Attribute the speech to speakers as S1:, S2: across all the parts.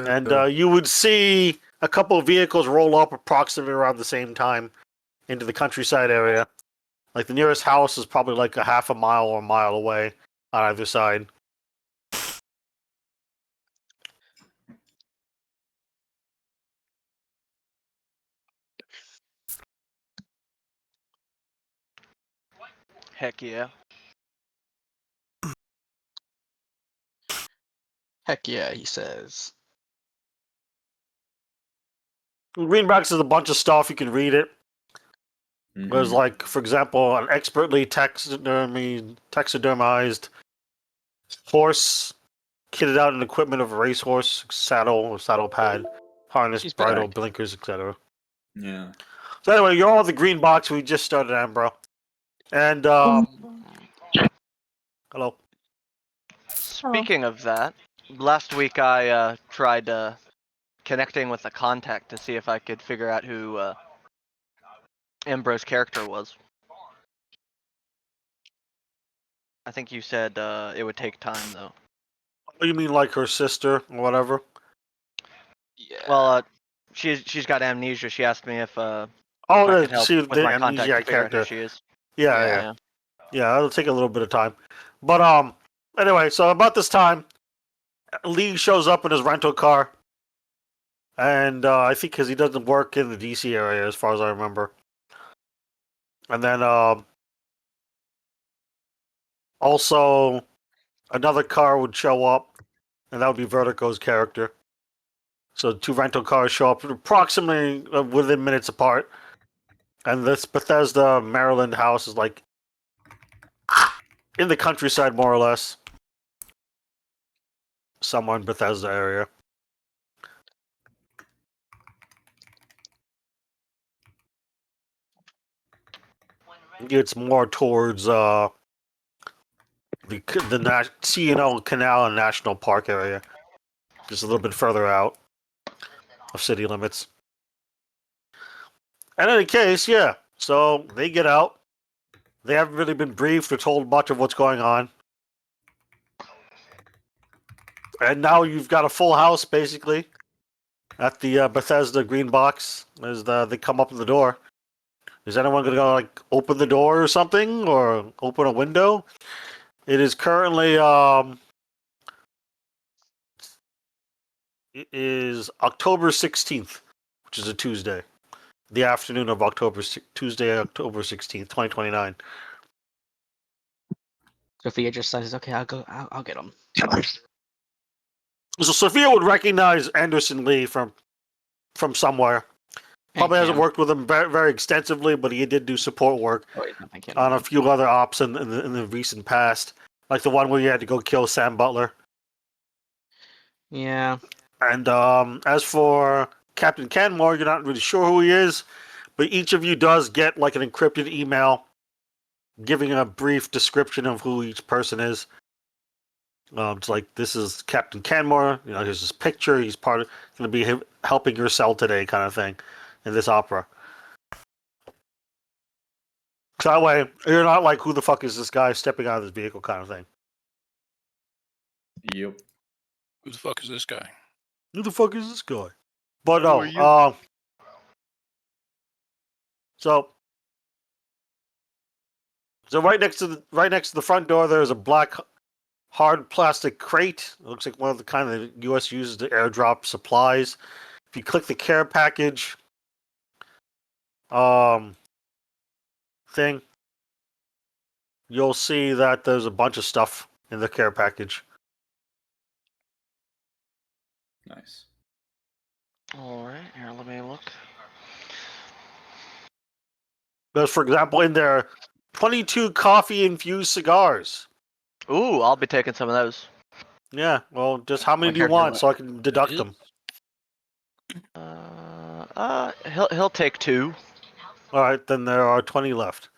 S1: And you would see a couple of vehicles roll up approximately around the same time into the countryside area. Like the nearest house is probably like a half a mile or a mile away on either side.
S2: Heck yeah.
S3: Heck yeah, he says.
S1: Green box is a bunch of stuff. You can read it. There's like, for example, an expertly taxidermized horse kitted out in equipment of a racehorse, saddle or saddle pad, harness, bridle, blinkers, etc.
S4: Yeah.
S1: So anyway, you're all at the green box. We just started Ambro. And, hello.
S2: Speaking of that, last week I tried connecting with a contact to see if I could figure out who Ambro's character was. I think you said it would take time though.
S1: Oh, you mean like her sister or whatever?
S3: Yeah.
S2: Well, she's got amnesia. She asked me if I
S1: Oh,
S2: could help
S1: see
S2: with
S1: the
S2: my contact to
S1: amnesiac
S2: figure out who
S1: character.
S2: she is.
S1: Yeah, it'll take a little bit of time. But anyway, so about this time, Lee shows up in his rental car, and I think because he doesn't work in the DC area, as far as I remember. And then also another car would show up, and that would be Vertigo's character. So two rental cars show up approximately within minutes apart, and this Bethesda, Maryland house is like in the countryside, more or less, somewhere in Bethesda area. It's more towards the C&O Canal and National Park area, just a little bit further out of city limits. In any case, yeah. So they get out. They haven't really been briefed or told much of what's going on. And now you've got a full house, basically, at the Bethesda Green Box as they come up to the door. Is anyone going to go, like, open the door or something? Or open a window? It is currently, it is October 16th, which is a Tuesday. The afternoon of Tuesday, October 16th, 2029.
S3: Sophia just says, "Okay, I'll get him."
S1: So Sophia would recognize Anderson Lee from somewhere. Probably hasn't worked with him very, very extensively, but he did do support work on a few other ops in the recent past, like the one where you had to go kill Sam Butler.
S3: Yeah.
S1: And as for Captain Canmore, you're not really sure who he is, but each of you does get like an encrypted email giving a brief description of who each person is. It's like, this is Captain Canmore. You know, here's his picture. He's going to be helping your cell today, kind of thing, in this opera. So that way, you're not like, who the fuck is this guy stepping out of this vehicle, kind of thing.
S4: Yep.
S5: Who the fuck is this guy?
S1: Who the fuck is this guy? But no, so right next to the front door, there's a black hard plastic crate. It looks like one of the kind that the U.S. uses to airdrop supplies. If you click the care package thing, you'll see that there's a bunch of stuff in the care package.
S4: Nice.
S2: All right, here, let me look.
S1: There's, for example, in there, 22 coffee-infused cigars.
S2: Ooh, I'll be taking some of those.
S1: Yeah, well, just how many do you want so I can deduct them?
S2: He'll take 2.
S1: All right, then there are 20 left.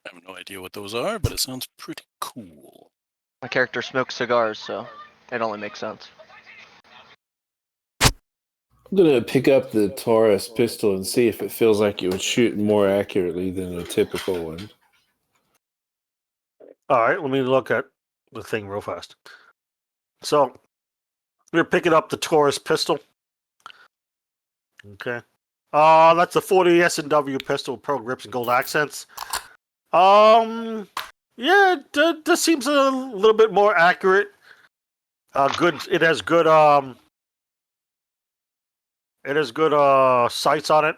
S5: I have no idea what those are, but it sounds pretty cool.
S2: My character smokes cigars, so it only makes sense.
S6: I'm gonna pick up the Taurus pistol and see if it feels like it would shoot more accurately than a typical one.
S1: All right, let me look at the thing real fast. So, You're picking up the Taurus pistol. Okay. That's a 40 S&W pistol with pearl grips and gold accents. Yeah, this seems a little bit more accurate. Good. It has good sights on it,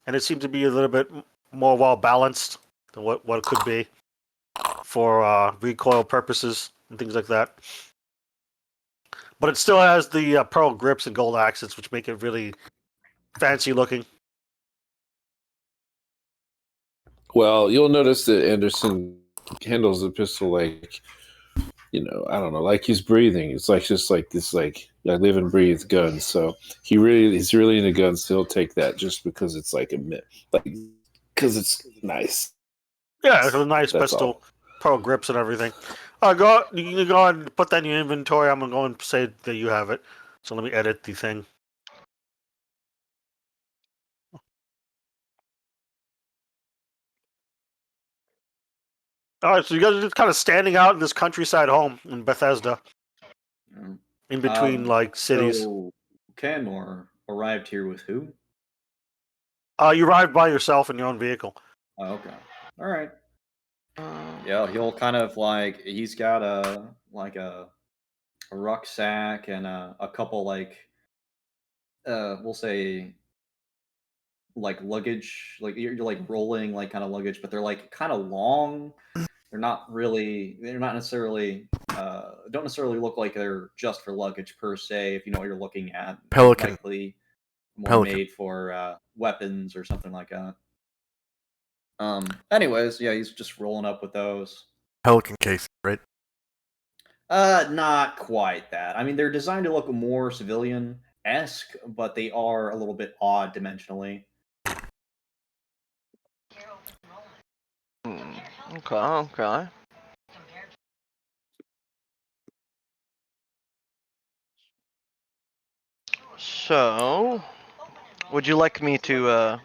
S1: and it seems to be a little bit more well balanced than what it could be for recoil purposes and things like that. But it still has the pearl grips and gold accents, which make it really fancy looking.
S6: Well, you'll notice that Anderson handles the pistol like, I don't know, like he's breathing. It's like just like this, like I live and breathe guns. So he's really into guns. So he'll take that just because it's because it's nice.
S1: Yeah, it's a nice
S6: That's
S1: pistol,
S6: all.
S1: pearl grips and everything. You can go ahead and put that in your inventory. I'm gonna go and say that you have it. So let me edit the thing. All right, so you guys are just kind of standing out in this countryside home in Bethesda,
S4: Yeah.
S1: in between like cities.
S4: So Canmore arrived here with who?
S1: You arrived by yourself in your own vehicle.
S4: Oh, okay. All right. Yeah, he'll kind of he's got a rucksack and a couple we'll say like luggage, like you're like rolling like kind of luggage, but they're like kind of long. They're not necessarily don't necessarily look like they're just for luggage per se, if you know what you're looking at.
S7: Pelican.
S4: Likely more
S7: Pelican.
S4: made for weapons or something like that. Anyways, yeah, he's just rolling up with those.
S7: Pelican case, right?
S4: Not quite that. I mean, they're designed to look more civilian-esque, but they are a little bit odd dimensionally.
S2: Okay. So, would you like me to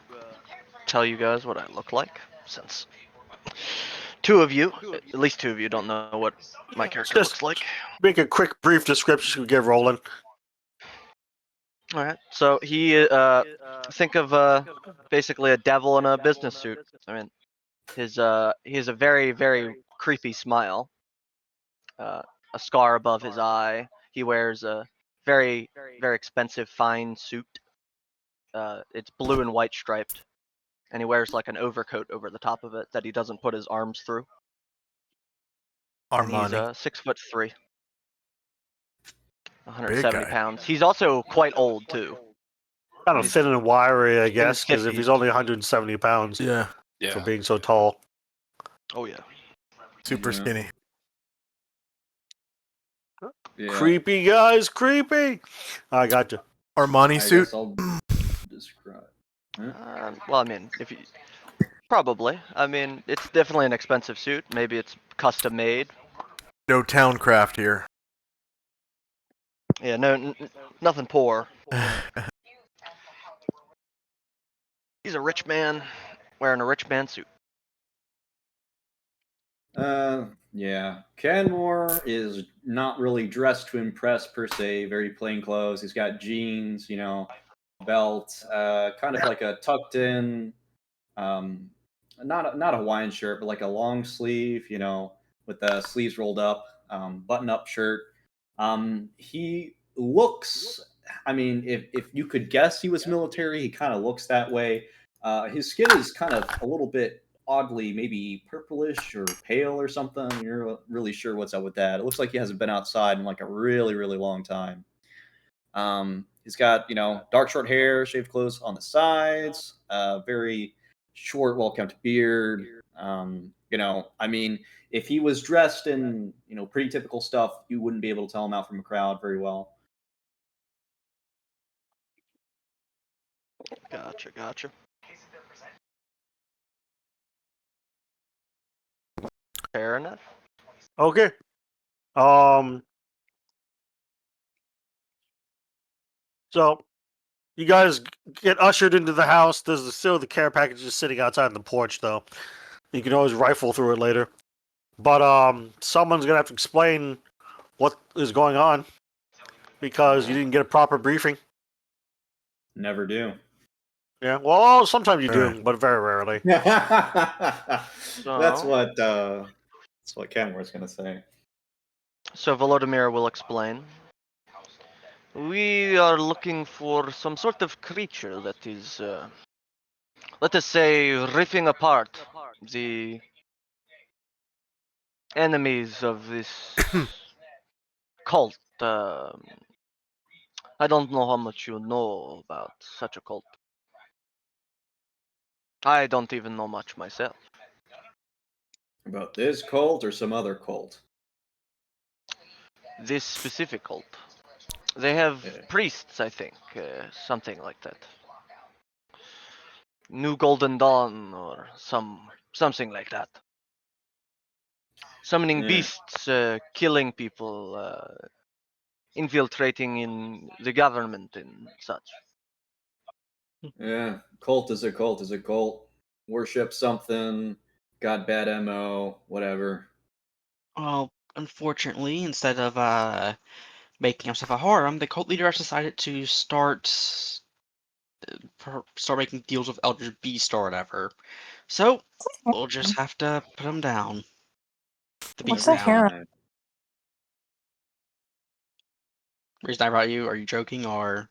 S2: tell you guys what I look like? Since at least two of you, don't know what my character
S1: Just-
S2: looks like.
S1: Make a quick, brief description. Get rolling.
S2: All right. So he, think of basically a devil in a business suit. I mean, he has a very, very creepy smile. A scar above his eye. He wears a very, very expensive fine suit. It's blue and white striped, and he wears like an overcoat over the top of it that he doesn't put his arms through. And he's
S7: Armani.
S2: 6'3", 170
S7: guy.
S2: pounds. He's also quite old too.
S1: Kind of thin and wiry, I guess, because if
S2: 50s.
S1: he's only 170 pounds
S7: Yeah.
S1: for
S5: Yeah.
S1: being so tall.
S2: Oh yeah.
S7: Super
S4: Yeah.
S7: skinny.
S4: Yeah.
S1: Creepy guys, creepy. I got you.
S7: Armani
S4: I
S7: suit.
S4: guess I'll describe.
S2: Well, I mean, if you probably, I mean, it's definitely an expensive suit. Maybe it's custom made.
S7: No town craft here.
S2: Yeah, no, nothing poor. He's a rich man wearing a rich man suit.
S4: Yeah. Canmore is not really dressed to impress per se. Very plain clothes. He's got jeans, belt, kind of like a tucked in, not a Hawaiian shirt, but like a long sleeve, with the sleeves rolled up, button up shirt. He looks. I mean, if you could guess he was military, he kind of looks that way. His skin is kind of a little bit oddly maybe purplish or pale or something. You're not really sure what's up with that. It looks like he hasn't been outside in like a really, really long time. He's got, dark short hair, shaved clothes on the sides, very short, well-kept beard. I mean, if he was dressed in, pretty typical stuff, you wouldn't be able to tell him out from a crowd very well.
S2: Gotcha. Fair enough.
S1: Okay. So you guys get ushered into the house. There's still the care package just sitting outside on the porch, though. You can always rifle through it later. But someone's gonna have to explain what is going on. because you didn't get a proper briefing.
S4: Never do.
S1: Yeah, well, sometimes you do,
S7: Alright.
S1: but very rarely.
S4: That's what Kenmore's gonna say.
S2: So Volodymyr will explain. We are looking for some sort of creature that is, let us say, ripping apart the enemies of this cult. I don't know how much you know about such a cult. I don't even know much myself.
S4: About this cult or some other cult?
S2: This specific cult. They have
S4: Yeah.
S2: priests, I think, something like that. New Golden Dawn or something like that. Summoning
S4: Yeah.
S2: beasts, killing people, infiltrating in the government and such.
S4: Yeah, cult is a cult is a cult. Worship something, got bad MO, whatever.
S3: Well, unfortunately, instead of making himself a harem, the cult leader has decided to start making deals with Elder Beast or whatever. So we'll just have to put him down. The
S8: What's
S3: beast
S8: that
S3: down.
S8: harem?
S3: Reason I brought you? Are you joking or?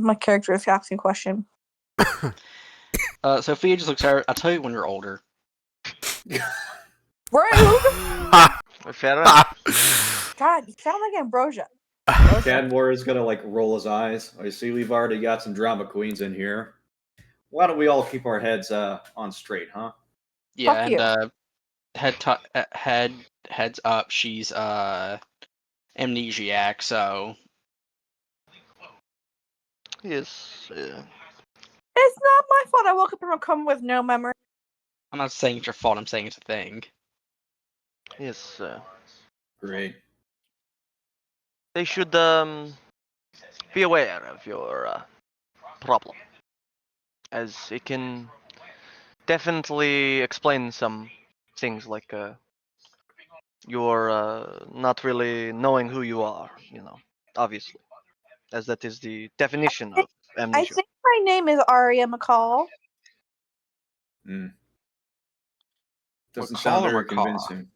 S8: My character is asking a question.
S3: Sophia just looks at her. I'll tell you when you're older.
S8: Rude!
S2: Fair enough.
S8: God, you sound like Ambrosia.
S4: Cadmore is gonna like roll his eyes. I see we've already got some drama queens in here. Why don't we all keep our heads on straight, huh?
S3: Yeah,
S8: Fuck
S3: and
S8: you.
S3: heads up. She's amnesiac, so
S2: Yes.
S8: It's not my fault I woke up from a coma with no memory.
S3: I'm not saying it's your fault. I'm saying it's a thing.
S2: Yes.
S4: Great.
S2: They should be aware of your problem, as it can definitely explain some things like you're not really knowing who you are. Obviously, as that is the definition of
S8: I
S2: amnesia.
S8: think my name is Aria McCall.
S4: Doesn't
S3: McCall
S4: sound
S3: or
S4: very
S3: McCaw?
S4: convincing.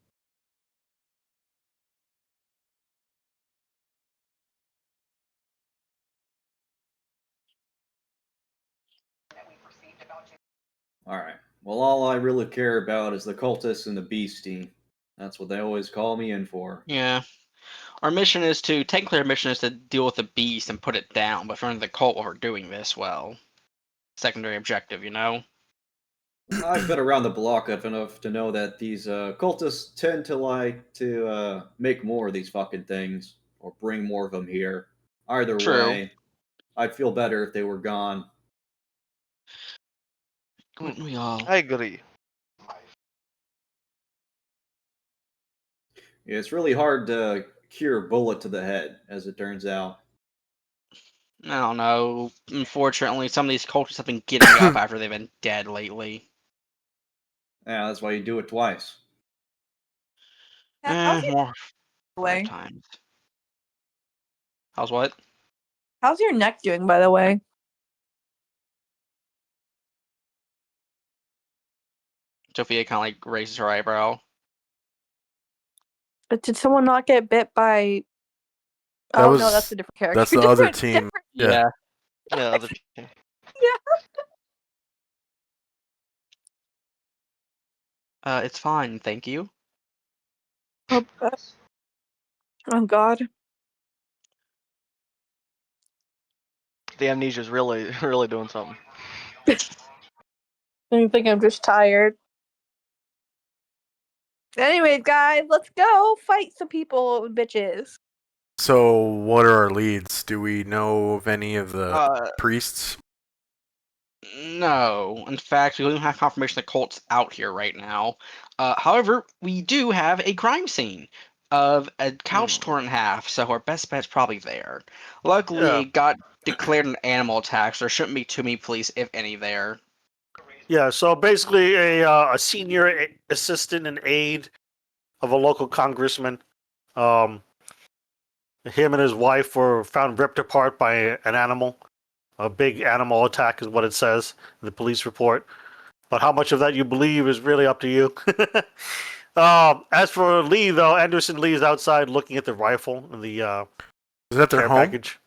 S4: All right. Well, all I really care about is the cultists and the beastie. That's what they always call me in for.
S3: Yeah. Our mission is technically our mission is to deal with the beast and put it down, but if we're in the cult while we're doing this, well, secondary objective, you know?
S4: I've been around the block enough to know that these cultists tend to like to make more of these fucking things or bring more of them here. Either
S3: True.
S4: way, I'd feel better if they were gone.
S3: Wouldn't we all?
S2: I agree.
S4: It's really hard to cure a bullet to the head, as it turns out.
S3: I don't know. Unfortunately, some of these cultists have been getting up after they've been dead lately.
S4: Yeah, that's why you do it twice.
S8: How's your
S3: More
S8: way?
S3: 5 times. How's what?
S8: How's your neck doing, by the way?
S3: Sophia kind of like raises her eyebrow.
S8: But did someone not get bit by?
S7: That
S8: Oh
S7: was-
S8: no, that's a different character.
S7: that's the other
S8: Different-
S7: team.
S8: different-
S7: Yeah.
S2: Yeah, other team.
S3: It's fine, thank you.
S8: Oh God.
S2: The amnesia's really, really doing something.
S8: I think I'm just tired. Anyways, guys, let's go fight some people, bitches.
S7: So, what are our leads? Do we know of any of the
S3: Uh,
S7: priests?
S3: No. In fact, we don't have confirmation the cult's out here right now. However, we do have a crime scene of a couch torn in half, so our best bet's probably there. Luckily,
S1: Yeah.
S3: it got declared an animal attack, so there shouldn't be too many police, if any, there.
S1: Yeah, so basically a senior assistant and aide of a local congressman him and his wife were found ripped apart by an animal. A big animal attack is what it says in the police report. But how much of that you believe is really up to you. As for Lee, though, Anderson Lee is outside looking at the rifle and the
S7: Is that their
S1: care
S7: home?
S1: package.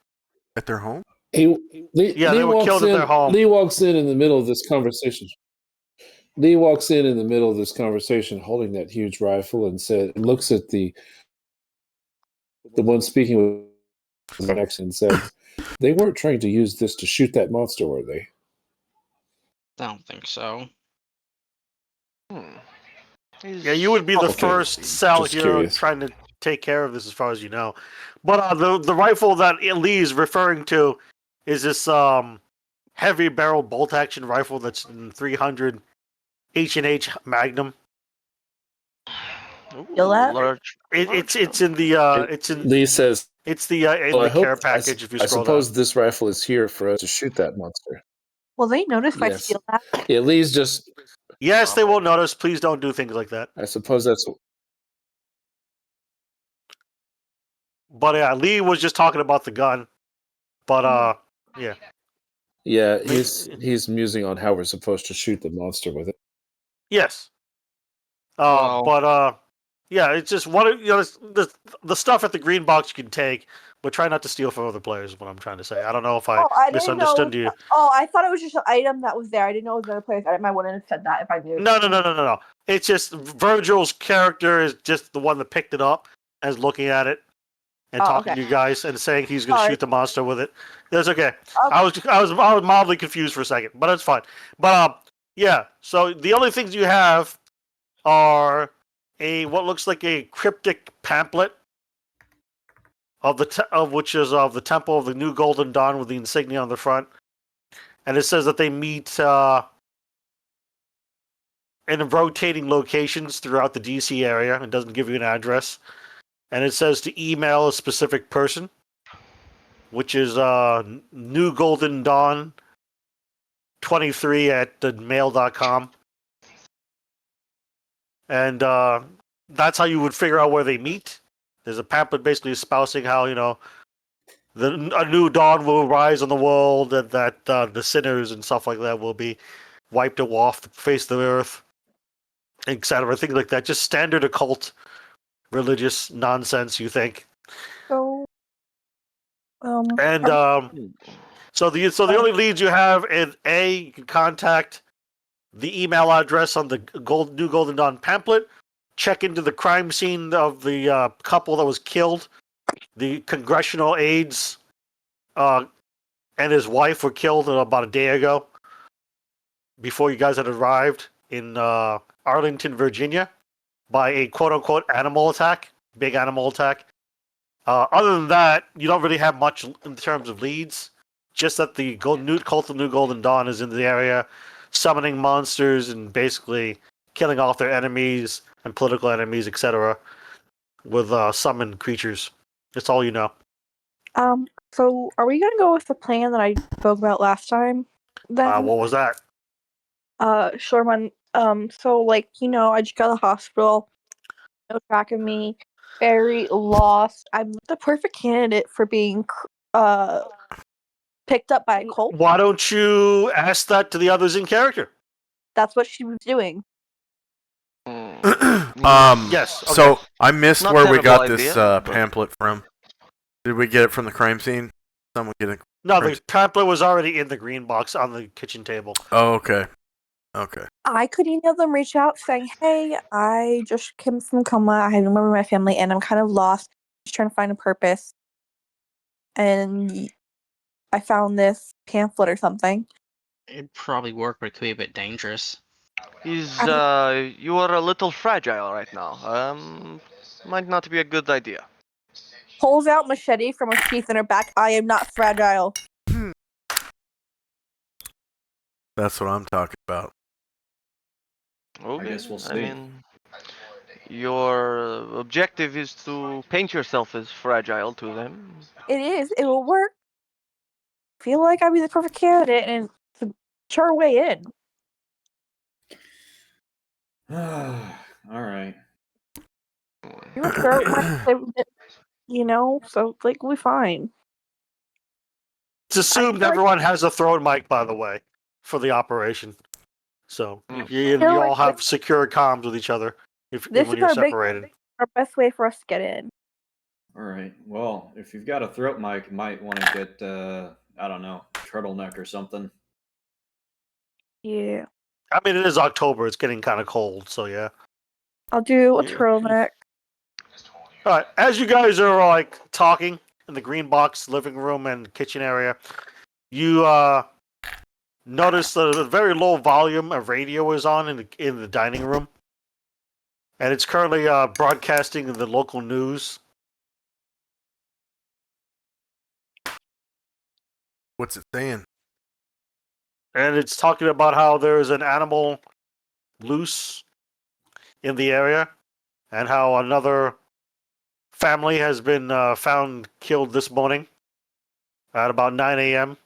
S7: At their home?
S1: Yeah, they were killed at their home.
S6: Lee walks in the middle of this conversation. Lee walks in the middle of this conversation, holding that huge rifle, and looks at the one speaking with next and says, "They weren't trying to use this to shoot that monster, were they?"
S3: I don't think so.
S1: Yeah, you would be the
S6: Okay,
S1: first cell
S6: just
S1: here
S6: curious.
S1: trying to take care of this, as far as you know. But the rifle that Lee is referring to is this heavy barreled bolt action rifle that's in 300 H&H Magnum.
S8: Feel that?
S1: It's in the it's in
S6: Lee says,
S1: it's the in
S6: "Well,
S1: the care package. If you
S6: I
S1: scroll
S6: suppose
S1: down.
S6: this rifle is here for us to shoot that monster."
S8: Will they notice if I
S6: Yes.
S8: steal that?
S6: Yeah, Lee's just.
S1: Yes, they will notice. Please don't do things like that.
S6: I suppose that's.
S1: But yeah, Lee was just talking about the gun. But yeah.
S6: Yeah, he's musing on how we're supposed to shoot the monster with it.
S1: Yes.
S3: Well-
S1: But yeah, it's just the stuff at the green box you can take, but try not to steal from other players. Is what I'm trying to say. I don't know if I
S8: I didn't
S1: misunderstood
S8: know.
S1: you.
S8: Oh, I thought it was just an item that was there. I didn't know it was another place. I wouldn't have said that if I knew.
S1: No. It's just Virgil's character is just the one that picked it up and is looking at it and talking
S8: okay.
S1: to you guys and saying he's going to
S8: Sorry.
S1: shoot the monster with it. That's okay.
S8: Okay.
S1: I was mildly confused for a second, but it's fine. But yeah. So the only things you have are what looks like a cryptic pamphlet of which is of the Temple of the New Golden Dawn with the insignia on the front, and it says that they meet in rotating locations throughout the DC area. It doesn't give you an address, and it says to email a specific person, which is New Golden Dawn 23 at mail.com. And that's how you would figure out where they meet. There's a pamphlet basically espousing how, a new dawn will rise on the world, and that the sinners and stuff like that will be wiped off the face of the earth, etc. Things like that. Just standard occult religious nonsense, you think.
S8: So,
S1: And so the only leads you have is you can contact the email address on the New Golden Dawn pamphlet. Check into the crime scene of the couple that was killed. The congressional aides and his wife were killed about a day ago, before you guys had arrived in Arlington, Virginia, by a quote-unquote animal attack, big animal attack. Other than that, you don't really have much in terms of leads. Just that the cult of New Golden Dawn is in the area, summoning monsters and basically killing off their enemies and political enemies, etc., with summoned creatures. That's all you know.
S8: So are we gonna go with the plan that I spoke about last time? Then,
S1: What was that?
S8: sure, man. So I just got to the hospital. No track of me. Very lost. I'm the perfect candidate for being picked up by a cult.
S1: Why don't you ask that to the others in character?
S8: That's what she was doing.
S1: Yes. Okay.
S7: So I missed
S2: Not
S7: where we got
S2: terrible
S7: this
S2: idea, but-
S7: pamphlet from. Did we get it from the crime scene? Someone get it?
S1: No, the pamphlet was already in the green box on the kitchen table.
S7: Oh, okay. Okay.
S8: I could email them, reach out, saying, "Hey, I just came from coma. I have remember my family, and I'm kind of lost. Just trying to find a purpose. And I found this pamphlet or something."
S3: It'd probably work, but it could be a bit dangerous.
S2: You are a little fragile right now. Might not be a good idea.
S8: Pulls out machete from her teeth in her back. I am not fragile.
S7: That's what I'm talking about.
S2: Okay.
S4: guess we'll
S2: I
S4: see.
S2: mean, your objective is to paint yourself as fragile to them.
S8: It is. It will work. Feel like I'd be the perfect candidate, and it's a sure way in.
S4: All right.
S8: You were sure so like we'll be fine.
S1: It's assumed
S8: feel like-
S1: everyone has a throat mic, by the way, for the operation. So you
S8: feel
S1: all
S8: like
S1: have secure comms with each other
S8: This
S1: when
S8: is
S1: you're
S8: our
S1: separated.
S8: our best way for us to get in.
S4: All right. Well, if you've got a throat mic, you might want to get, I don't know, turtleneck or something.
S8: Yeah,
S1: I mean, it is October. It's getting kind of cold, so yeah.
S8: I'll do a
S1: Yeah.
S8: turtleneck.
S1: All right. As you guys are like talking in the green box living room and kitchen area, you notice that a very low volume of radio is on in the dining room, and it's currently broadcasting the local news.
S7: What's it saying?
S1: And it's talking about how there's an animal loose in the area, and how another family has been found killed this morning at about 9 a.m.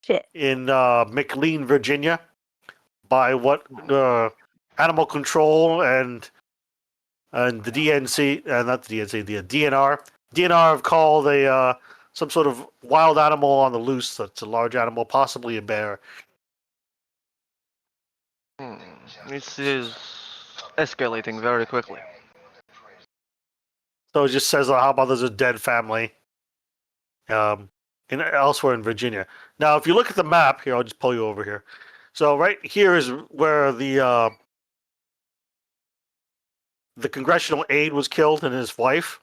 S8: Shit.
S1: in McLean, Virginia, by what animal control and the DNC, not the DNC, the DNR. DNR have called a some sort of wild animal on the loose. That's a large animal, possibly a bear.
S2: This is escalating very quickly.
S1: So it just says, how about there's a dead family elsewhere in Virginia. Now, if you look at the map here, I'll just pull you over here. So right here is where the congressional aide was killed and his wife.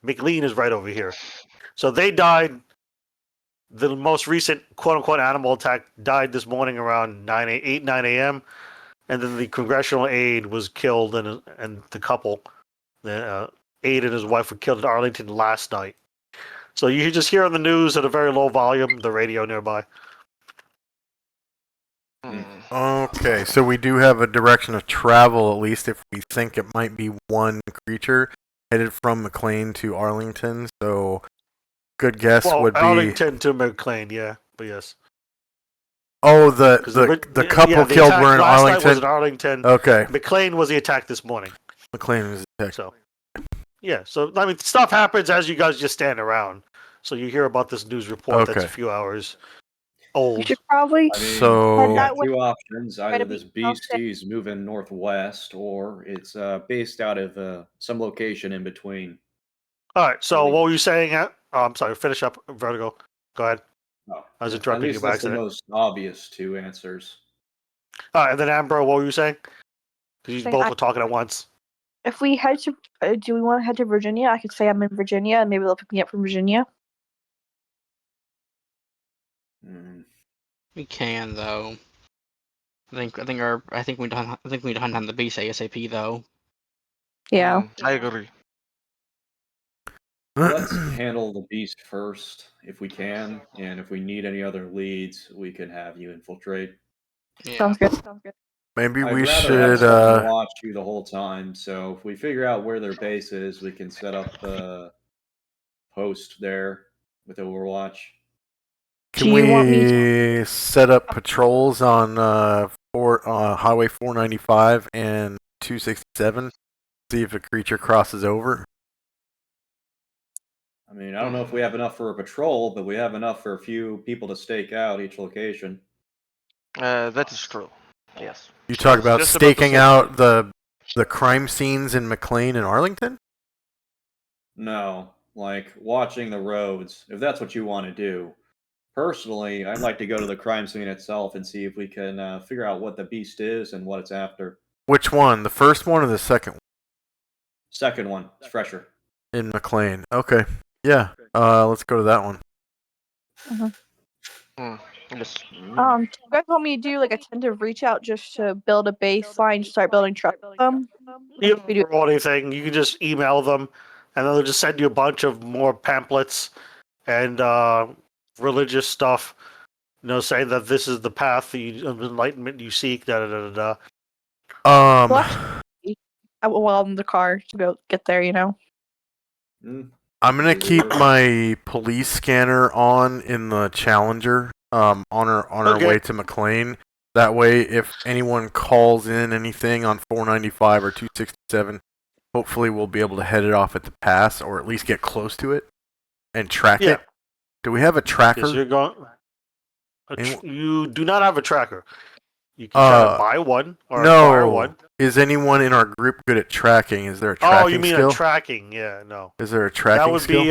S1: McLean is right over here. So they died. The most recent quote-unquote animal attack died this morning around 9 a.m. And then the congressional aide was killed, and the couple, the aide and his wife, were killed in Arlington last night. So you just hear on the news at a very low volume, the radio nearby.
S7: Okay, so we do have a direction of travel, at least if we think it might be one creature headed from McLean to Arlington. So, good guess would be
S1: Arlington to McLean, yeah, but yes.
S7: Oh,
S1: 'Cause
S7: the couple
S1: yeah, the
S7: killed
S1: attack
S7: were in
S1: last night was
S7: Arlington.
S1: in Arlington.
S7: Okay,
S1: McLean was the attack this morning.
S7: McLean was attacked.
S1: So, yeah. So I mean, stuff happens as you guys just stand around. So you hear about this news report that's
S7: Okay.
S1: a few hours
S8: We
S1: old.
S8: should probably
S4: I mean,
S7: So-
S4: you
S8: Head
S4: got
S8: that way.
S4: two options. Either
S8: to
S4: this
S8: be
S4: beastie is moving northwest, or it's based out of some location in between.
S1: All right. So what were you saying? Oh, I'm sorry. Finish up, Vertigo. Go ahead.
S4: Oh,
S1: I was
S4: yeah,
S1: interrupting
S4: at least
S1: you by
S4: that's the
S1: accident.
S4: most obvious two answers.
S1: All right, and then Ambro, what were you saying? Because you
S8: Saying
S1: both
S8: I-
S1: were talking at once.
S8: if we head to do we want to head to Virginia? I could say I'm in Virginia, and maybe they'll pick me up from Virginia.
S4: Hmm.
S3: We can though. I think we need to hunt down the beast ASAP though.
S8: Yeah.
S2: I agree.
S4: Let's handle the beast first, if we can, and if we need any other leads, we can have you infiltrate.
S3: Yeah.
S8: Sounds good. Sounds good.
S7: Maybe
S4: I'd
S7: we
S4: rather have
S7: should.
S4: someone watch you the whole time. So if we figure out where their base is, we can set up a post there with Overwatch.
S7: Can
S8: Do you want me
S7: we set up patrols on Highway 495 and 267? See if a creature crosses over.
S4: I mean, I don't know if we have enough for a patrol, but we have enough for a few people to stake out each location.
S2: That is true. Yes.
S7: You talk
S2: was
S7: about
S2: just about to
S7: staking
S2: say-
S7: out the crime scenes in McLean and Arlington?
S4: No, like watching the roads, if that's what you want to do. Personally, I'd like to go to the crime scene itself and see if we can figure out what the beast is and what it's after.
S7: Which one? The first one or the second one?
S4: Second one, it's fresher.
S7: In McLean. Okay. Yeah. Let's go to that one.
S2: Yes.
S8: You guys want me to do like a tentative reach out just to build a baseline, start building trucks?
S1: You don't
S8: We do-
S1: roll anything. You can just email them, and then they'll just send you a bunch of more pamphlets and religious stuff. Saying that this is the path of enlightenment you seek. Da da da da.
S8: While I'm in the car to go get there,
S4: Mm.
S7: I'm gonna keep my police scanner on in the Challenger. On our
S1: Okay.
S7: way to McLean. That way, if anyone calls in anything on 495 or 267, hopefully we'll be able to head it off at the pass, or at least get close to it and track
S1: Yeah.
S7: it. Do we have a tracker?
S1: Yes, you're going.
S7: Anyone-
S1: You do not have a tracker. You can try to buy one or acquire
S7: No.
S1: one.
S7: Is anyone in our group good at tracking? Is there a tracking
S1: Oh, you mean
S7: skill?
S1: a tracking? Yeah, no.
S7: Is there a tracking
S1: That would
S7: skill?
S1: be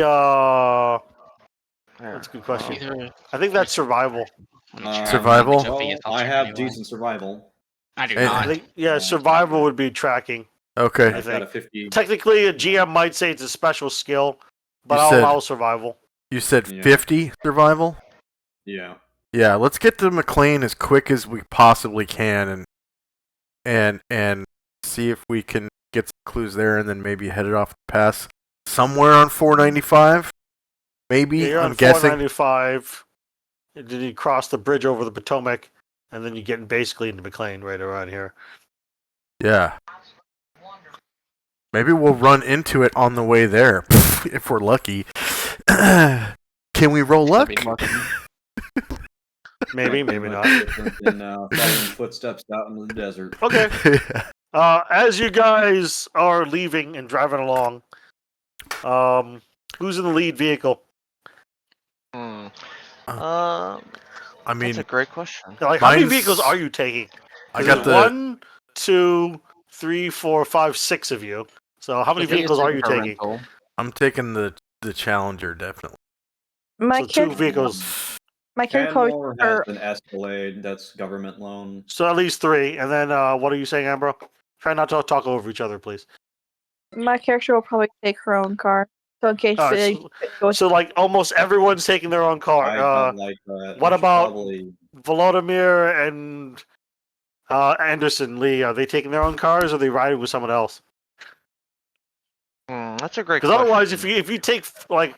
S2: Here,
S1: That's a good question.
S3: Either
S1: I think that's survival.
S7: Survival?
S4: Well, I have decent survival.
S3: I do
S7: Hey,
S1: I
S3: not.
S1: think survival would be tracking.
S7: Okay.
S4: I've got a 50.
S1: Technically, a GM might say it's a special skill, but
S7: You
S1: I'll
S7: said-
S1: allow survival.
S7: You said
S4: Yeah.
S7: 50 survival?
S4: Yeah.
S7: Yeah, let's get to McLean as quick as we possibly can and see if we can get some clues there and then maybe head it off the pass somewhere on 495. Maybe,
S1: Yeah, you're
S7: I'm
S1: on
S7: guessing.
S1: 495. And then you cross the bridge over the Potomac, and then you get basically into McLean right around here.
S7: Yeah. Maybe we'll run into it on the way there if we're lucky. Can we roll luck?
S1: Maybe, maybe not.
S4: And following footsteps out in the desert.
S1: Okay. As you guys are leaving and driving along, who's in the lead vehicle?
S2: Hmm.
S7: I mean,
S2: That's a great question.
S1: Like, how many
S7: Mine's-
S1: vehicles are you taking?
S7: I
S1: There's
S7: got the
S1: 1, 2, 3, 4, 5, 6 of you. So how many vehicles are you taking?
S7: I'm taking the Challenger definitely.
S8: My
S1: So 2
S8: character,
S1: vehicles.
S8: my character probably,
S4: Canmore has
S8: or
S4: an Escalade that's government loan.
S1: So at least 3. And then what are you saying, Ambro? Try not to talk over each other, please.
S8: my character will probably take her own car. So in case
S1: Alright,
S8: it goes,
S1: So like almost everyone's taking their own car.
S4: I don't like that.
S1: what
S4: I should
S1: about-
S4: probably-
S1: Volodymyr and Anderson Lee, are they taking their own cars or are they riding with someone else?
S2: That's a great
S1: Because
S2: question.
S1: otherwise, if you take like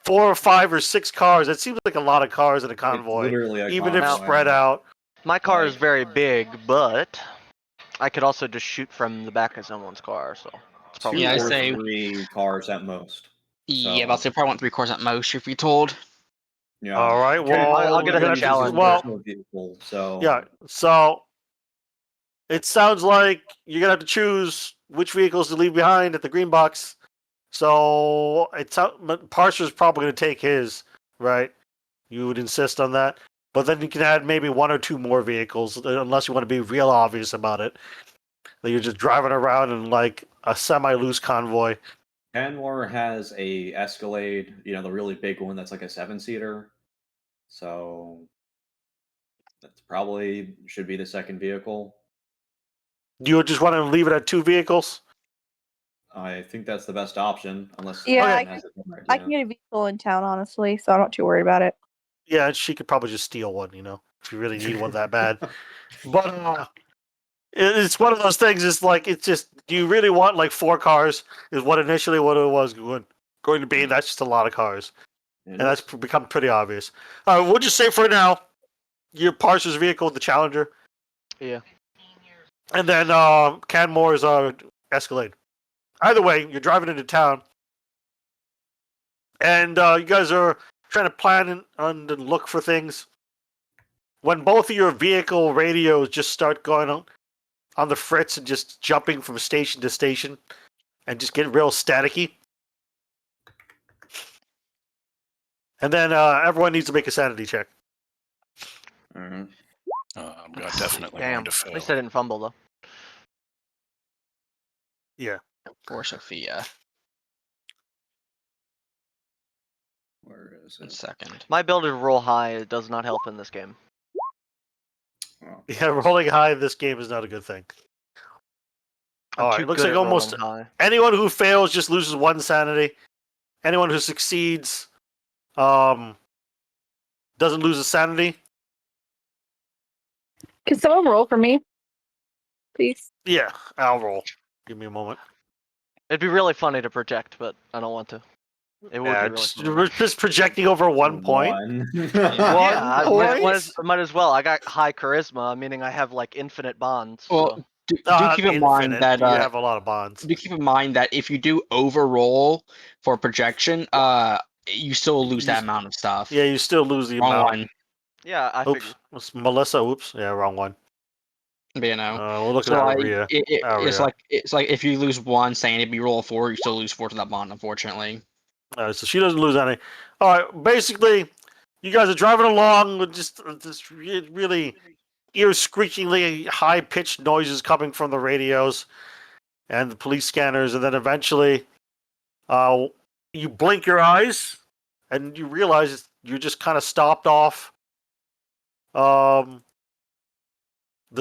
S1: 4 or 5 or 6 cars, that seems like a lot of cars in a
S4: it's
S1: convoy,
S4: literally a
S1: even if
S4: convoy.
S1: spread out.
S2: My car is
S4: like-
S2: very big, but I could also just shoot from the back of someone's car, so it's probably
S3: Yeah, I
S4: 2 or
S3: say-
S4: 3 cars at most.
S3: Yeah, but I probably want 3 cores at most, if we told.
S4: Yeah.
S1: All right, well,
S2: I'll get
S1: we're
S2: a
S1: gonna have to-
S2: challenge.
S1: Well,
S4: Personal vehicle, so
S1: yeah. So it sounds like you're gonna have to choose which vehicles to leave behind at the green box. So Parser's probably gonna take his, right? You would insist on that, but then you can add maybe 1 or 2 more vehicles, unless you want to be real obvious about it. That you're just driving around in like a semi-loose convoy.
S4: Canmore has a Escalade, the really big one that's like a 7-seater. So that's probably should be the second vehicle.
S1: Do you just want to leave it at 2 vehicles?
S4: I think that's the best option, unless
S8: Yeah,
S4: someone
S8: I
S4: has a different
S8: I
S4: idea.
S8: can get a vehicle in town, honestly, so I'm not too worried about it.
S1: Yeah, she could probably just steal one, if you really need one that bad. But it's one of those things. It's like it's just. Do you really want like 4 cars? Is what initially what it was going to be. That's just a lot of cars, and that's become pretty obvious. All right, we'll just say for now, your Parser's vehicle, the Challenger.
S2: Yeah.
S1: And then Canmore's Escalade. Either way, you're driving into town, and you guys are trying to plan and look for things. When both of your vehicle radios just start going on the fritz and just jumping from station to station, and just get real staticky. And then everyone needs to make a sanity check.
S4: Mhm.
S5: I'm definitely
S2: Damn.
S5: going to
S2: At
S5: fail.
S2: least I didn't fumble though.
S3: Or Sophia.
S4: Where is
S3: 1
S4: it?
S3: second.
S2: My build is roll high. It does not help in this game.
S4: Oh,
S1: Yeah, rolling high in this game is not a good thing.
S2: I'm
S1: All right,
S2: too
S1: looks
S2: good
S1: like
S2: at rolling
S1: almost
S2: high.
S1: anyone who fails just loses 1 sanity. Anyone who succeeds doesn't lose a sanity.
S8: Can someone roll for me, please?
S1: Yeah, I'll roll. Give me a moment.
S2: It'd be really funny to project, but I don't want to. It would
S1: Yeah,
S2: be really
S1: just,
S2: funny.
S1: we're just projecting over 1 point.
S4: One.
S2: Yeah,
S1: point?
S2: might as well. I got high charisma, meaning I have like infinite bonds.
S3: Well,
S2: so-
S3: do
S1: Not
S3: keep in mind
S1: infinite,
S3: that
S1: you have a lot of bonds.
S3: do keep in mind that if you do overroll for projection, you still lose that amount of stuff.
S1: Yeah, you still lose the
S3: Wrong
S1: amount.
S3: one.
S2: yeah, I
S1: Oops,
S2: figured.
S1: it's Melissa. Oops, yeah, wrong one.
S3: You know.
S1: We'll look at
S3: So
S1: that
S3: like,
S1: Aria.
S3: it's like if you lose one sanity, but you roll a 4, you still lose 4 to that bond, unfortunately.
S1: So she doesn't lose any. All right, basically, you guys are driving along with just really ear-screechingly high-pitched noises coming from the radios and the police scanners, and then eventually, you blink your eyes, and you realize you're just kind of stopped off the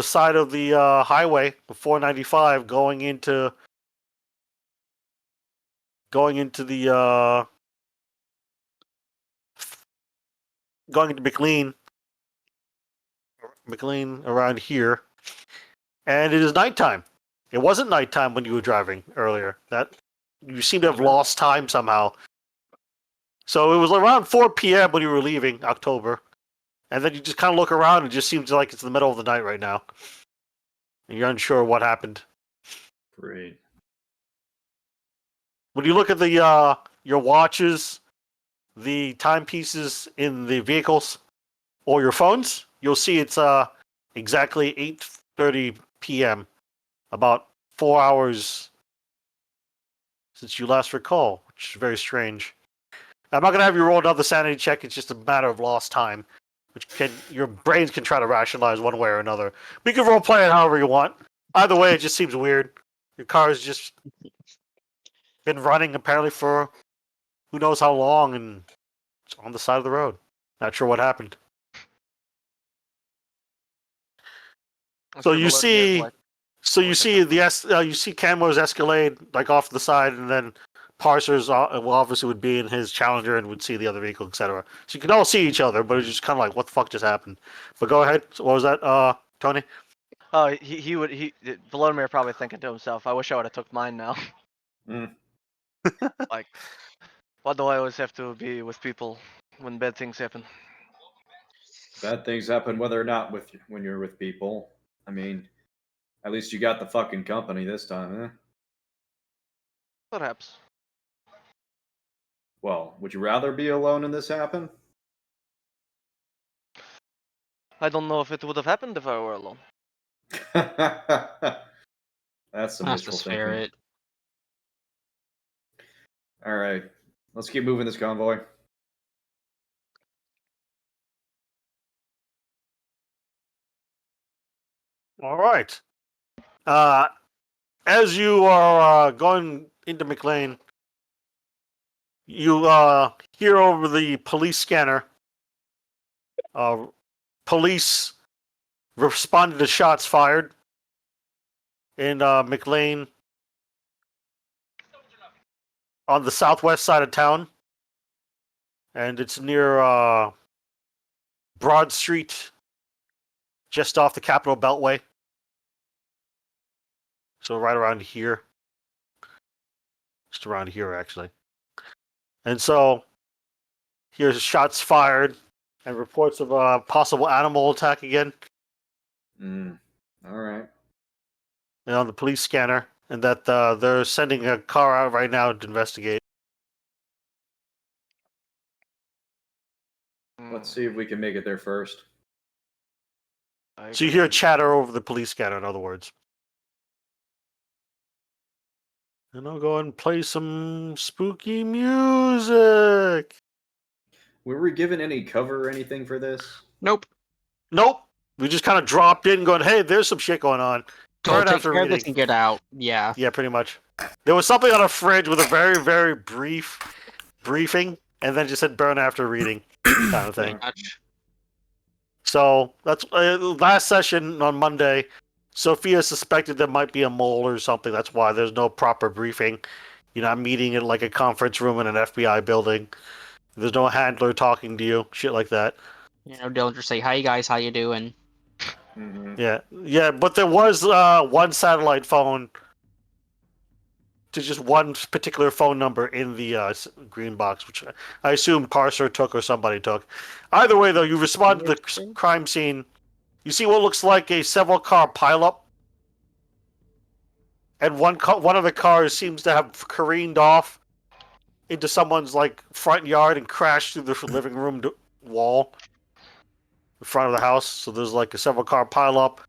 S1: side of the highway, the 495, going into McLean around here, and it is nighttime. It wasn't nighttime when you were driving earlier. That you seem to have lost time somehow. So it was around 4 p.m. when you were leaving October, and then you just kind of look around and it just seems like it's the middle of the night right now. And you're unsure what happened.
S4: Great.
S1: When you look at the your watches, the timepieces in the vehicles, or your phones, you'll see it's exactly 8:30 p.m. About 4 hours since you last recall, which is very strange. I'm not gonna have you roll another sanity check. It's just a matter of lost time, which your brains can try to rationalize one way or another. But you can role play it however you want. Either way, it just seems weird. Your car has just been running apparently for who knows how long, and it's on the side of the road. Not sure what happened. So you see, you see Camo's Escalade like off to the side, and then Parser's obviously would be in his Challenger and would see the other vehicle, etc. So you can all see each other, but it's just kind of like, what the fuck just happened? But go ahead. So what was that, Tony?
S2: Oh, Volodymyr probably thinking to himself, I wish I would have took mine now.
S4: Mm.
S2: Like, why do I always have to be with people when bad things happen?
S4: Bad things happen whether or not when you're with people. I mean, at least you got the fucking company this time, eh?
S2: Perhaps.
S4: Well, would you rather be alone and this happen?
S2: I don't know if it would have happened if I were alone.
S4: That's some
S3: That's the
S4: wishful thinking.
S3: spirit.
S4: All right, let's keep moving this convoy.
S1: All right. As you are going into McLean, you hear over the police scanner. Police responded to shots fired in McLean on the southwest side of town, and it's near Broad Street, just off the Capitol Beltway. So right around here. Just around here, actually. And so, here's shots fired and reports of a possible animal attack again.
S4: All right.
S1: And on the police scanner, and that they're sending a car out right now to investigate.
S4: Let's see if we can make it there first.
S1: So you hear chatter over the police scanner, in other words. And I'll go and play some spooky music.
S4: Were we given any cover or anything for this?
S3: Nope.
S1: Nope. We just kind of dropped in going, hey, there's some shit going on.
S3: Go
S1: Right
S3: take
S1: after
S3: care of this
S1: reading.
S3: and get out. Yeah.
S1: Yeah, pretty much. There was something on a fridge with a very, very brief briefing, and then just said burn after reading kind of
S3: Pretty
S1: thing.
S3: much.
S1: So that's last session on Monday. Sophia suspected there might be a mole or something. That's why there's no proper briefing. You're not meeting in like a conference room in an FBI building. There's no handler talking to you. Shit like that.
S3: You know, Dillinger say, "Hi guys, how you doing?"
S1: Yeah. But there was one satellite phone to just one particular phone number in the green box, which I assume Parser took or somebody took. Either way, though, you respond to the crime scene. You see what looks like a several car pileup, and one of the cars seems to have careened off into someone's like front yard and crashed through the living room wall in front of the house. So there's like a several car pileup.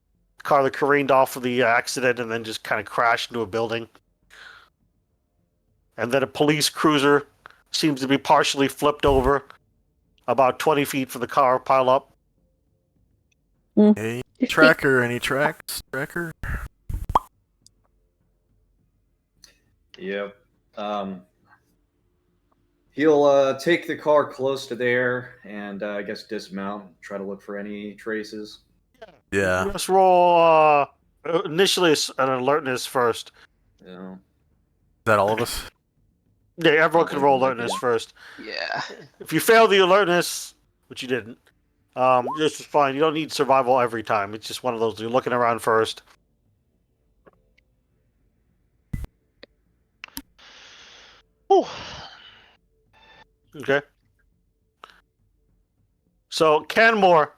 S1: car that careened off of the accident and then just kind of crashed into a building. And then a police cruiser seems to be partially flipped over about 20 feet from the car pile up.
S7: Hey, tracker, any tracks? Tracker?
S4: Yep. He'll take the car close to there and I guess dismount, try to look for any traces.
S7: Yeah. Is
S1: Let's roll initially an alertness first.
S4: You know.
S7: that all of us?
S1: Yeah, everyone can roll
S4: Yeah.
S1: alertness first.
S3: Yeah.
S1: If you fail the alertness, which you didn't, this is fine. You don't need survival every time. It's just one of those. You're looking around first.
S2: Whew.
S1: Okay. So Canmore,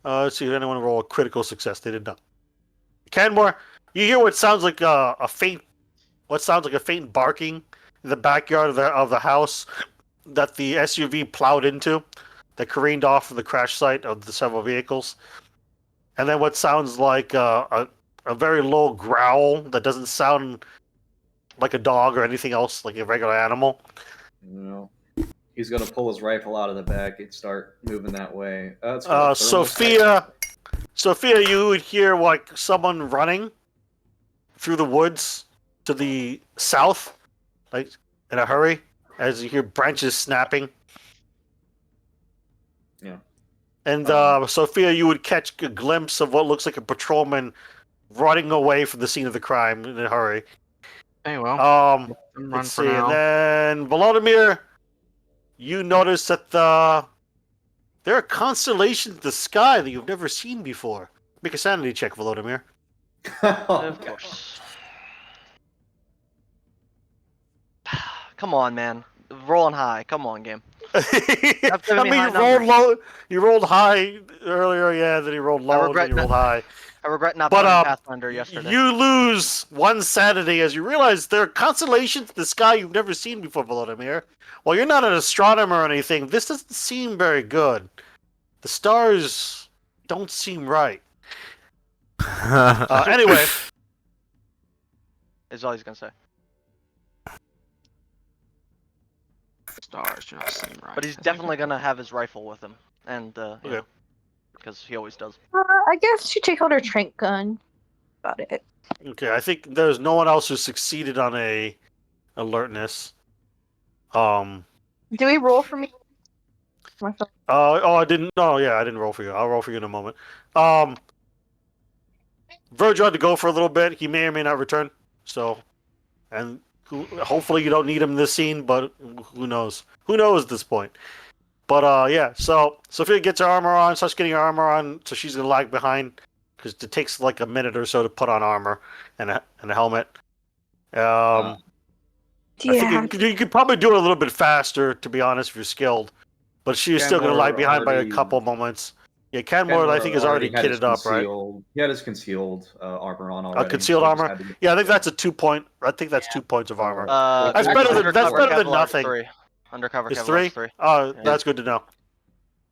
S1: let's see if anyone roll a critical success. They did not. Canmore, you hear what sounds like a faint barking in the backyard of the house that the SUV plowed into, that careened off of the crash site of the several vehicles, and then what sounds like a very low growl that doesn't sound like a dog or anything else, like a regular animal.
S4: You know. He's gonna pull his rifle out of the bag and start moving that way. It's got a thermal sight.
S1: Sophia, you would hear like someone running through the woods to the south, like in a hurry, as you hear branches snapping.
S4: Yeah.
S1: And Sophia, you would catch a glimpse of what looks like a patrolman running away from the scene of the crime in a hurry.
S3: Hey, well,
S1: Run
S3: run
S1: let's
S3: for
S1: see,
S3: now.
S1: and then Volodymyr, you notice that there are constellations in the sky that you've never seen before. Make a sanity check, Volodymyr.
S2: Of course. Come on, man. Rolling high. Come on, game.
S1: I
S2: giving me
S1: mean,
S2: high
S1: you rolled
S2: numbers.
S1: low. You rolled high earlier, yeah. Then you rolled low, and
S2: regret
S1: then you rolled high.
S2: I regret not
S1: But,
S2: playing Pathfinder yesterday.
S1: You lose one sanity as you realize there are constellations in the sky you've never seen before, Volodymyr. While you're not an astronomer or anything, this doesn't seem very good. The stars don't seem right. Anyway,
S2: Is all he's gonna say.
S3: Stars do not seem right.
S2: But he's definitely gonna have his rifle with him, and
S1: Okay.
S2: because he always does.
S8: I guess she take out her trank gun. About it.
S1: okay. I think there's no one else who succeeded on a alertness.
S8: Do we roll for me? Myself.
S1: I didn't. No, yeah, I didn't roll for you. I'll roll for you in a moment. Virgil had to go for a little bit. He may or may not return. So, and hopefully you don't need him in this scene, but who knows? Who knows at this point? But yeah. So Sophia gets her armor on, starts getting her armor on, so she's gonna lag behind because it takes like a minute or so to put on armor and a helmet. I think you could probably do it a little bit faster, to be honest, if you're skilled. But she's still going to lag behind by a couple moments. Yeah, Canmore, I think, is already
S4: had his
S1: kitted up, right?
S4: He had his concealed armor on already.
S1: Concealed
S4: so he just
S1: armor?
S4: had to get-
S1: Yeah, I think that's a 2-point. I think that's 2 points of armor.
S2: That's
S1: better than- that's
S2: Undercover
S1: better than
S2: Kevlar's
S1: nothing.
S2: 3. Undercover
S1: It's
S2: Kevlar's
S1: 3?
S2: 3.
S1: Oh,
S2: Yeah.
S1: that's good to know.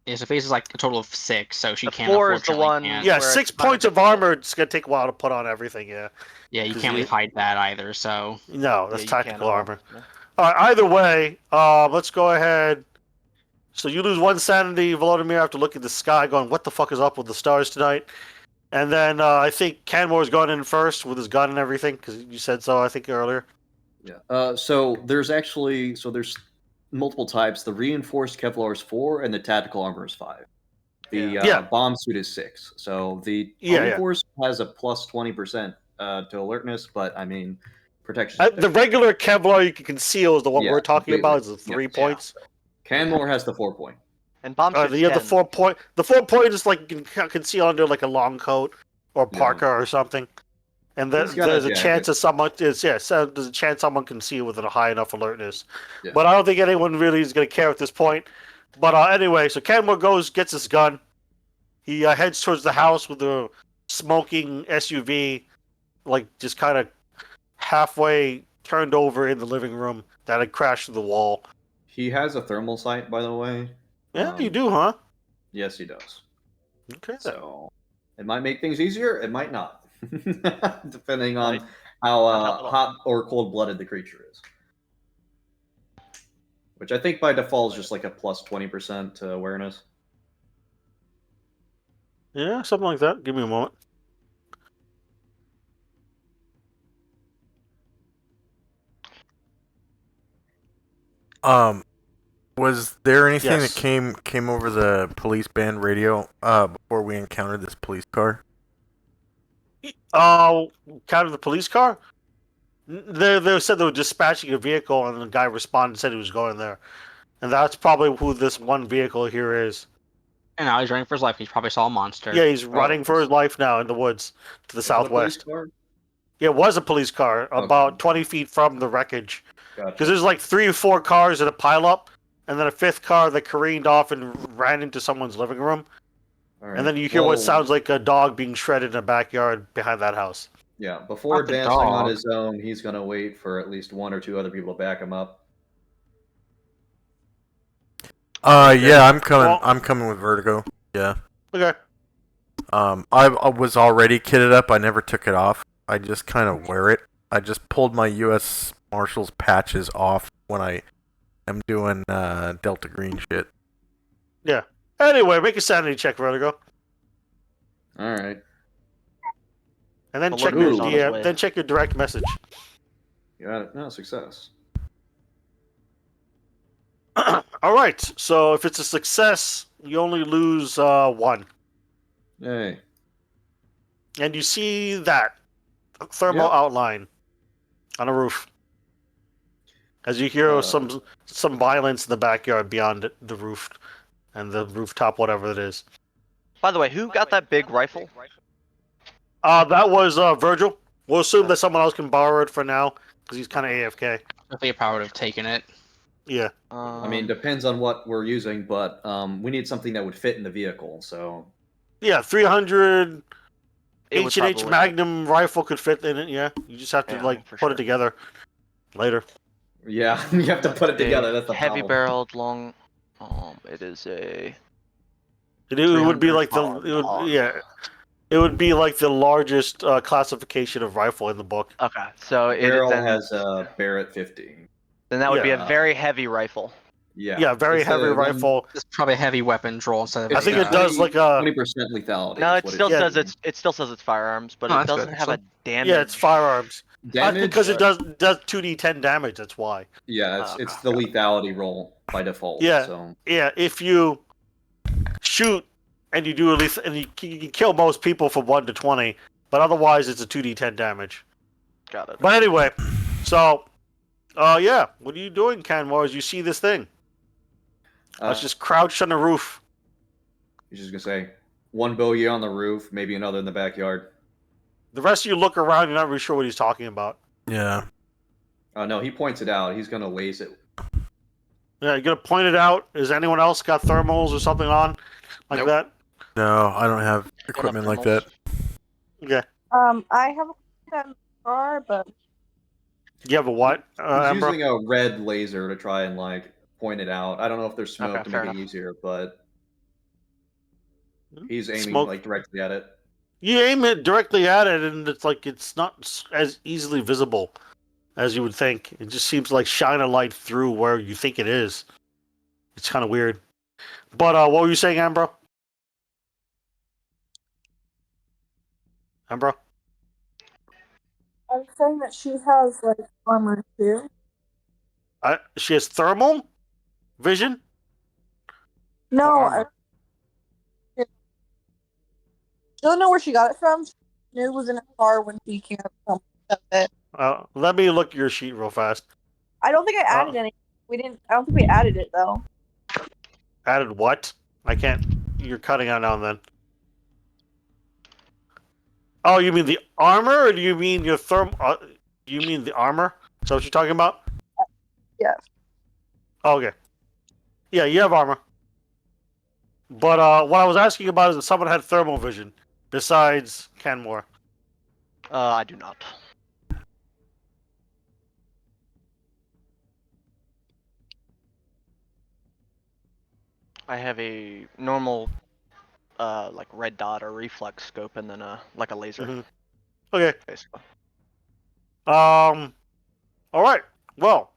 S3: Yeah, so face is like a total of 6, so she
S2: The
S3: can't.
S2: 4 is the
S3: unfortunately
S2: one-
S3: can't-
S1: Yeah,
S2: where
S1: 6
S2: it's about
S1: points of
S2: difficult.
S1: armor. It's going to take a while to put on everything, yeah.
S3: Yeah, you
S1: Because
S3: can't really
S1: you-
S3: hide that either. So
S1: No, that's
S2: Yeah, you
S1: tactical
S2: can't at all.
S1: armor.
S2: Yeah.
S1: All right, either way, let's go ahead. So you lose 1 sanity, Volodymyr, after looking at the sky, going, "What the fuck is up with the stars tonight?" And then I think Canmore's going in first with his gun and everything because you said so. I think earlier.
S4: Yeah. So there's multiple types. The reinforced Kevlar is 4, and the tactical armor is 5. The
S1: Yeah.
S4: bomb suit is 6. So the
S1: Yeah,
S4: reinforced has a plus 20% to alertness, but I mean, protection.
S1: The regular Kevlar you can conceal is the one
S4: Yeah,
S1: we're talking
S4: completely.
S1: about. Is the 3
S4: Yeah.
S1: points.
S4: Canmore has the 4-point.
S2: And bomb suit's
S1: You have the
S2: 10.
S1: 4-point. The 4-point is like you can conceal under like a long coat or
S4: Yeah.
S1: parka or something. And
S4: He's got
S1: there's
S4: a
S1: a
S4: jacket.
S1: chance that so there's a chance someone can see with a high enough alertness.
S4: Yeah.
S1: But I don't think anyone really is going to care at this point. But anyway, so Canmore gets his gun. He heads towards the house with the smoking SUV, like just kind of halfway turned over in the living room that had crashed through the wall.
S4: He has a thermal sight, by the way.
S1: Yeah, you do, huh?
S4: Yes, he does.
S1: Okay.
S4: So It might make things easier. It might not, depending on
S2: Might
S4: how
S2: not help at all.
S4: hot or cold-blooded the creature is. Which I think by default is just like a plus 20% to awareness.
S1: Yeah, something like that. Give me a moment.
S7: Was there anything
S1: Yes.
S7: that came over the police band radio before we encountered this police car?
S1: Oh, kind of the police car? They said they were dispatching a vehicle, and the guy responded and said he was going there. And that's probably who this one vehicle here is.
S3: And now he's running for his life. He probably saw a monster.
S1: Yeah, he's running for his life now in the woods to the
S4: Was it a police
S1: southwest.
S4: car?
S1: Yeah, it was a police car about 20 feet from the wreckage.
S4: Gotcha.
S1: Because there's like 3 or 4 cars in a pileup, and then a 5th car that careened off and ran into someone's living room.
S4: All right.
S1: And then you hear
S4: Well,
S1: what sounds like a dog being shredded in a backyard behind that house.
S4: Yeah, before
S3: Not the
S4: advancing on
S3: dog.
S4: his own, he's going to wait for at least 1 or 2 other people to back him up.
S7: Yeah, I'm coming.
S1: Well-
S7: I'm coming with Vertigo. Yeah.
S1: Okay.
S7: I was already kitted up. I never took it off. I just kind of wear it. I just pulled my U.S. Marshals patches off when I am doing Delta Green shit.
S1: Anyway, make a sanity check, Vertigo.
S4: All right.
S1: And then
S2: The
S1: check
S2: look
S1: your
S2: is on his
S1: DM,
S2: way.
S1: then check your direct message.
S4: You got it. No, success.
S1: All right. So if it's a success, you only lose 1.
S4: Yay.
S1: And you see that thermal
S4: Yep.
S1: outline on a roof. As you hear some violence in the backyard beyond the roof and the rooftop, whatever it is.
S2: By the way, who got that big rifle?
S1: That was Virgil. We'll assume that someone else can borrow it for now because he's kind of AFK.
S3: I think I probably would have taken it.
S1: Yeah.
S4: I mean, depends on what we're using, but we need something that would fit in the vehicle. So
S1: Yeah, 300
S2: it would
S1: H&H
S2: probably-
S1: Magnum rifle could fit in it. Yeah, you just have to
S2: Yeah,
S1: like
S2: for
S1: put
S2: sure.
S1: it together later.
S4: yeah, you have to put it
S2: Big,
S4: together. That's the
S2: heavy
S4: problem.
S2: barreled, long. It is a.
S1: It would be like the
S2: 300
S1: it would be like the largest classification of rifle in the book.
S2: Okay, so it
S4: Barrel
S2: then,
S4: has a Barrett 50.
S2: then that would be
S1: yeah.
S2: a very heavy rifle.
S4: Yeah.
S1: Yeah, very
S4: It's the
S1: heavy
S4: one-
S1: rifle.
S3: It's probably a heavy weapons roll instead of.
S1: I think it does like a
S4: 20% lethality.
S2: No,
S4: is
S2: it
S4: what
S2: still
S1: yeah.
S2: says it still says it's firearms, but
S3: Oh,
S2: it
S3: that's good,
S2: doesn't have a damage.
S1: yeah, it's firearms.
S4: damage
S1: Because it does 2d10 damage. That's why.
S4: Yeah, it's the lethality roll by default.
S1: Yeah.
S4: So
S1: Yeah, if you shoot and you do at least and you can kill most people from 1 to 20, but otherwise it's a 2d10 damage.
S2: Got it.
S1: But anyway, so yeah, what are you doing, Canmore, as you see this thing? It's just crouched on the roof.
S4: he's just gonna say 1 bogey on the roof, maybe another in the backyard.
S1: The rest of you look around, you're not really sure what he's talking about.
S7: Yeah.
S4: No, he points it out. He's gonna lace it.
S1: Yeah, you're gonna point it out. Has anyone else got thermals or something on like
S3: Nope.
S1: that?
S7: No, I don't have equipment like that.
S1: Okay.
S8: I have a car, but
S1: You have a what,
S4: He's
S1: Amber?
S4: using a red laser to try and like point it out. I don't know if there's smoke
S2: Okay,
S4: to
S2: fair
S4: make
S2: enough.
S4: it easier, but he's aiming
S1: Smoke.
S4: like directly at it.
S1: You aim it directly at it, and it's like it's not as easily visible as you would think. It just seems to like shine a light through where you think it is. It's kind of weird. But what were you saying, Ambro? Ambro?
S8: I'm saying that she has like armor too.
S1: She has thermal vision.
S8: No,
S1: armor?
S8: I don't know where she got it from. She knew it was in a car when she came up from it.
S1: Let me look at your sheet real fast.
S8: I don't think I added any. We didn't. I don't think we added it though.
S1: Added what? I can't. You're cutting out now and then. Oh, you mean the armor, or do you mean your you mean the armor? Is that what you're talking about?
S8: Yes.
S1: Oh, okay. Yeah, you have armor. But what I was asking about is if someone had thermal vision besides Canmore.
S2: I do not. I have a normal like red dot or reflex scope, and then like a laser,
S1: Mhm. Okay.
S2: basically.
S1: All right. Well,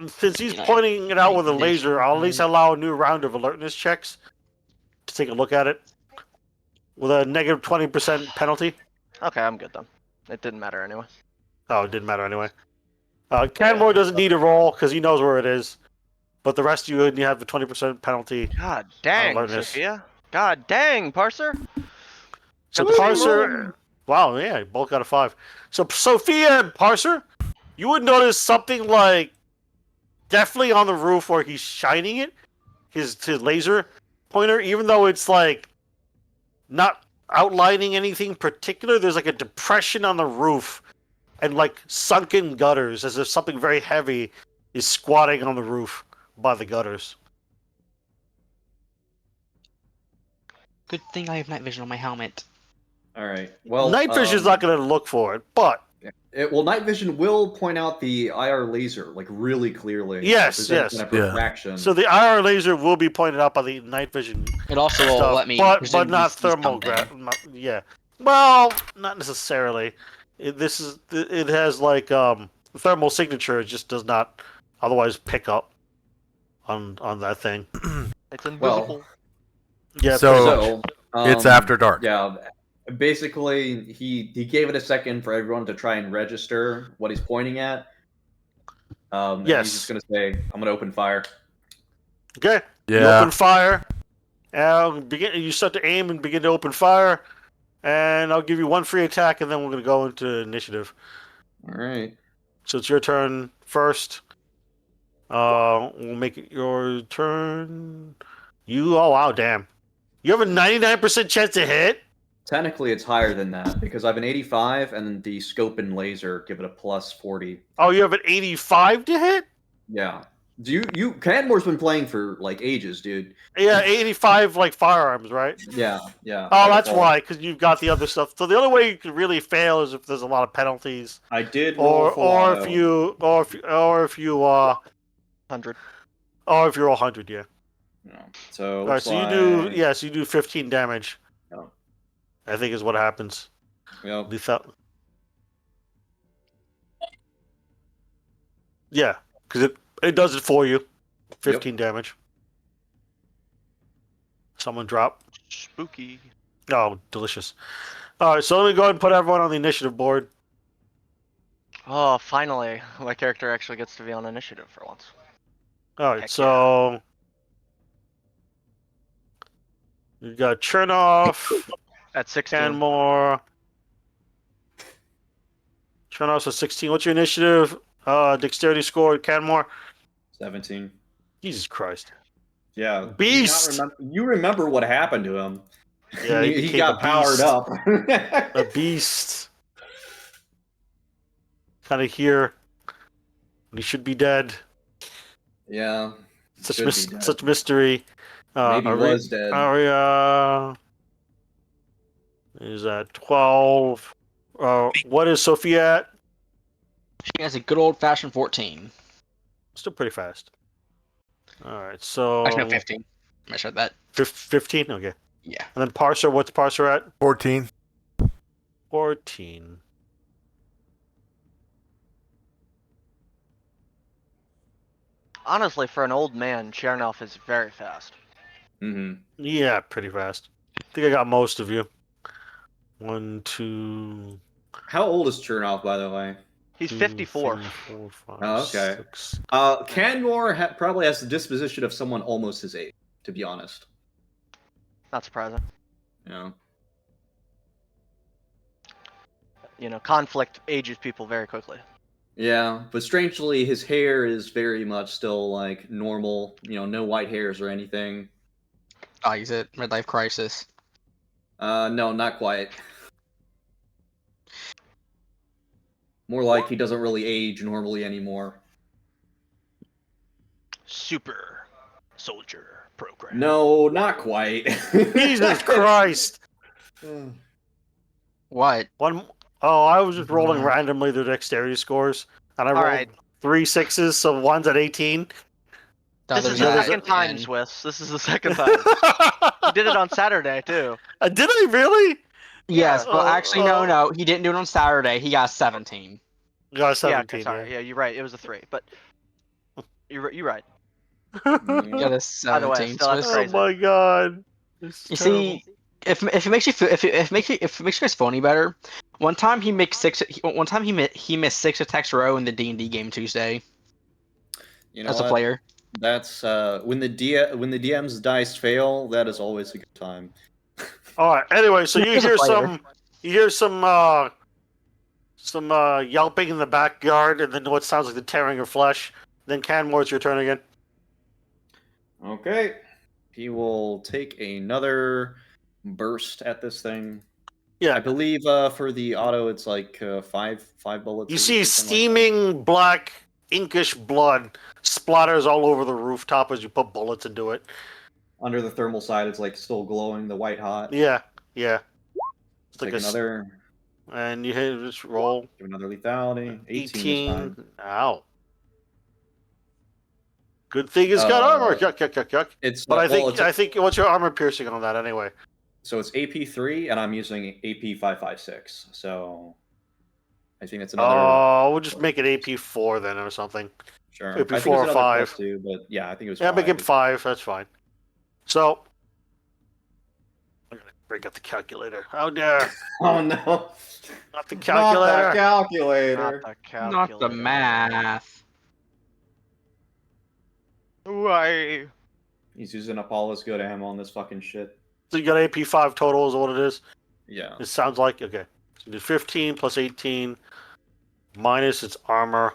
S1: since he's
S3: You know,
S1: pointing it out with a
S3: night
S1: laser,
S3: vision.
S1: I'll at least allow a new round of alertness checks to take a look at it with a negative 20% penalty.
S2: Okay, I'm good then. It didn't matter anyway.
S1: Oh, it didn't matter anyway. Canmore doesn't need a roll because he knows where it is, but the rest of you have the 20% penalty.
S2: God dang,
S1: alertness.
S2: Sophia. God dang, Parser.
S1: So
S2: Got the same
S1: Parser, wow, yeah, both got a 5. So Sophia and Parser, you would notice something like definitely on the roof where he's shining it, his laser pointer, even though it's like not outlining anything particular. There's like a depression on the roof and like sunken gutters, as if something very heavy is squatting on the roof by the gutters.
S3: Good thing I have night vision on my helmet.
S4: All right. Well,
S1: Night vision's not going to look for it, but
S4: night vision will point out the IR laser like really clearly.
S1: Yes,
S4: if there's any
S1: yes.
S4: kind of
S7: Yeah.
S4: refraction.
S1: so the IR laser will be pointed out by the night vision
S3: It also will
S1: stuff,
S3: let me.
S1: but
S3: presumably
S1: not
S3: see
S1: thermal.
S3: something.
S1: Yeah, well, not necessarily. It has like thermal signature. It just does not otherwise pick up on that thing.
S2: It's invisible.
S4: Well,
S1: Yeah.
S7: So-
S1: pretty much.
S7: It's after dark.
S4: Yeah. Basically, he gave it a second for everyone to try and register what he's pointing at. And
S1: Yes.
S4: he's just gonna say, "I'm gonna open fire."
S1: Okay. You
S7: Yeah.
S1: open fire. You start to aim and begin to open fire, and I'll give you one free attack, and then we're gonna go into initiative.
S4: All right.
S1: So it's your turn first. We'll make it your turn. Oh wow, damn! You have a 99% chance to hit.
S4: Technically, it's higher than that because I have an 85, and the scope and laser give it a plus 40.
S1: Oh, you have an 85 to hit.
S4: Yeah. Canmore's been playing for like ages, dude.
S1: Yeah, 85 like firearms, right?
S4: Yeah, yeah.
S1: Oh,
S4: I
S1: that's
S4: recall.
S1: why, because you've got the other stuff. So the only way you could really fail is if there's a lot of penalties,
S4: I did roll
S1: or if you
S2: 100.
S1: or if you're 100, yeah.
S4: Yeah. So,
S1: All right, so you do 15 damage.
S4: Oh.
S1: I think is what happens.
S4: Yep.
S1: Lethal. Yeah, because it does it for you. 15 damage. Someone drop.
S2: Spooky.
S1: Oh, delicious. All right, so let me go ahead and put everyone on the initiative board.
S2: Oh, finally, my character actually gets to be on initiative for once.
S1: All right,
S2: Heck
S1: so you got Chernoff,
S2: At 16.
S1: Canmore. Chernoff's at 16. What's your initiative? Dexterity score, Canmore.
S4: 17.
S1: Jesus Christ.
S4: Yeah.
S1: Beast!
S4: You remember what happened to him?
S1: Yeah, he
S4: he
S1: became
S4: got
S1: a
S4: powered
S1: beast.
S4: up.
S1: A beast. Kind of here. He should be dead.
S4: Yeah.
S1: Such
S4: should be dead.
S1: such mystery.
S4: Maybe
S1: Ari-
S4: was dead.
S1: Aria is at 12. What is Sophia at?
S3: She has a good old fashioned 14.
S1: Still pretty fast. All right, so
S3: Actually, no, 15. I said that.
S1: 15. Okay,
S3: Yeah.
S1: and then Parser. What's Parser at?
S7: 14.
S1: 14.
S2: Honestly, for an old man, Chernoff is very fast.
S4: Mm-hmm.
S1: Yeah, pretty fast. I think I got most of you. 1, 2.
S4: How old is Chernoff, by the way?
S2: He's
S1: 2,
S2: 54.
S1: 3, 4, 5,
S4: Oh, okay.
S1: 6.
S4: Canmore probably has the disposition of someone almost his age, to be honest.
S2: Not surprising.
S4: You know?
S2: You know, conflict ages people very quickly.
S4: Yeah, but strangely, his hair is very much still like normal. You know, no white hairs or anything.
S3: Oh, he's at Midlife Crisis.
S4: No, not quite. More like he doesn't really age normally anymore.
S2: Super soldier program.
S4: No, not quite.
S1: Jesus Christ!
S3: What?
S1: I was just rolling randomly the dexterity scores, and I rolled
S2: Alright.
S1: 3 6s, so one's at 18.
S3: The
S2: This is
S3: others
S2: the
S3: are
S2: second
S3: at
S2: time,
S3: 10.
S2: Swiss. This is the second time. You did it on Saturday too.
S1: Did I really?
S3: Yes,
S2: Yeah.
S3: but actually, no. He didn't do it on Saturday. He got 17.
S1: Got
S2: Yeah,
S1: 17.
S2: okay, sorry. Yeah, you're right. It was a 3, but you're right.
S3: He got a
S2: By the way,
S3: 17.
S2: still that's
S3: Swiss.
S1: Oh
S2: crazy.
S1: my god. This is
S3: You
S1: terrible.
S3: see, if it makes you feel, if it makes you guys feel any better, one time he missed 6 attacks in a row in the D&D game Tuesday
S4: You know
S3: as a
S4: what?
S3: player.
S4: That's when the DM's dice fail. That is always a good time.
S1: All right. Anyway, so
S3: Yeah,
S1: you
S3: as a
S1: hear
S3: player.
S1: some yelping in the backyard, and then what sounds like the tearing of flesh. Then Canmore, it's your turn again.
S4: Okay. He will take another burst at this thing.
S1: Yeah.
S4: I believe for the auto it's like five bullets.
S1: You
S4: or
S1: see
S4: something like that.
S1: steaming black inkish blood splatters all over the rooftop as you put bullets into it.
S4: Under the thermal side, it's like still glowing, the white hot.
S1: Yeah. It's
S4: Take
S1: like
S4: another.
S1: and you hit this roll.
S4: Give another lethality. 18 this time.
S1: Ow. Good thing it's got armor. Yuck, yuck, yuck, yuck.
S4: It's
S1: But I
S4: well,
S1: think what's your armor piercing on that anyway?
S4: so it's AP3, and I'm using AP556. So I think it's another.
S1: Oh, we'll just make it AP4 then or something.
S4: Sure.
S1: AP4
S4: I think it's
S1: or
S4: another
S1: 5.
S4: +2, but yeah, I think it was.
S1: Yeah,
S4: 5.
S1: make it 5. That's fine. So I'm gonna break out the calculator. How dare!
S4: Oh no!
S1: Not the
S4: Not
S1: calculator.
S4: that calculator.
S2: Not the calculator.
S3: Not the math.
S2: Why?
S4: He's using Apollo's good ammo on this fucking shit.
S1: So you got AP5 total is what it is.
S4: Yeah.
S1: It sounds like okay. So you do 15 plus 18 minus its armor,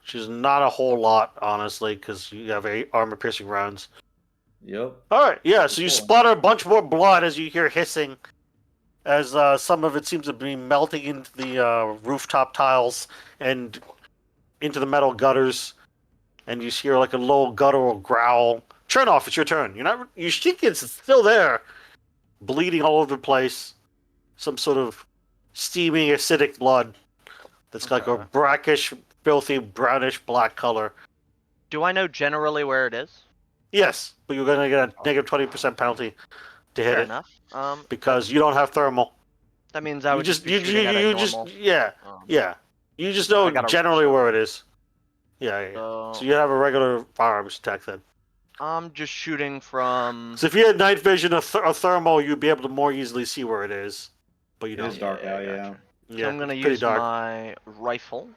S1: which is not a whole lot, honestly, because you have armor piercing rounds.
S4: Yep.
S1: All right, yeah. So you
S4: Cool.
S1: splatter a bunch more blood as you hear hissing, as some of it seems to be melting into the rooftop tiles and into the metal gutters, and you hear like a low guttural growl. Chernoff, it's your turn. You think it's still there, bleeding all over the place. Some sort of steaming acidic blood that's like a
S2: Okay.
S1: brackish, filthy, brownish black color.
S2: Do I know generally where it is?
S1: Yes, but you're gonna get a negative 20% penalty to hit
S2: Fair
S1: it
S2: enough.
S1: because you don't have thermal.
S2: That means I would
S1: You
S2: just be shooting at it normal.
S1: yeah. You just know
S2: I gotta-
S1: generally where it is. Yeah. So you have a regular firearms attack then.
S2: I'm just shooting from.
S1: So if you had night vision or thermal, you'd be able to more easily see where it is. But you
S4: It
S1: don't.
S4: is dark out, yeah.
S2: gotcha.
S1: Yeah,
S2: So I'm gonna
S1: it's pretty
S2: use
S1: dark.
S2: my rifle.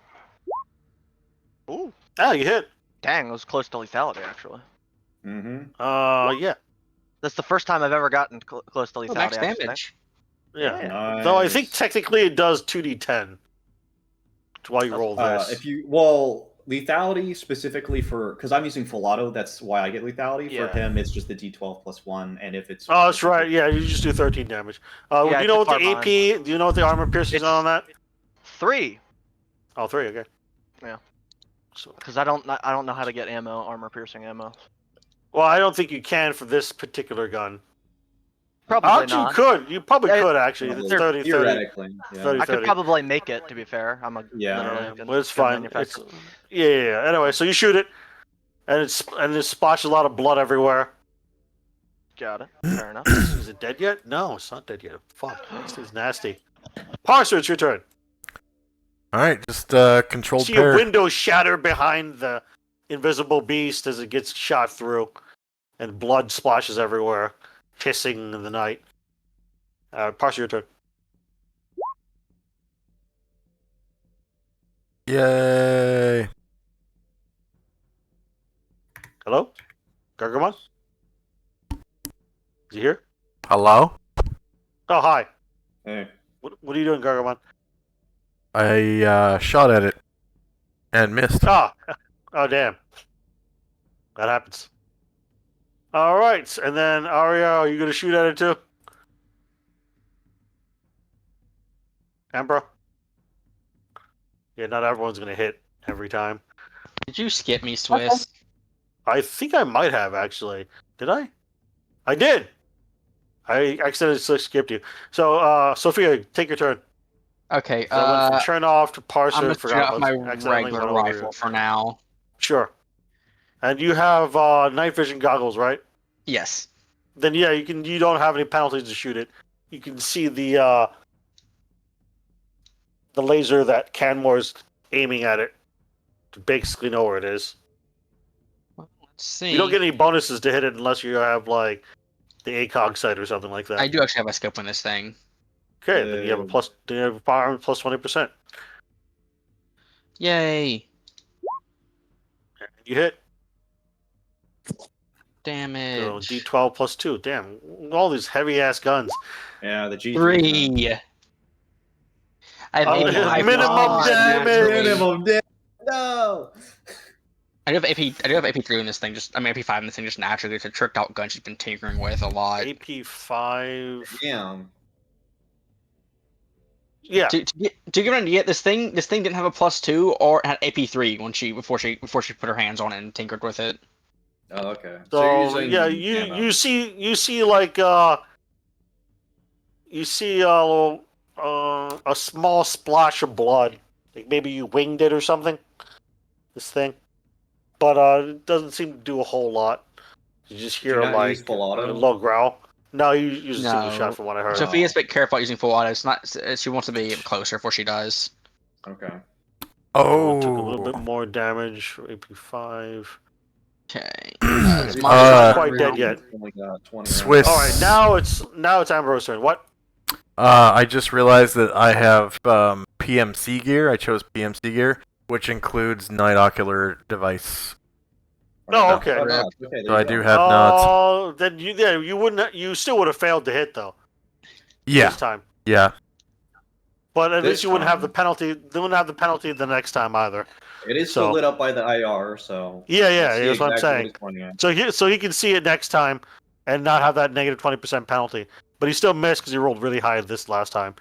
S2: Ooh,
S1: Ah, you hit.
S2: dang, it was close to lethality actually.
S4: Mm-hmm.
S1: Yeah.
S2: That's the first time I've ever gotten close to lethality.
S3: Oh, max
S2: actually.
S3: damage.
S1: Yeah.
S2: Yeah.
S4: Nice.
S1: Though I think technically it does 2d10 while you roll this.
S4: if you lethality specifically for because I'm using full auto, that's why I get lethality.
S2: Yeah.
S4: For him, it's just the D12 plus 1, and if it's
S1: Oh, that's right. Yeah, you just do 13 damage.
S2: Yeah,
S1: do you
S2: it's
S1: know
S2: a
S1: what the
S2: carbine.
S1: AP? Do you know what the armor piercing is
S2: It's-
S1: on that?
S2: 3,
S1: Oh, 3. Okay.
S2: Yeah.
S1: So,
S2: because I don't know how to get armor piercing ammo.
S1: well, I don't think you can for this particular gun.
S2: Probably
S1: Actually,
S2: not.
S1: you could. You probably
S2: Yeah,
S1: could actually. It's
S4: Well,
S1: 30, 30.
S4: theoretically. Yeah.
S1: 30.
S2: I could probably make it. To be fair, I'm a
S4: Yeah.
S2: literally gun-
S1: But it's
S2: gun
S1: fine. It's,
S2: manufacturer.
S1: yeah. Anyway, so you shoot it, and it splashes a lot of blood everywhere.
S2: Got it. Fair enough.
S1: Is it dead yet? No, it's not dead yet. Fuck, this is nasty. Parser, it's your turn.
S7: All right, just controlled
S1: See a
S7: pair.
S1: window shatter behind the invisible beast as it gets shot through, and blood splashes everywhere, hissing in the night. Parser, your turn.
S7: Yay!
S1: Hello, Gargamon? Is he here?
S7: Hello?
S1: Oh, hi.
S4: Hey.
S1: What are you doing, Gargamon?
S7: I shot at it and missed.
S1: Ah, oh damn. That happens. All right, and then Aria, are you gonna shoot at it too? Ambro? Yeah, not everyone's gonna hit every time.
S3: Did you skip me, Swiss?
S1: I think I might have actually. Did I? I did. I accidentally skipped you. So, Sophia, take your turn.
S3: Okay,
S1: So I went from turn off to
S3: I'm
S1: parser.
S3: gonna shoot
S1: Forgot
S3: off
S1: about
S3: my
S1: accidentally
S3: regular
S1: went over
S3: rifle
S1: you.
S3: for now.
S1: Sure. and you have night vision goggles, right?
S3: Yes.
S1: Then yeah, you can. You don't have any penalties to shoot it. You can see the laser that Canmore's aiming at it to basically know where it is.
S3: Well, let's see.
S1: You don't get any bonuses to hit it unless you have like the ACOG sight or something like that.
S3: I do actually have a scope on this thing.
S1: Okay, then you have a plus. Then you have a firearm plus 20%.
S3: Yay!
S1: You hit. So
S3: Damage.
S1: D12 plus 2. Damn, all these heavy ass guns.
S4: Yeah, the G3.
S3: 3. I have
S1: Oh,
S3: 85
S1: minimum
S3: plus
S1: damage!
S4: Minimum damage. No.
S3: I do have AP3 in this thing. AP5 in this thing just naturally. It's a tricked out gun she's been tinkering with a lot.
S1: AP5.
S4: Damn.
S1: Yeah.
S3: To give an idea, this thing didn't have a +2 or it had AP3 before she put her hands on it and tinkered with it.
S4: Oh, okay.
S1: So
S4: you're
S1: yeah,
S4: using ammo.
S1: you see like you see a small splash of blood. Like maybe you winged it or something. This thing, but it doesn't seem to do a whole lot. You just hear
S4: you not
S1: like
S4: use full
S1: a
S4: auto?
S1: low growl. No, you use a single
S3: No.
S1: shot from what I heard.
S3: Sophia's a bit careful using full auto. It's not. She wants to be closer before she does.
S4: Okay.
S1: Took a little bit
S7: Oh.
S1: more damage for AP5.
S3: Okay.
S4: He's
S1: not quite dead yet.
S4: Only got 20
S7: Swiss.
S1: All right, now it's Ambrose's turn. What?
S7: I just realized that I have PMC gear. I chose PMC gear, which includes night ocular device.
S1: Oh, okay.
S4: Oh, yeah. Okay,
S7: So I do have nods.
S1: Oh, then you wouldn't. You still would have failed to hit though.
S7: Yeah,
S1: This time.
S7: yeah.
S1: But at
S4: This
S1: least you wouldn't have the
S4: time.
S1: penalty. They wouldn't have the penalty the next time either.
S4: It is
S1: So-
S4: still lit up by the IR, so
S1: Yeah,
S4: let's see
S1: that's what I'm
S4: exactly
S1: saying.
S4: he's pointing at.
S1: So he can see it next time, and not have that negative 20% penalty. But he still missed because he rolled really high this last time.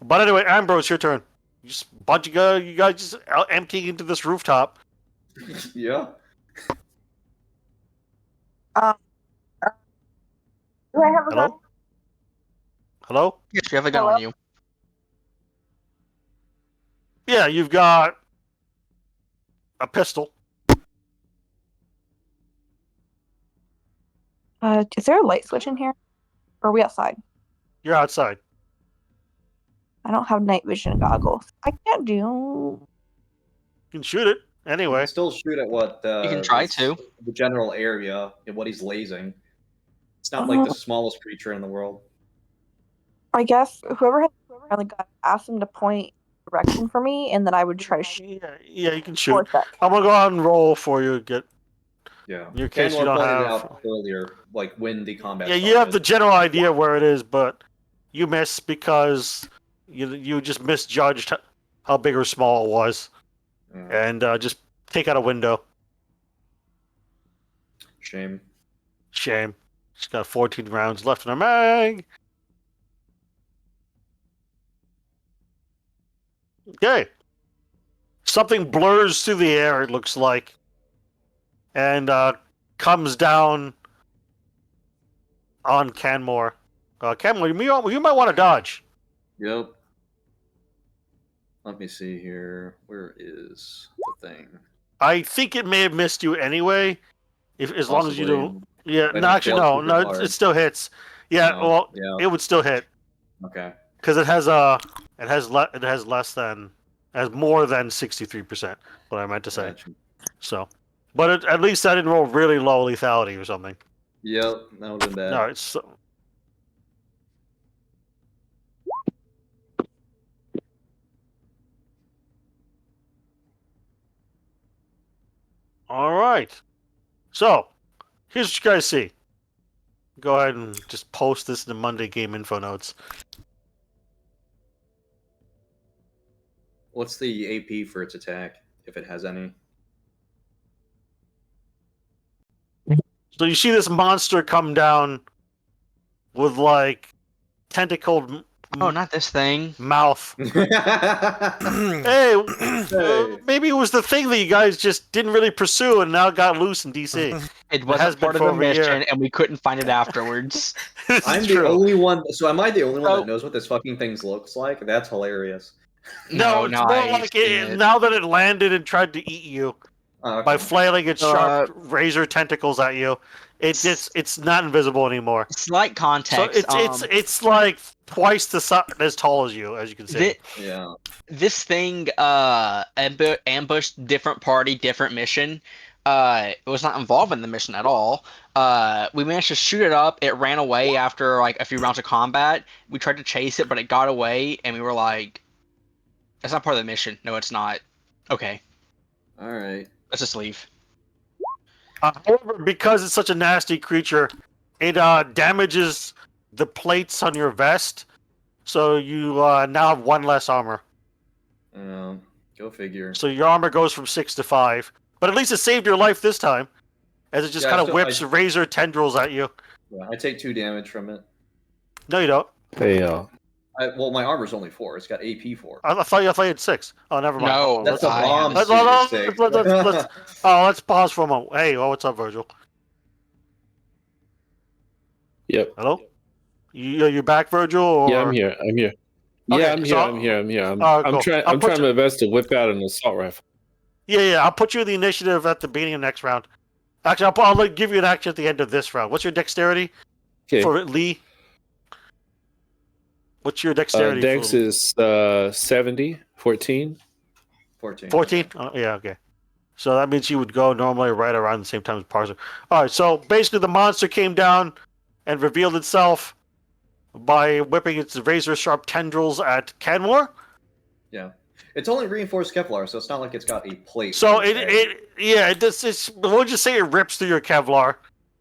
S1: But anyway, Ambrose, your turn. You just you guys just out emptying into this rooftop.
S4: Yeah.
S8: Do I have a gun?
S1: Hello. Hello.
S3: Yes, you have a gun
S8: Hello?
S3: on you.
S1: Yeah, you've got a pistol.
S8: Is there a light switch in here? Or are we outside?
S1: You're outside.
S8: I don't have night vision goggles. I can't do.
S1: You can shoot it
S4: You
S1: anyway.
S4: can still shoot at what
S3: You can try to.
S4: the general area and what he's lasing. It's not like the smallest creature in the world.
S8: I guess whoever has the gun, ask them to point direction for me, and then I would try to shoot
S1: Yeah, you can shoot.
S8: towards that.
S1: I'm gonna go out and roll for you. Get
S4: Yeah.
S1: In your case, you
S4: Canmore
S1: don't
S4: pointed
S1: have-
S4: out earlier, like when the combat.
S1: yeah, you have the
S4: started.
S1: general idea where it is, but you miss because you just misjudged how big or small it was,
S4: Yeah.
S1: and just take out a window.
S4: Shame.
S1: Shame. She's got 14 rounds left in her mag. Okay. Something blurs through the air, it looks like, and comes down on Canmore. Canmore, you might want to dodge.
S4: Yep. Let me see here. Where is the thing?
S1: I think it may have missed you anyway, as long as you
S4: Possibly.
S1: don't. Yeah,
S4: I
S1: no,
S4: don't
S1: actually,
S4: fail
S1: no,
S4: super hard.
S1: it still hits. Yeah,
S4: No,
S1: well,
S4: yeah.
S1: it would still hit
S4: Okay.
S1: because it has more than 63%. What I meant to say.
S4: Gotcha.
S1: So, but at least I didn't roll really low lethality or something.
S4: Yep, that would have been bad.
S1: No, it's all right. So, here's what you guys see. Go ahead and just post this in the Monday game info notes.
S4: What's the AP for its attack, if it has any?
S1: So you see this monster come down with like tentacled
S3: Oh, not this thing.
S1: mouth. Hey, maybe it was the thing that you guys just didn't really pursue and now got loose in DC.
S3: It
S1: has
S3: wasn't
S1: been
S3: part of
S1: for
S3: the
S1: over a year.
S3: mission, and we couldn't find it afterwards.
S1: It's
S4: I'm
S1: true.
S4: the only one. So am I the only one
S3: So-
S4: that knows what this fucking thing looks like? That's hilarious.
S1: No, it's more
S3: I've
S1: like
S3: seen it.
S1: now that it landed and tried to eat you.
S4: Oh,
S1: by
S4: okay.
S1: flailing its sharp razor tentacles at you. It's not invisible anymore.
S3: Slight
S1: So
S3: context.
S1: it's like twice as tall as you can see.
S4: Yeah.
S3: This thing ambushed different party, different mission. It was not involved in the mission at all. We managed to shoot it up. It ran away after like a few rounds of combat. We tried to chase it, but it got away, and we were like, "That's not part of the mission." No, it's not. Okay,
S4: All right.
S3: let's just leave.
S1: However, because it's such a nasty creature, it damages the plates on your vest, so you now have 1 less armor.
S4: Go figure.
S1: So your armor goes from 6 to 5. But at least it saved your life this time, as it just
S4: Yeah,
S1: kind of
S4: still-
S1: whips razor tendrils at you.
S4: Yeah, I take 2 damage from it.
S1: No, you don't.
S6: Hey,
S4: Well, my armor's only 4. It's got AP 4.
S1: I thought you had 6. Oh, never mind.
S3: No,
S4: That's a
S3: I
S4: bomb.
S3: have-
S1: Let's pause for a moment. Hey, what's up, Virgil?
S6: yep.
S1: Hello? You back, Virgil? Or...
S6: Yeah, I'm here. I'm here.
S1: Okay,
S6: Yeah, I'm here.
S1: so-
S6: I'm here. I'm here. I'm
S1: cool.
S6: trying.
S1: I'll
S6: I'm
S1: put
S6: trying my best to whip out an assault rifle.
S1: Yeah. I'll put you in the initiative at the beginning of next round. Actually, I'll give you an action at the end of this round. What's your dexterity
S6: Okay.
S1: for Lee? What's your dexterity?
S6: Dex
S1: for...
S6: is 70, 14.
S4: 14.
S1: 14? Oh, yeah, okay. So that means you would go normally right around the same time as Parser. Alright, so basically the monster came down and revealed itself by whipping its razor-sharp tendrils at Canmore.
S4: Yeah. It's only reinforced Kevlar, so it's not like it's got a plate.
S1: So
S4: per se.
S1: we'll just say it rips through your Kevlar.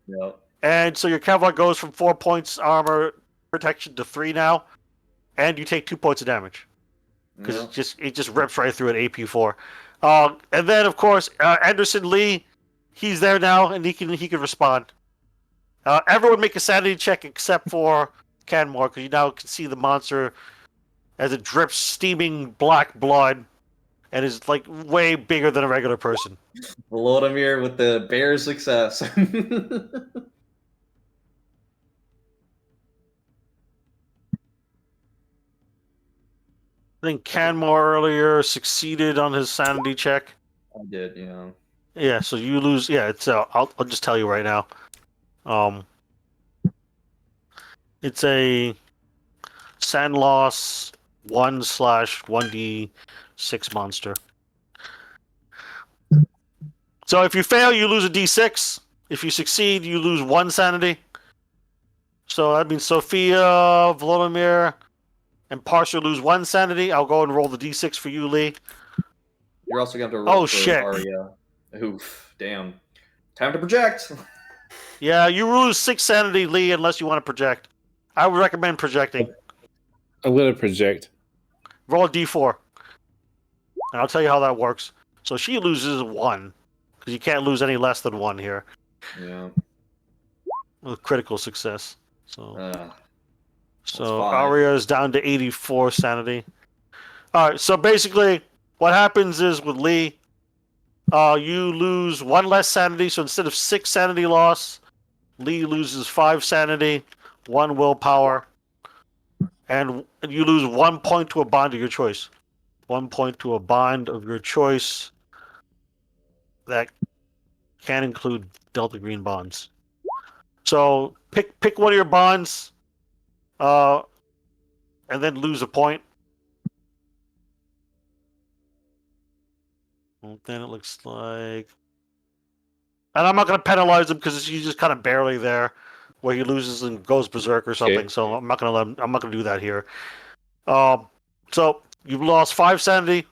S4: Yep.
S1: And so your Kevlar goes from 4 points armor protection to 3 now. And you take 2 points of damage. Because
S4: Yep.
S1: it just rips right through an AP4. And then of course Anderson Lee, he's there now and he can respond. Everyone make a sanity check except for Canmore, because you now can see the monster as it drips steaming black blood and is like way bigger than a regular person.
S4: Volodymyr with the bear success.
S1: I think Canmore earlier succeeded on his sanity check.
S4: I did, yeah.
S1: Yeah, so you lose. Yeah, it's. I'll just tell you right now. It's a sand loss 1/1d6 monster. So if you fail, you lose a d6. If you succeed, you lose 1 sanity. So that means Sophia, Volodymyr, and Parser lose 1 sanity. I'll go and roll the d6 for you, Lee.
S4: You're also going to roll
S1: Oh,
S4: for
S1: shit.
S4: Arya. Oof, damn. Time to project.
S1: Yeah, you lose 6 sanity, Lee, unless you want to project. I would recommend projecting.
S6: I'm gonna project.
S1: Roll a d4. And I'll tell you how that works. So she loses 1. Because you can't lose any less than 1 here.
S4: Yeah.
S1: With critical success. So
S4: that's fine.
S1: Aria is down to 84 sanity. Alright, so basically, what happens is with Lee, you lose 1 less sanity. So instead of 6 sanity loss, Lee loses 5 sanity, 1 willpower, and you lose 1 point to a bond of your choice. 1 point to a bond of your choice. That can include Delta Green bonds. So pick one of your bonds, and then lose a point. Well, then it looks like, and I'm not going to penalize him because he's just kind of barely there, where he loses and goes berserk or something.
S6: Okay.
S1: So I'm not going to do that here. So you've lost 5 sanity,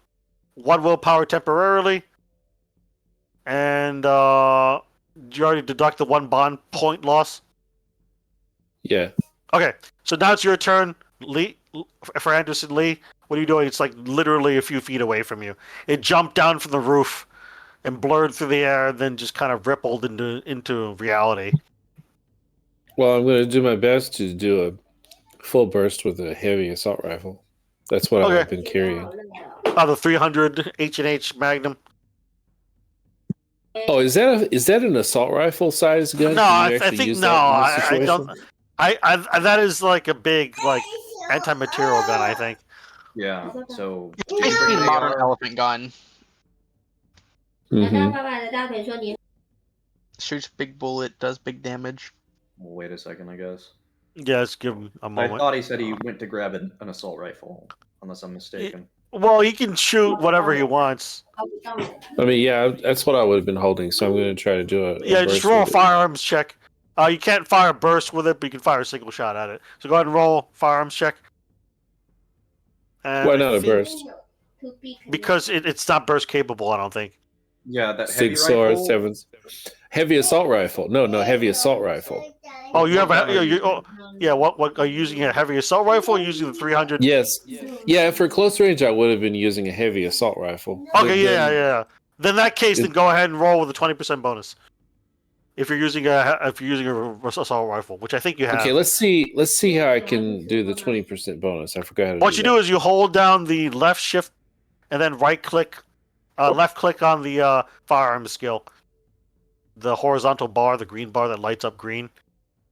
S1: 1 willpower temporarily, and you already deduct the 1 bond point loss.
S6: Yeah.
S1: Okay, so now it's your turn, Lee. For Anderson Lee, what are you doing? It's like literally a few feet away from you. It jumped down from the roof and blurred through the air, and then just kind of rippled into reality.
S6: Well, I'm gonna do my best to do a full burst with a heavy assault rifle. That's what
S1: Okay.
S6: I've been carrying.
S1: The 300 H&H Magnum.
S6: Oh, is that an assault rifle size gun?
S1: No,
S6: Can you
S1: I
S6: actually
S1: think
S6: use
S1: no.
S6: that in this
S1: I
S6: situation?
S1: don't. I that is like a big anti-material gun. I think.
S4: Yeah, so...
S3: Basically, modern elephant gun.
S6: Mm-hmm.
S3: Shoots big bullet, does big damage.
S4: Well, wait a second, I guess.
S1: Yeah, let's give him a
S4: I
S1: moment.
S4: thought he said he went to grab an assault rifle, unless I'm mistaken.
S1: Well, he can shoot whatever he wants.
S6: I mean, yeah, that's what I would have been holding. So I'm going to try to do a
S1: Yeah, just
S6: burst
S1: roll a
S6: with it.
S1: firearms check. You can't fire a burst with it, but you can fire a single shot at it. So go ahead and roll firearms check. And
S6: Why
S1: I
S6: not a
S1: think-
S6: burst?
S1: Because it's not burst capable, I don't think.
S4: Yeah, that heavy
S6: 6 swords,
S4: rifle.
S6: 7. Heavy assault rifle. No, heavy assault rifle.
S1: Oh, you have a yeah. What are you using a heavy assault rifle? Or using the 300?
S6: Yes. Yeah, for close range, I would have been using a heavy assault rifle.
S1: Okay,
S6: But
S1: yeah,
S6: then-
S1: yeah. Then in that case,
S6: It-
S1: then go ahead and roll with a 20% bonus. If you're using a assault rifle, which I think you have.
S6: Okay, let's see how I can do the 20% bonus. I forgot how to
S1: What you do is you hold down the left shift and then right click, left click on the firearm skill. The horizontal bar, the green bar that lights up green.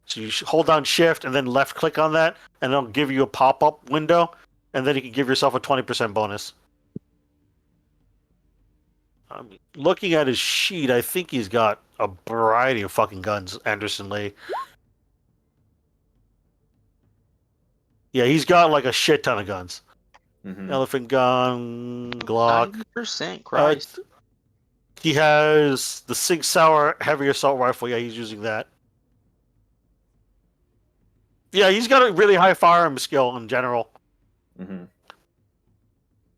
S1: So you hold down shift and then left click on that, and it'll give you a pop up window, and then you can give yourself a 20% bonus. Looking at his sheet, I think he's got a variety of fucking guns, Anderson Lee. Yeah, he's got like a shit ton of guns.
S4: Mhm.
S1: Elephant gun, Glock.
S3: 90%, Christ.
S1: He has the Sig Sauer heavy assault rifle. Yeah, he's using that. Yeah, he's got a really high firearm skill in general.
S4: Mhm.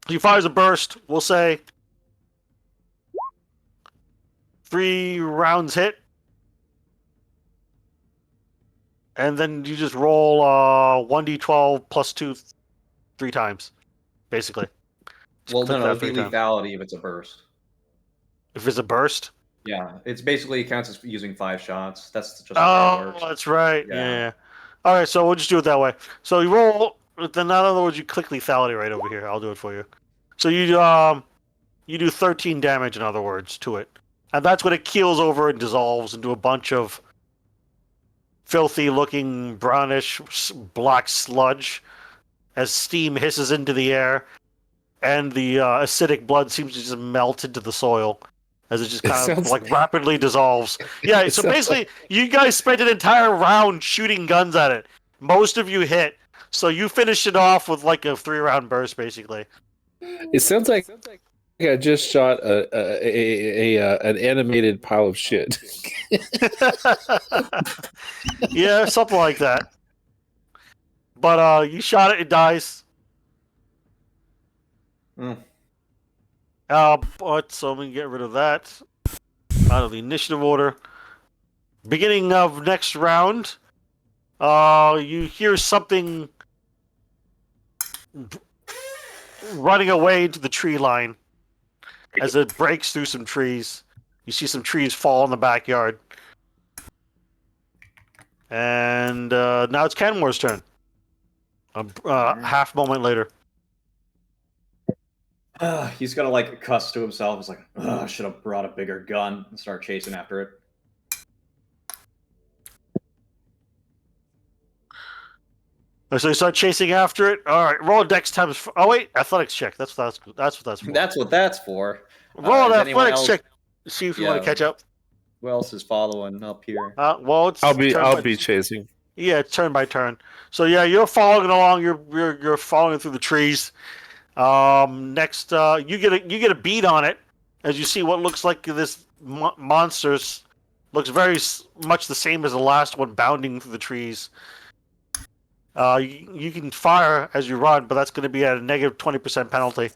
S1: He fires a burst, we'll say 3 rounds hit. And then you just roll 1d12 plus 2 3 times, basically. Just
S4: Well,
S1: click
S4: no,
S1: that
S4: it'd be
S1: 3 times.
S4: lethality if it's a burst.
S1: If it's a burst?
S4: Yeah, it's basically it counts as using 5 shots. That's just how it
S1: Oh,
S4: works.
S1: that's right.
S4: Yeah.
S1: Yeah. All right, so we'll just do it that way. So you roll. Then, in other words, you click lethality right over here. I'll do it for you. So you do 13 damage, in other words, to it, and that's when it keels over and dissolves into a bunch of filthy-looking brownish black sludge as steam hisses into the air, and the acidic blood seems to just melt into the soil. As it just
S6: It
S1: kind of
S6: sounds-
S1: like rapidly dissolves. Yeah,
S6: It
S1: so
S6: sounds
S1: basically, you guys spent an entire round shooting guns at it. Most of you hit, so you finished it off with like a 3-round burst, basically.
S6: It sounds like I just shot an animated pile of shit.
S1: Yeah, something like that. But you shot it, it dies.
S4: Mm.
S1: But so I'm gonna get rid of that out of the initiative order. Beginning of next round, you hear something running away into the tree line as it breaks through some trees. You see some trees fall in the backyard. And now it's Canmore's turn. Half moment later.
S4: He's gonna like cuss to himself. He's like, I should have brought a bigger gun and start chasing after it.
S1: So you start chasing after it. All right, roll a dex times. Oh wait, athletics check. That's what that's for.
S4: That's what that's for.
S1: Roll
S4: is
S1: an
S4: anyone
S1: athletics
S4: else-
S1: check. See if you want to
S4: Yeah.
S1: catch up.
S4: Who else is following up here?
S1: Well, it's
S6: I'll
S1: turn by-
S6: be chasing.
S1: Yeah, it's turn by turn. So yeah, you're following along. You're following through the trees. Next, you get a beat on it as you see what looks like this monster looks very much the same as the last one, bounding through the trees. You can fire as you run, but that's going to be at a negative 20% penalty.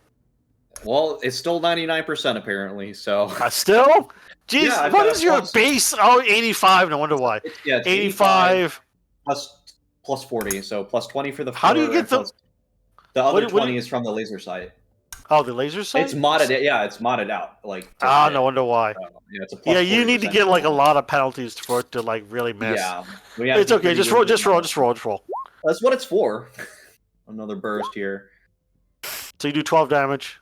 S4: Well, it's still 99% apparently. So
S1: Still? Jeez,
S4: Yeah, I've
S1: what
S4: got
S1: is
S4: a
S1: your
S4: plus-
S1: base? Oh, 85. No wonder why.
S4: yeah, it's
S1: 85.
S4: plus 40. So plus 20 for the.
S1: How do you
S4: fur
S1: get
S4: and
S1: the-
S4: plus- The other
S1: what
S4: 20
S1: do-
S4: is from the laser sight.
S1: Oh, the laser sight?
S4: It's modded. Yeah, it's modded out. Like. to hit.
S1: No wonder why.
S4: Yeah, it's a plus
S1: Yeah, you need to
S4: 40%
S1: get like a
S4: bonus.
S1: lot of penalties for it to like really miss.
S4: Yeah, we have
S1: It's
S4: to
S1: okay.
S4: really
S1: Just
S4: get
S1: roll.
S4: rid
S1: Just
S4: of
S1: roll.
S4: that.
S1: Just roll. Just roll.
S4: That's what it's for. Another burst here.
S1: So you do 12 damage.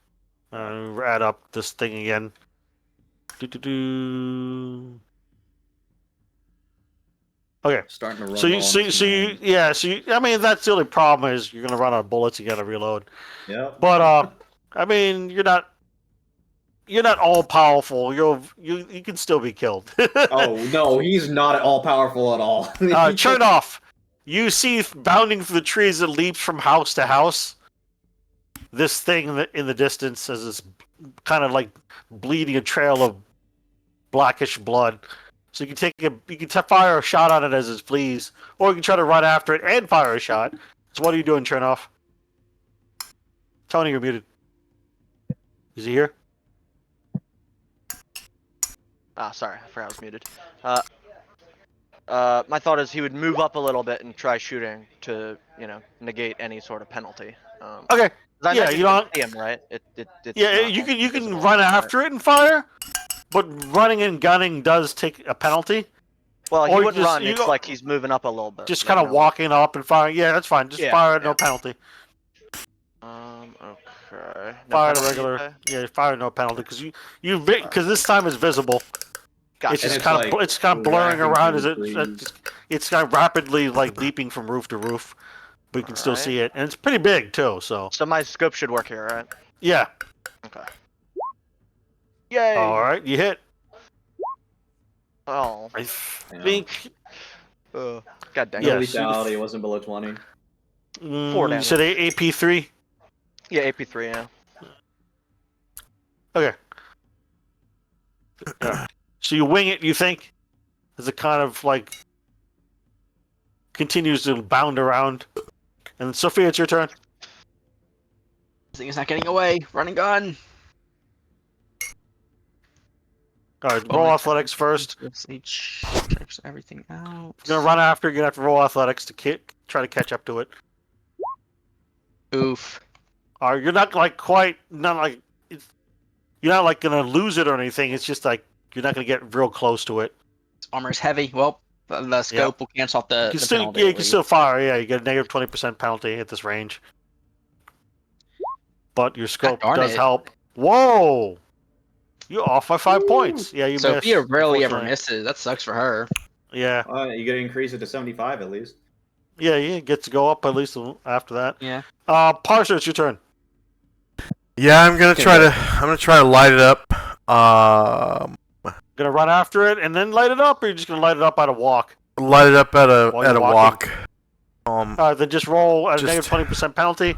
S1: Add up this thing again. Do. Okay.
S4: Starting to run.
S1: So you,
S4: low
S1: so,
S4: on
S1: you- so you,
S4: time.
S1: yeah. So you, I mean, that's the only problem is you're gonna run out of bullets. You gotta reload.
S4: Yeah.
S1: But I mean, you're not. you're not all powerful. You can still be killed.
S4: Oh no, he's not all powerful at all.
S1: Chernoff, you see bounding through the trees that leaps from house to house. This thing in the distance as it's kind of like bleeding a trail of blackish blood. So you can fire a shot on it as it flees, or you can try to run after it and fire a shot. So what are you doing, Chernoff? Tony, you're muted. Is he here?
S2: Ah, sorry, I forgot I was muted. My thought is he would move up a little bit and try shooting to, negate any sort of penalty.
S1: Okay.
S2: 'Cause I
S1: Yeah,
S2: imagine
S1: you don't.
S2: see him, right? It's
S1: Yeah,
S2: not,
S1: you
S2: like,
S1: can
S2: visible,
S1: run
S2: right?
S1: after it and fire, but running and gunning does take a penalty.
S2: Well, he
S1: or you
S2: wouldn't
S1: just-
S2: run.
S1: you
S2: It's
S1: go-
S2: like he's moving up a little bit.
S1: Just
S2: like,
S1: kind of walking up and firing. Yeah, that's fine. Just
S2: Yeah,
S1: fire, no
S2: yeah.
S1: penalty.
S2: Okay. No
S1: Fire at a
S2: penalty, you
S1: regular.
S2: say?
S1: Yeah, fire no penalty because this time it's visible.
S2: Gotcha.
S1: It's just
S4: it's
S1: kind of
S4: like
S1: it's kind of blurring
S4: racking
S1: around
S4: through
S1: as
S4: the
S1: it's kind of rapidly like leaping from roof to roof, but you can still
S2: Alright.
S1: see it, and it's pretty big too. So
S2: So my scope should work here, right?
S1: yeah.
S2: Okay. Yay!
S1: All right, you hit.
S2: Oh.
S1: I
S4: Yeah.
S1: think
S2: God dang
S1: Yeah,
S2: it.
S4: No
S1: so the-
S4: lethality wasn't below 20.
S2: Four
S1: you
S2: damage.
S1: said AP3.
S2: Yeah, AP3, yeah.
S1: Okay. So you wing it, you think, as it kind of like continues to bound around. And Sophia, it's your turn.
S3: This thing is not getting away. Running gun.
S1: All right, roll athletics first.
S3: Checks everything out.
S1: If you're gonna run after, you're gonna have to roll athletics to try to catch up to it.
S3: Oof.
S1: You're not like quite not like you're not like gonna lose it or anything. It's just like you're not gonna get real close to it.
S3: This armor's heavy. Well, the scope will cancel off the,
S1: You can
S3: the
S1: still
S3: penalty.
S1: you
S3: at
S1: can
S3: least.
S1: still fire. Yeah, you get a negative 20% penalty at this range. But your scope
S3: darn
S1: does
S3: it.
S1: help. Whoa! You off by 5 points. Yeah, you
S3: Sophia
S1: missed.
S3: rarely ever
S1: unfortunately.
S3: misses. That sucks for her.
S1: Yeah,
S4: You gotta increase it to 75 at least.
S1: yeah, you get to go up at least after that.
S3: Yeah.
S1: Parser, it's your turn.
S7: Yeah, I'm gonna try to light it up.
S1: Gonna run after it and then light it up, or you're just gonna light it up at a walk?
S7: Light it up at a
S1: While you're
S7: walk.
S1: Then just roll at a
S7: Just-
S1: negative 20% penalty,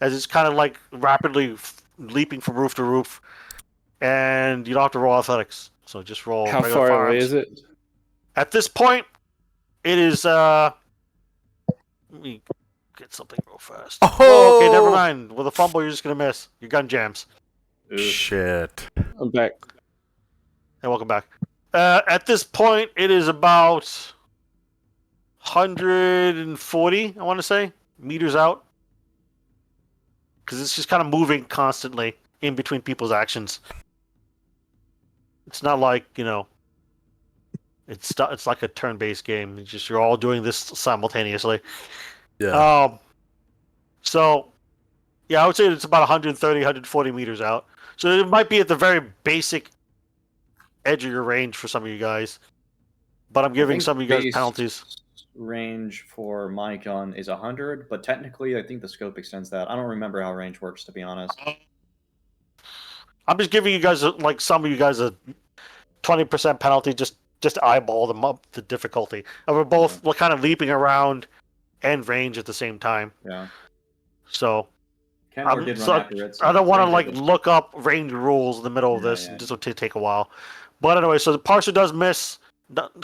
S1: as it's kind of like rapidly leaping from roof to roof, and you don't have to roll athletics. So just roll.
S6: How
S1: regular
S6: far away
S1: firearms.
S6: is it?
S1: At this point, it is. Let me get something real fast.
S7: Oh!
S1: Okay, never mind. With a fumble, you're just gonna miss. Your gun jams.
S4: Oof.
S7: Shit.
S6: I'm back.
S1: And welcome back. At this point, it is about 140, I want to say, meters out. Because it's just kind of moving constantly in between people's actions. It's not like, it's like a turn-based game. It's just you're all doing this simultaneously.
S7: Yeah.
S1: So, yeah, I would say it's about 130, 140 meters out. So it might be at the very basic edge of your range for some of you guys. But I'm giving
S4: think
S1: some of you guys
S4: base
S1: penalties.
S4: Range for my gun is 100, but technically I think the scope extends that. I don't remember how range works, to be honest.
S1: I'm just giving you guys, like, some of you guys a 20% penalty, just eyeball them up, the difficulty. And we're both kind of leaping around and range at the same time.
S4: Yeah.
S1: So
S4: Kenmore did run
S1: so
S4: after it. So
S1: I don't want to
S4: range
S1: like
S4: is-
S1: look up range rules in the middle of
S4: Yeah,
S1: this.
S4: yeah.
S1: This will take a while. But anyway, so the parser does miss,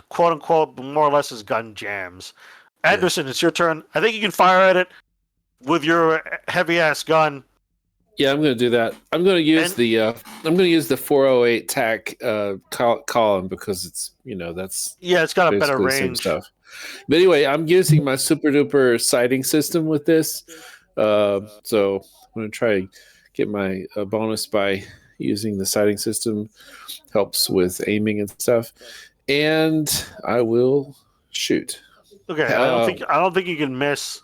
S1: quote unquote, more or less his gun jams. Anderson, it's your turn. I think you can fire at it with your heavy ass gun.
S6: Yeah, I'm going to do that. I'm going to use
S1: And-
S6: the 408 TAC column because it's that's
S1: Yeah, it's got a better
S6: basically the same
S1: range.
S6: stuff. But anyway, I'm using my super duper sighting system with this. So I'm going to try and get my bonus by using the sighting system. Helps with aiming and stuff. And I will shoot.
S1: Okay, I don't think you can miss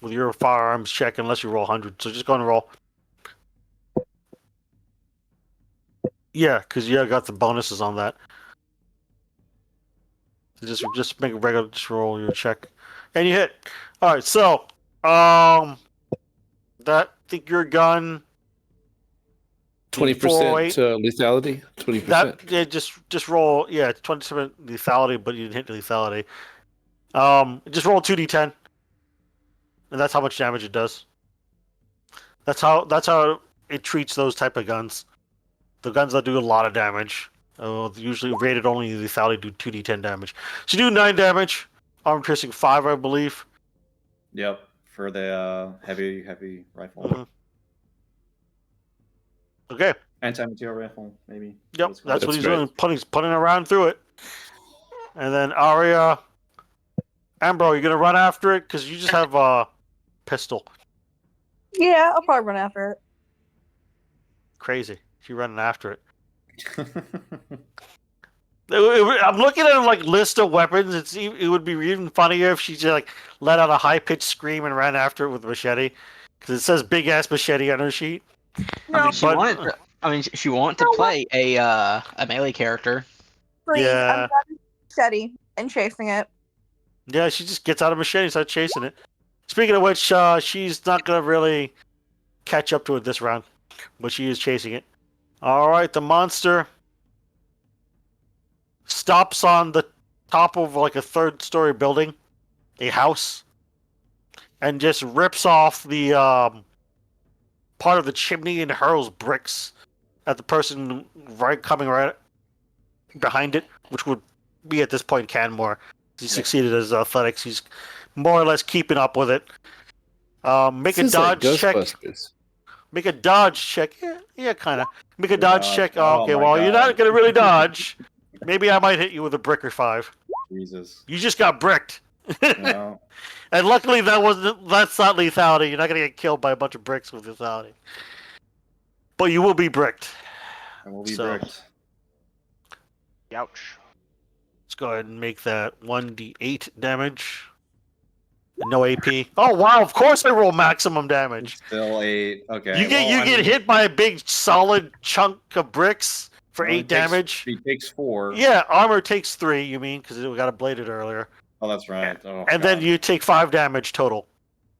S1: with your firearms check unless you roll 100. So just go and roll. Yeah, because you got the bonuses on that. So just make a regular, just roll your check, and you hit. All right, so that think your gun
S6: 20%
S1: 408.
S6: lethality. 20%.
S1: That yeah, just roll 20% lethality, but you didn't hit lethality. Just roll 2d10, and that's how much damage it does. That's how it treats those type of guns. The guns that do a lot of damage, usually rated only lethality, do 2d10 damage. So you do 9 damage. Armor piercing 5, I believe.
S4: Yep, for the heavy rifle.
S1: Mhm. Okay.
S4: Anti-material rifle, maybe.
S1: Yep,
S4: Let's go.
S1: that's what
S6: That's
S1: he's
S6: right.
S1: doing. Putting around through it. And then Arya, Ambro, you gonna run after it because you just have a pistol.
S8: Yeah, I'll probably run after it.
S1: Crazy. She running after it. I'm looking at like list of weapons. It would be even funnier if she just like let out a high pitched scream and ran after it with a machete, because it says big ass machete on her sheet.
S3: I mean, she
S1: But-
S3: wanted. She wanted to play a melee character.
S8: Please,
S1: Yeah.
S8: I'm grabbing machete and chasing it.
S1: Yeah, she just gets out of machete and starts chasing it. Speaking of which, she's not gonna really catch up to it this round, but she is chasing it. All right, the monster stops on the top of like a 3rd-story building, a house, and just rips off the part of the chimney and hurls bricks at the person coming right behind it, which would be at this point Canmore. He succeeded as athletics. He's more or less keeping up with it. Make
S6: This
S1: a
S6: is like
S1: dodge check.
S6: Ghostbusters.
S1: Make a dodge check. Yeah, kind of. Make a dodge check.
S4: Oh
S1: Okay,
S4: my
S1: well, you're
S4: God.
S1: not going to really dodge. Maybe I might hit you with a brick or 5.
S4: Jesus.
S1: You just got bricked.
S4: No.
S1: And luckily that's not lethality. You're not going to get killed by a bunch of bricks with lethality. But you will be bricked.
S4: I will be
S1: So-
S4: bricked.
S2: Ouch.
S1: Let's go ahead and make that 1d8 damage. No AP. Oh wow, of course I roll maximum damage.
S4: Still 8. Okay.
S1: You get hit by a big solid chunk of bricks for
S4: Well,
S1: 8 damage.
S4: He takes 4.
S1: Yeah, armor takes 3, you mean, because we got it bladed earlier.
S4: Oh, that's right. Oh,
S1: And then
S4: God.
S1: you take 5 damage total.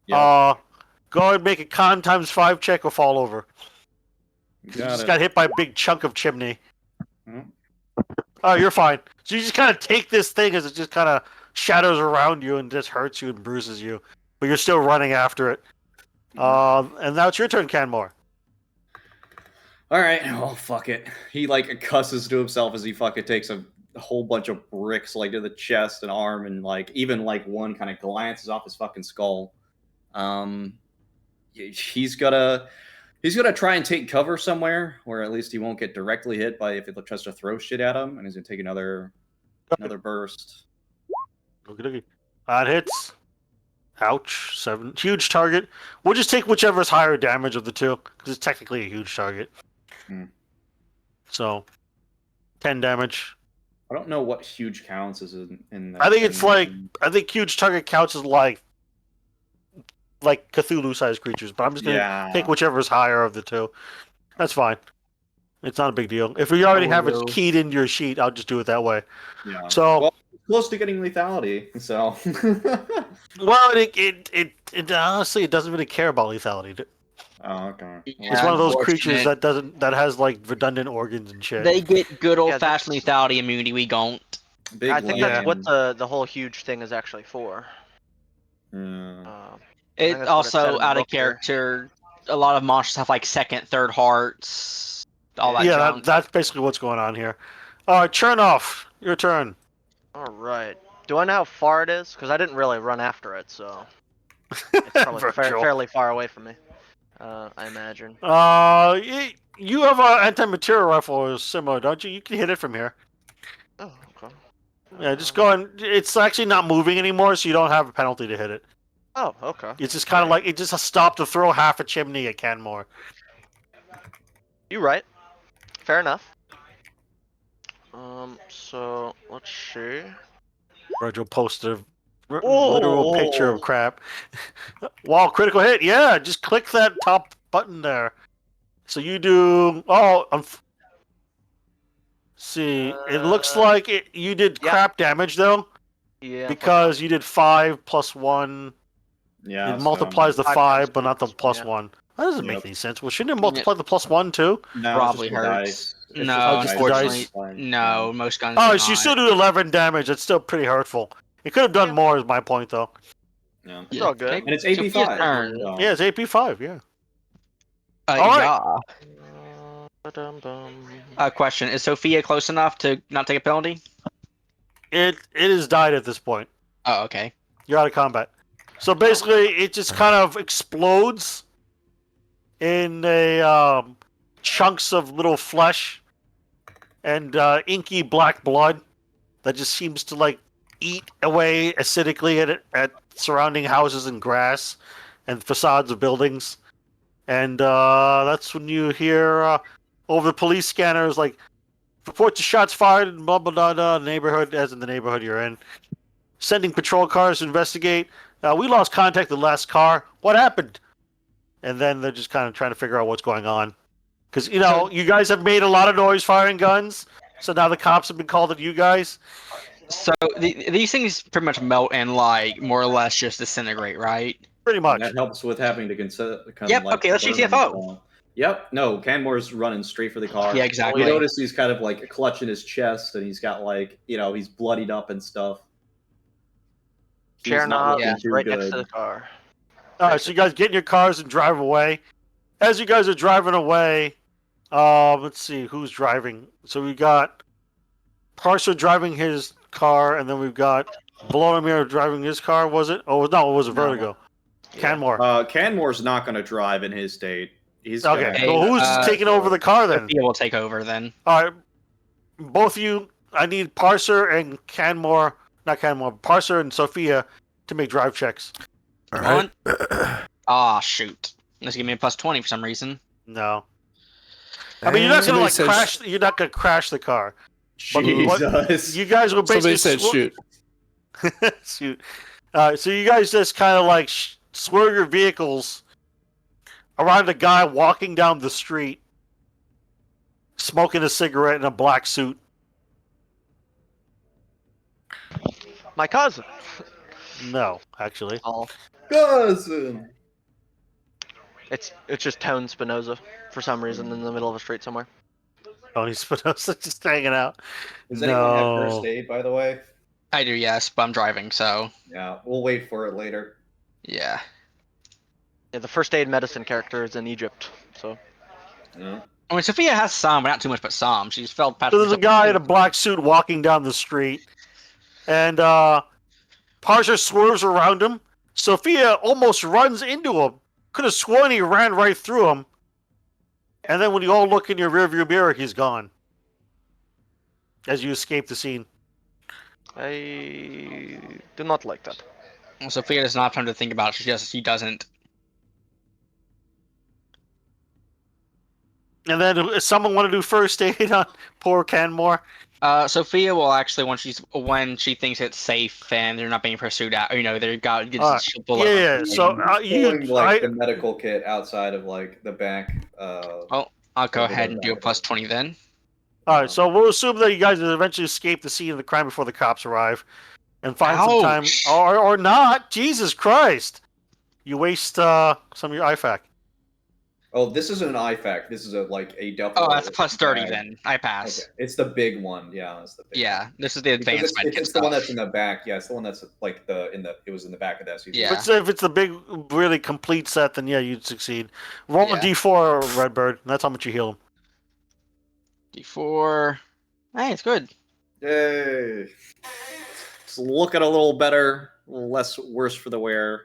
S4: Yep.
S1: Go ahead and make a con times 5 check or fall over. You
S4: Got
S1: just
S4: it.
S1: got hit by a big chunk of chimney.
S4: Mhm.
S1: Oh, you're fine. So you just kind of take this thing as it just kind of shadows around you and just hurts you and bruises you. But you're still running after it. And now it's your turn, Canmore.
S4: All right. Well, fuck it. He like cusses to himself as he fucking takes a whole bunch of bricks like to the chest and arm, and like even like one kind of glances off his fucking skull. He's gonna try and take cover somewhere where at least he won't get directly hit by if it tries to throw shit at him, and he's gonna take another burst.
S1: Okey-dokey. That hits. Ouch. 7. Huge target. We'll just take whichever's higher damage of the two, because it's technically a huge target.
S4: Hmm.
S1: So, 10 damage.
S4: I don't know what huge counts is in that.
S1: I think it's like, I think huge target counts as like Cthulhu-sized creatures, but I'm just going to take whichever's higher of the two. That's fine. It's not a big deal. If we already have it
S3: no.
S1: keyed into your sheet, I'll just do it that way.
S4: Yeah.
S1: So,
S4: Well, close to getting lethality, so.
S1: well, it honestly, it doesn't really care about lethality.
S4: Oh, okay.
S1: It's one of those creatures
S3: Unfortunate.
S1: that has like redundant organs and shit.
S3: They get good old
S2: Yeah,
S3: fashioned lethality immunity. We don't.
S4: Big
S2: I think
S1: land.
S2: that's what the whole huge thing is actually for.
S4: Yeah.
S2: think
S3: It
S2: that's what it said in
S3: also
S2: the
S3: out of
S2: book here.
S3: character. A lot of monsters have like second, third hearts. All that
S1: Yeah,
S3: junk.
S1: that's basically what's going on here. All right, Chernoff, your turn.
S2: All right. Do I know how far it is? Because I didn't really run after it, so it's probably
S1: Virgil.
S2: fairly far away from me. I imagine.
S1: You have an anti-material rifle or similar, don't you? You can hit it from here.
S2: Oh, okay.
S1: Yeah, just go and it's actually not moving anymore, so you don't have a penalty to hit it.
S2: Oh, okay.
S1: It's just kind of like it just a stop to throw half a chimney at Canmore.
S2: You right. Fair enough. So let's see.
S1: Virgil posted a
S2: Oh.
S1: literal picture of crap. Wow, critical hit. Yeah, just click that top button there. So you do. See, it looks like you did
S2: yeah.
S1: crap damage though,
S2: Yeah.
S1: because you did 5 plus 1.
S4: Yeah.
S1: It multiplies the 5, but not the plus
S2: yeah.
S1: 1. That doesn't
S4: Yep.
S1: make any sense. Well, shouldn't it multiply the +1 too?
S4: No,
S3: Probably
S4: it's just the
S3: hurts.
S4: dice. It's
S3: No,
S1: just the
S3: unfortunately,
S4: dice.
S3: no. Most guns.
S1: Oh,
S3: do
S1: so you
S3: not.
S1: still do 11 damage. It's still pretty hurtful. It could have done more, is my point, though.
S4: Yeah.
S2: It's all good.
S4: And it's
S3: Sophia's
S4: AP5.
S3: turn.
S4: so-
S1: Yeah, it's AP5, yeah.
S3: All
S1: right.
S3: Yeah.
S2: Ba-dum-bum.
S3: Question: Is Sophia close enough to not take a penalty?
S1: It has died at this point.
S3: Oh, okay.
S1: You're out of combat. So basically, it just kind of explodes in a chunks of little flesh and inky black blood that just seems to like eat away acidically at surrounding houses and grass and facades of buildings. And that's when you hear over the police scanners like report to shots fired in blah blah blah blah neighborhood, as in the neighborhood you're in. Sending patrol cars to investigate. We lost contact with the last car. What happened? And then they're just kind of trying to figure out what's going on. Because, you know, you guys have made a lot of noise firing guns. So now the cops have been called at you guys.
S3: So these things pretty much melt and like more or less just disintegrate, right?
S1: Pretty much.
S4: That helps with having to consider.
S3: Yep, okay, let's use CFO.
S4: Yep. No, Canmore's running straight for the car.
S3: Yeah, exactly.
S4: You notice he's kind of like clutching his chest, and he's got like, you know, he's bloodied up and stuff. He's
S2: Chair
S4: not
S2: knob
S4: looking
S2: is
S4: too
S2: right next
S4: good.
S2: to the car.
S1: All right, so you guys get in your cars and drive away. As you guys are driving away, let's see who's driving. So we got Parser driving his car, and then we've got Volodymyr driving his car. Was it? Oh no, it was a Vertigo. Canmore.
S4: Canmore's not going to drive in his state. He's
S1: Okay,
S3: Hey,
S1: well, who's taking over the car then?
S3: Sophia will take over then.
S1: All right, both of you. I need Parser and Canmore, not Canmore, Parser and Sophia to make drive checks.
S7: All right.
S3: Ah, shoot. This give me a +20 for some reason.
S1: No, I mean you're not gonna
S6: Somebody
S1: like
S6: said
S1: crash. You're not gonna crash the car. But what-
S4: Jesus.
S1: You guys will basically
S6: Somebody said shoot.
S1: shoot. So you guys just kind of like swerve your vehicles around a guy walking down the street, smoking a cigarette in a black suit.
S2: My cousin.
S1: No, actually.
S2: Oh,
S4: Cousin.
S2: it's just Tone Spinoza for some reason in the middle of a street somewhere.
S1: Tony Spinoza just hanging out.
S4: Does anyone have
S1: No.
S4: first aid, by the way?
S3: I do, yes, but I'm driving, so
S4: Yeah, we'll wait for it later.
S3: yeah.
S2: Yeah, the first aid medicine character is in Egypt, so
S4: Yeah.
S3: I mean, Sophia has some, but not too much, but some. She's felt
S1: So there's a guy in a black suit walking down the street, and Parser swerves around him. Sophia almost runs into him. Could have sworn he ran right through him. And then when you all look in your rearview mirror, he's gone. As you escape the scene.
S2: I do not like that.
S3: Sophia does not have time to think about it. She doesn't.
S1: And then if someone want to do first aid on poor Canmore?
S3: Sophia will actually when she thinks it's safe and they're not being pursued out. You know, they've got she'll pull over.
S1: Yeah, so
S4: Pulling like the medical kit outside of like the back.
S3: I'll go ahead and do a +20 then.
S1: all right, so we'll assume that you guys will eventually escape the scene of the crime before the cops arrive, and find some time,
S3: Ouch.
S1: or not. Jesus Christ! You waste some of your IFAC.
S4: Oh, this isn't an IFAC. This is a double.
S3: Oh, that's +30 then. I pass.
S4: Okay. It's the big one. Yeah, it's the big
S3: Yeah, this is the
S4: one. Because
S3: advanced medkit
S4: it's the one
S3: stuff.
S4: that's in the back. Yeah, it's the one that's like it was in the back of the SUV.
S3: Yeah.
S1: If it's the big, really complete set, then yeah, you'd succeed. Roll
S3: Yeah.
S1: a D4, Redbird. And that's how much you heal him.
S3: D4. Hey, it's good.
S4: Yay! It's looking a little better, a little less worse for the wear.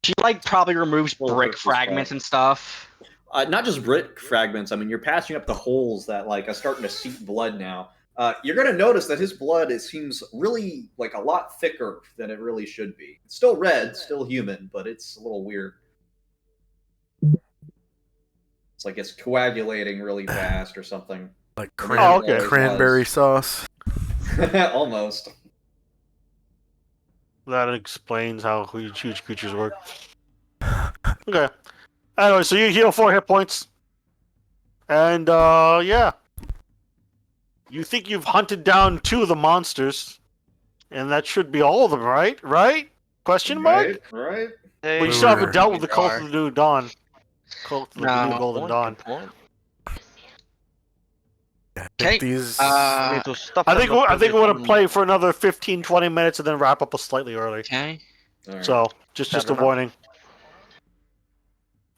S3: She like probably removes
S4: Well,
S3: brick
S4: it's just
S3: fragments and stuff.
S4: Not just brick fragments. I mean, you're patching up the holes that like are starting to seep blood now. You're gonna notice that his blood seems really like a lot thicker than it really should be. It's still red, still human, but it's a little weird. It's like it's coagulating really fast or something.
S7: Like
S1: Oh, okay.
S7: cranberry sauce.
S4: Almost.
S1: That explains how huge creatures work. Okay. Anyway, so you heal 4 hit points. And, yeah. You think you've hunted down 2 of the monsters. And that should be all of them, right? Right? Question mark?
S4: Right?
S2: Hey,
S1: But you still haven't dealt with the
S3: Car.
S1: Cult of the New Dawn. cult of the
S3: No.
S1: New Golden
S2: Good
S1: Dawn.
S2: point.
S7: I
S3: Okay.
S7: think these.
S2: I need to stuff
S1: I
S2: them
S1: think
S2: up
S1: I
S2: with
S1: think we want to
S2: some-
S1: play for another 15, 20 minutes and then wrap up slightly early.
S3: Okay.
S4: All right.
S1: So just
S2: Fair
S1: a
S2: enough.
S1: warning.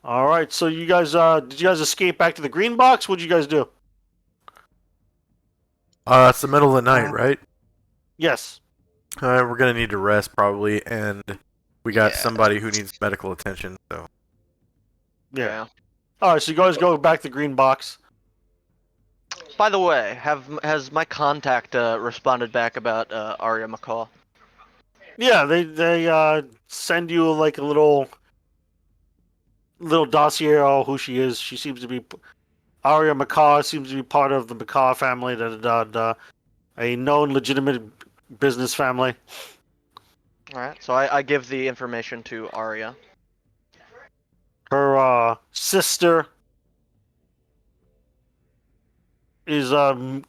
S1: All right. So you guys, did you guys escape back to the green box? What'd you guys do?
S7: It's the middle of the night, right?
S1: Yes.
S7: We're gonna need to rest probably, and we got
S3: Yeah.
S7: somebody who needs medical attention. So
S1: Yeah. All right. So you guys go back to the green box.
S2: By the way, has my contact responded back about Arya McCaw?
S1: Yeah. They send you like a little dossier on who she is. She seems to be Arya McCaw seems to be part of the McCaw family. A known legitimate business family.
S2: All right. So I give the information to Arya.
S1: Her sister is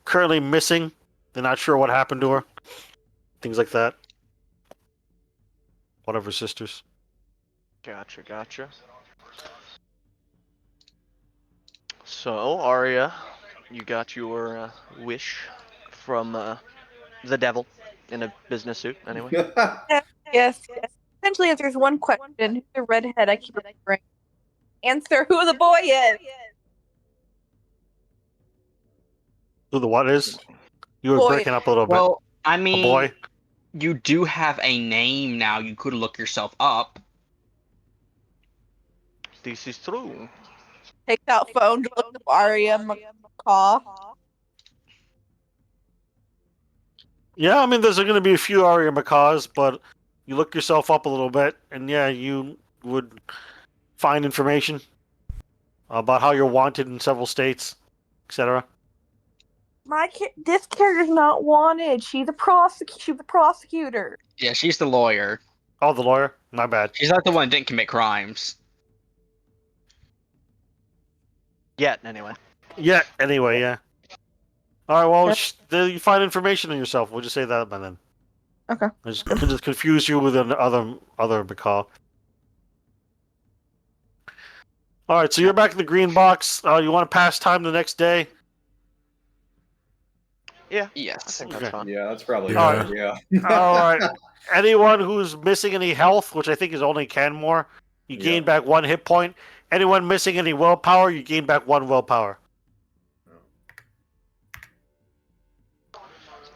S1: currently missing. They're not sure what happened to her. Things like that. One of her sisters.
S2: Gotcha. So Arya, you got your wish from the devil in a business suit. Anyway.
S8: Yes. Essentially, if there's one question, who's the redhead I keep remembering? Answer who the boy is.
S1: Who the what is? You were
S8: Boy.
S1: breaking up a little bit.
S3: Well, I
S1: A
S3: mean,
S1: boy.
S3: you do have a name now. You could look yourself up.
S2: This is true.
S8: Takes out phone to look up Arya McCaw.
S1: Yeah, I mean, there's going to be a few Arya McCaws, but you look yourself up a little bit, and yeah, you would find information about how you're wanted in several states, etc.
S8: This character's not wanted. She's the prosecutor.
S3: Yeah, she's the lawyer.
S1: Oh, the lawyer. My bad.
S3: She's not the one that didn't commit crimes.
S2: Yet, anyway.
S1: Yeah. Anyway, yeah. All right. Well, you find information on yourself. We'll just say that by then.
S8: Okay.
S1: I just confuse you with other McCaw. All right. So you're back in the green box. You want to pass time the next day?
S2: Yeah. I
S3: Yes.
S2: think
S1: Okay.
S2: that's fine.
S4: Yeah, that's probably
S7: Yeah.
S4: good. Yeah.
S1: All right. Anyone who's missing any health, which I think is only Canmore, you gain
S4: Yeah.
S1: back 1 hit point. Anyone missing any willpower, you gain back 1 willpower.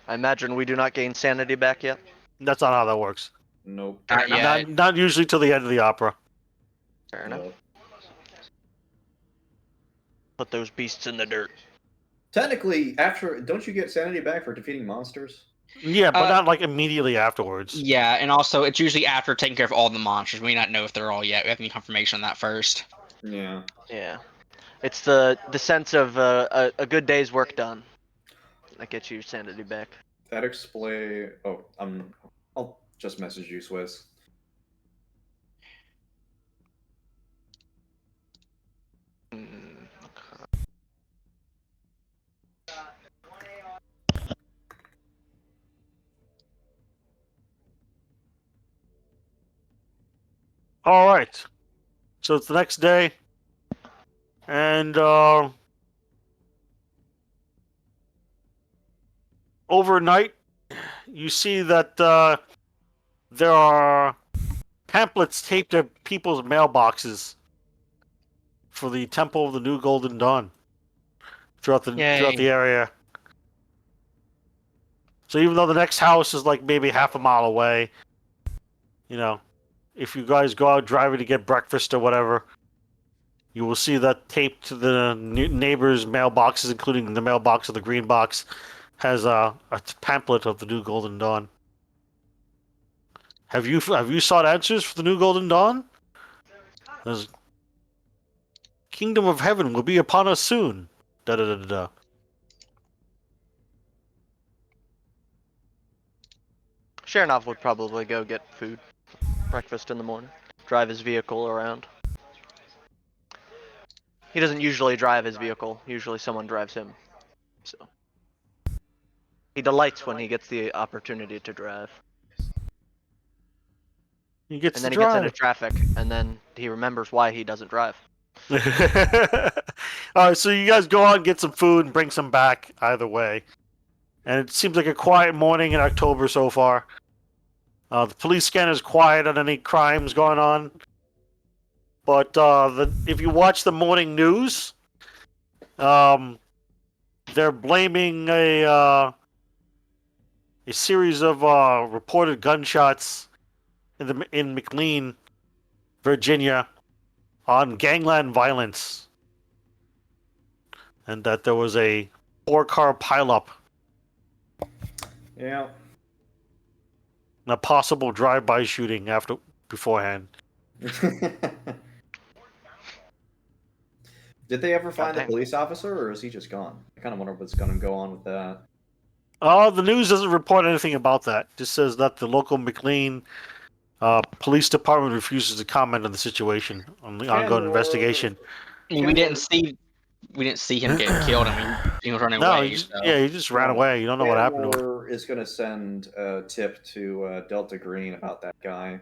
S2: I imagine we do not gain sanity back yet.
S1: That's not how that works.
S4: Nope.
S3: Not yet.
S1: Not usually till the end of the opera.
S2: Fair enough.
S4: Nope.
S2: Put those beasts in the dirt.
S4: Technically, don't you get sanity back for defeating monsters?
S1: Yeah, but not like immediately afterwards.
S3: Yeah, and also it's usually after taking care of all the monsters. We may not know if they're all yet. We have any confirmation on that first.
S4: Yeah.
S2: Yeah. It's the sense of a good day's work done that gets you sanity back.
S4: That explain. Oh, I'll just message you, Swiss.
S1: All right. So it's the next day, and overnight, you see that there are pamphlets taped to people's mailboxes for the Temple of the New Golden Dawn throughout the area. So even though the next house is like maybe half a mile away, you know, if you guys go out driving to get breakfast or whatever, you will see that taped to the neighbors' mailboxes, including the mailbox of the green box, has a pamphlet of the New Golden Dawn. Have you sought answers for the New Golden Dawn? There's Kingdom of Heaven will be upon us soon. Da da da da da.
S2: Sharonov would probably go get food, breakfast in the morning, drive his vehicle around. He doesn't usually drive his vehicle. Usually someone drives him. So he delights when he gets the opportunity to drive.
S1: He gets
S2: And
S1: to
S2: then he
S1: drive.
S2: gets into traffic, and then he remembers why he doesn't drive.
S1: All right, so you guys go out and get some food and bring some back either way. And it seems like a quiet morning in October so far. The police scanner's quiet on any crimes going on. But if you watch the morning news, they're blaming a series of reported gunshots in McLean, Virginia, on gangland violence, and that there was a 4-car pileup
S4: Yeah.
S1: and a possible drive-by shooting beforehand.
S4: Did they ever find the
S2: Goddamn.
S4: police officer, or is he just gone? I kind of wonder what's going to go on with that.
S1: The news doesn't report anything about that. It just says that the local McLean police department refuses to comment on the situation, on the ongoing
S4: Canmore-
S1: investigation.
S3: I mean, we didn't see him get killed. I mean, he was running
S1: No,
S3: away.
S1: he
S3: So.
S1: he just ran away. You don't know what happened to him.
S4: Canmore is going to send a tip to Delta Green about that guy.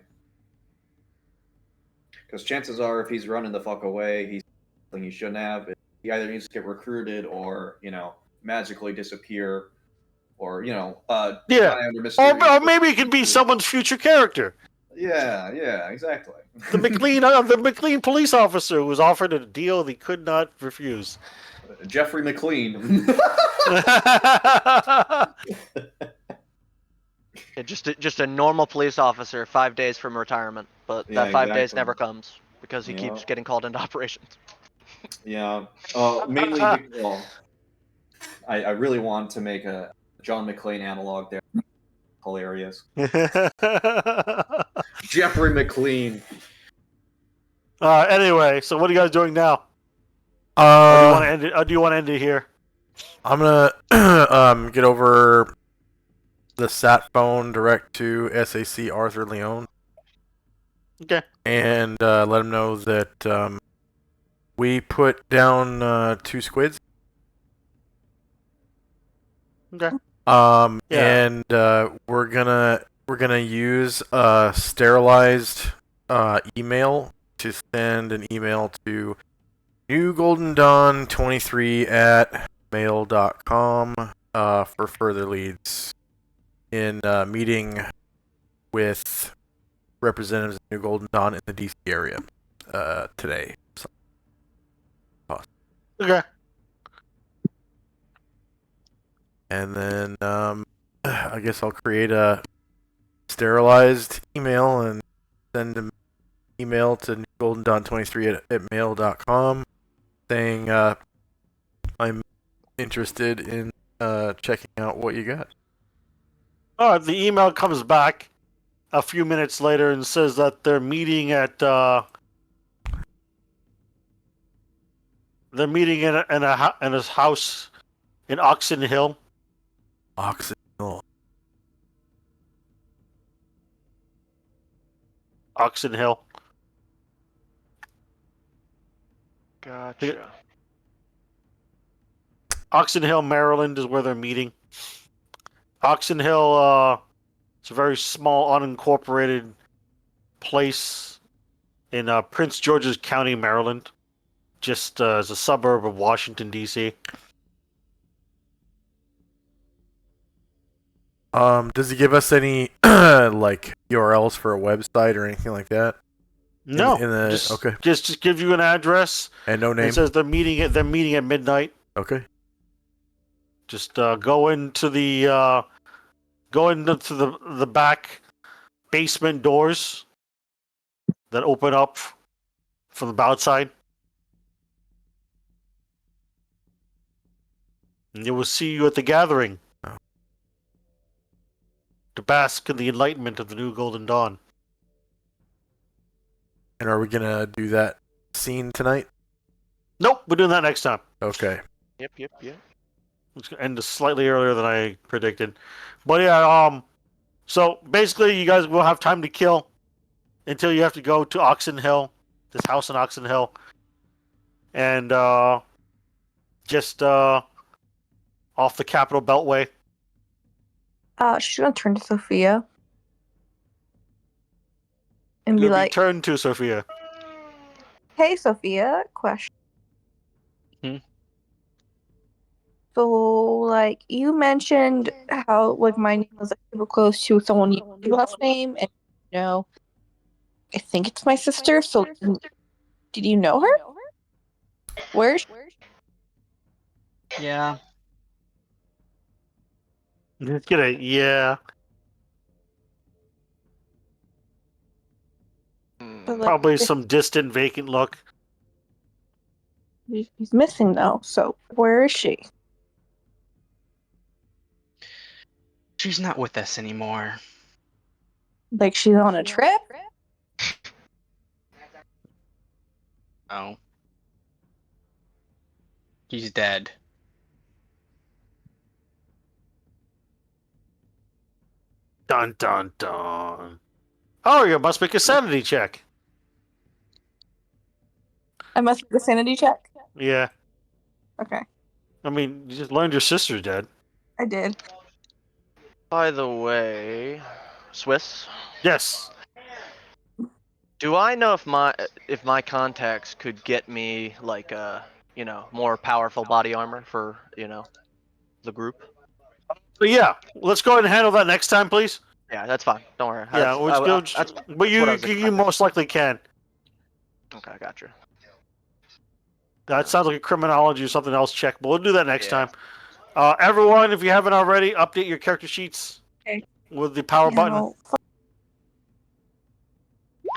S4: Because chances are, if he's running the fuck away, he's something he shouldn't have. He either needs to get recruited or, magically disappear, or,
S1: Yeah.
S4: die under mysterious
S1: Or maybe it could be someone's future character.
S4: Yeah, exactly.
S1: The McLean police officer who was offered a deal he could not refuse.
S4: Jeffrey McLean.
S2: Yeah, just a normal police officer, 5 days from retirement, but
S4: Yeah,
S2: that 5 days
S4: exactly.
S2: never comes because he
S4: Yeah.
S2: keeps getting called into operations.
S4: Yeah. Mainly, well, I really want to make a John McClane analog there. Hilarious. Jeffrey McLean.
S1: Anyway, so what are you guys doing now? Or do you want to
S7: Uh,
S1: end it? Or do you want to end it here?
S7: I'm gonna get over the sat phone direct to SAC Arthur Leone
S1: Okay.
S7: and let him know that we put down 2 squids.
S1: Okay.
S7: Yeah.
S1: Yeah.
S7: And we're gonna use a sterilized email to send an email to newgoldendawn23 at mail.com for further leads in meeting with representatives of New Golden Dawn in the DC area today. So,
S1: Okay.
S7: and then I guess I'll create a sterilized email and send an email to newgoldendawn23 at mail.com saying I'm interested in checking out what you got.
S1: All right. The email comes back a few minutes later and says that they're meeting in his house in Oxon Hill.
S7: Oxon Hill.
S1: Oxon Hill.
S2: Gotcha.
S1: Oxon Hill, Maryland is where they're meeting. Oxon Hill, it's a very small, unincorporated place in Prince George's County, Maryland, just as a suburb of Washington, D.C.
S7: Does he give us any like URLs for a website or anything like that?
S1: No,
S7: in the-
S1: just,
S7: okay.
S1: just give you an address.
S7: And no name?
S1: It says they're meeting at midnight.
S7: Okay.
S1: Just go into the back basement doors that open up from the outside, and they will see you at the gathering
S7: Oh.
S1: to bask in the enlightenment of the new Golden Dawn.
S7: And are we gonna do that scene tonight?
S1: Nope, we're doing that next time.
S7: Okay.
S2: Yep.
S1: It's gonna end slightly earlier than I predicted, but yeah. So basically, you guys will have time to kill until you have to go to Oxon Hill, this house in Oxon Hill, and just off the Capitol Beltway.
S8: She's gonna turn to Sophia and be
S1: You'll be
S8: like,
S1: turned to Sophia.
S8: Hey, Sophia. Question.
S3: Hmm?
S8: So, like, you mentioned how, like, my name was like, super close to someone your last name, and you know, I think it's my sister. So, did you know her? Where?
S3: Yeah.
S1: Just get a yeah.
S2: Hmm.
S8: But, like,
S1: Probably some distant, vacant look.
S8: he's missing though. So, where is she?
S3: She's not with us anymore.
S8: Like, she's on a trip?
S3: Oh. She's dead.
S1: Dun dun dun. Oh, you must make a sanity check.
S8: I must make a sanity check.
S1: Yeah.
S8: Okay,
S1: I mean, you just learned your sister's dead.
S8: I did.
S2: By the way, Swiss,
S1: Yes.
S2: do I know if my contacts could get me like more powerful body armor for the group?
S1: But yeah, let's go ahead and handle that next time, please.
S2: Yeah, that's fine. Don't worry.
S1: Yeah,
S2: That's,
S1: let's go.
S2: that's
S1: But
S2: what I
S1: you
S2: was
S1: you
S2: expecting.
S1: most likely can.
S2: Okay, I got you.
S1: That sounds like a criminology or something else check, but we'll do that next
S2: Yeah.
S1: time. Everyone, if you haven't already, update your character sheets
S8: Okay.
S1: with the power button.
S8: Now,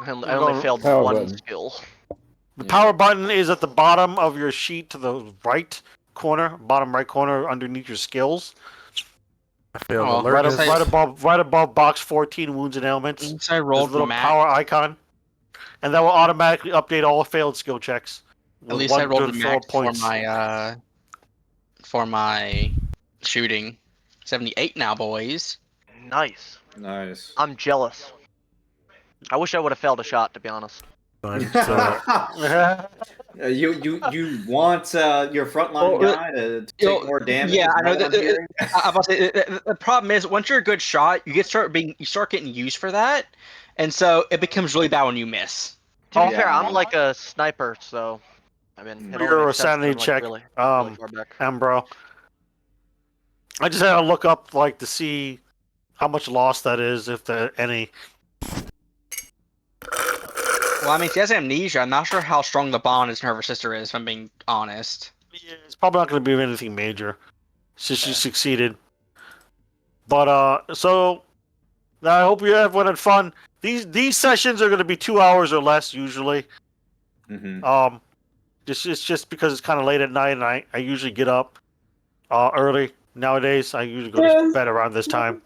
S2: I
S1: We're
S2: only
S1: going
S2: failed
S6: power
S2: one
S6: button.
S2: skill.
S1: The
S4: Yeah.
S1: power button is at the bottom of your sheet to the right corner, bottom right corner underneath your skills.
S7: I failed
S3: Oh,
S1: Right,
S7: alertness.
S1: right above box 14, wounds and ailments.
S3: Since I
S1: There's a
S3: rolled
S1: little
S3: max,
S1: power icon, and that will automatically update all failed skill checks.
S3: at
S1: With
S3: least I
S1: 1
S3: rolled
S1: to 4
S3: max
S1: points.
S3: for my shooting. 78 now, boys.
S2: Nice.
S4: Nice.
S2: I'm jealous. I wish I would have failed a shot, to be honest.
S7: Fine. So,
S4: You want your frontline
S3: Well,
S4: guy to
S3: you
S4: take
S3: know,
S4: more damage?
S3: yeah,
S4: Is
S3: I know
S4: that what
S3: that-
S4: I'm hearing?
S3: I'm about to say, the problem is once you're a good shot, you start getting used for that, and so it becomes really bad when you miss.
S2: To be
S1: Oh.
S2: fair, I'm
S4: Yeah.
S2: like a sniper, so I mean, it only
S1: Your
S2: makes sense that
S1: sanity
S2: I'm, like,
S1: check,
S2: really far back.
S1: Ambro. I just had to look up to see how much loss that is, if there any.
S3: Well, I mean, she has amnesia. I'm not sure how strong the bond is her and her sister is, if I'm being honest.
S1: Yeah, it's probably not going to be anything major, since you
S4: Yeah.
S1: succeeded. But so I hope you everyone had fun. These sessions are going to be 2 hours or less usually.
S4: Mhm.
S1: It's just because it's kind of late at night, and I usually get up early nowadays. I usually go to bed around this time.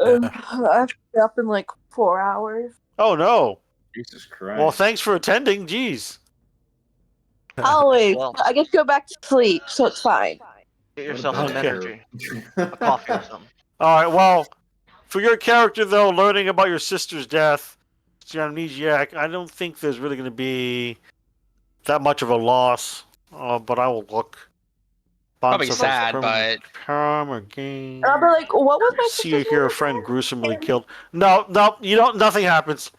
S8: I have to be up in like 4 hours.
S1: Oh no!
S4: Jesus Christ.
S1: Well, thanks for attending. Jeez.
S8: Always.
S2: Well,
S8: I get to go back to sleep, so it's fine.
S2: get
S4: What a
S2: yourself some
S1: Okay.
S2: energy, a coffee or something.
S1: All right. Well, for your character though, learning about your sister's death, your amnesiac, I don't think there's really going to be that much of a loss. But I will look.
S3: Probably
S1: Bonds of
S3: sad, but
S1: harm or gain.
S8: And I'll be like, what was my
S1: See you
S8: sister's
S1: hear a
S8: name
S1: friend
S8: again?
S1: gruesomely killed. No, you don't. Nothing happens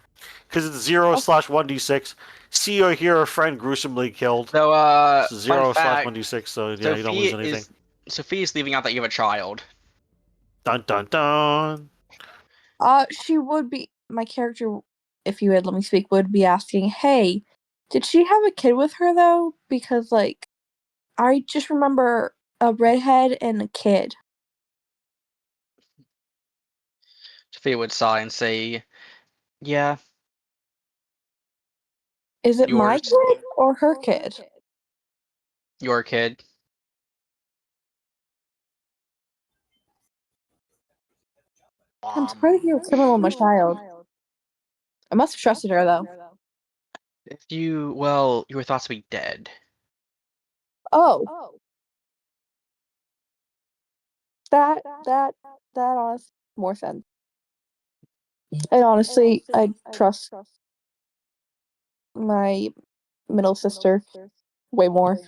S1: because it's 0/1d6. See or hear a friend gruesomely killed.
S3: though,
S1: It's
S3: fun fact,
S1: 0/1d6. So yeah, you don't lose anything.
S3: Sophie's leaving out that you have a child.
S1: Dun dun dun.
S8: She would be my character. If you had let me speak, would be asking, "Hey, did she have a kid with her though? Because like, I just remember a redhead and a kid."
S3: Sophia would sigh and say, "Yeah,
S8: Is it my
S3: yours,
S8: kid or her kid?
S3: your kid."
S8: I'm sorry to hear what's going on with my child. I must have trusted her though.
S3: If you were thought to be dead.
S8: Oh, that honestly makes more sense. And honestly, I trust my middle sister way more.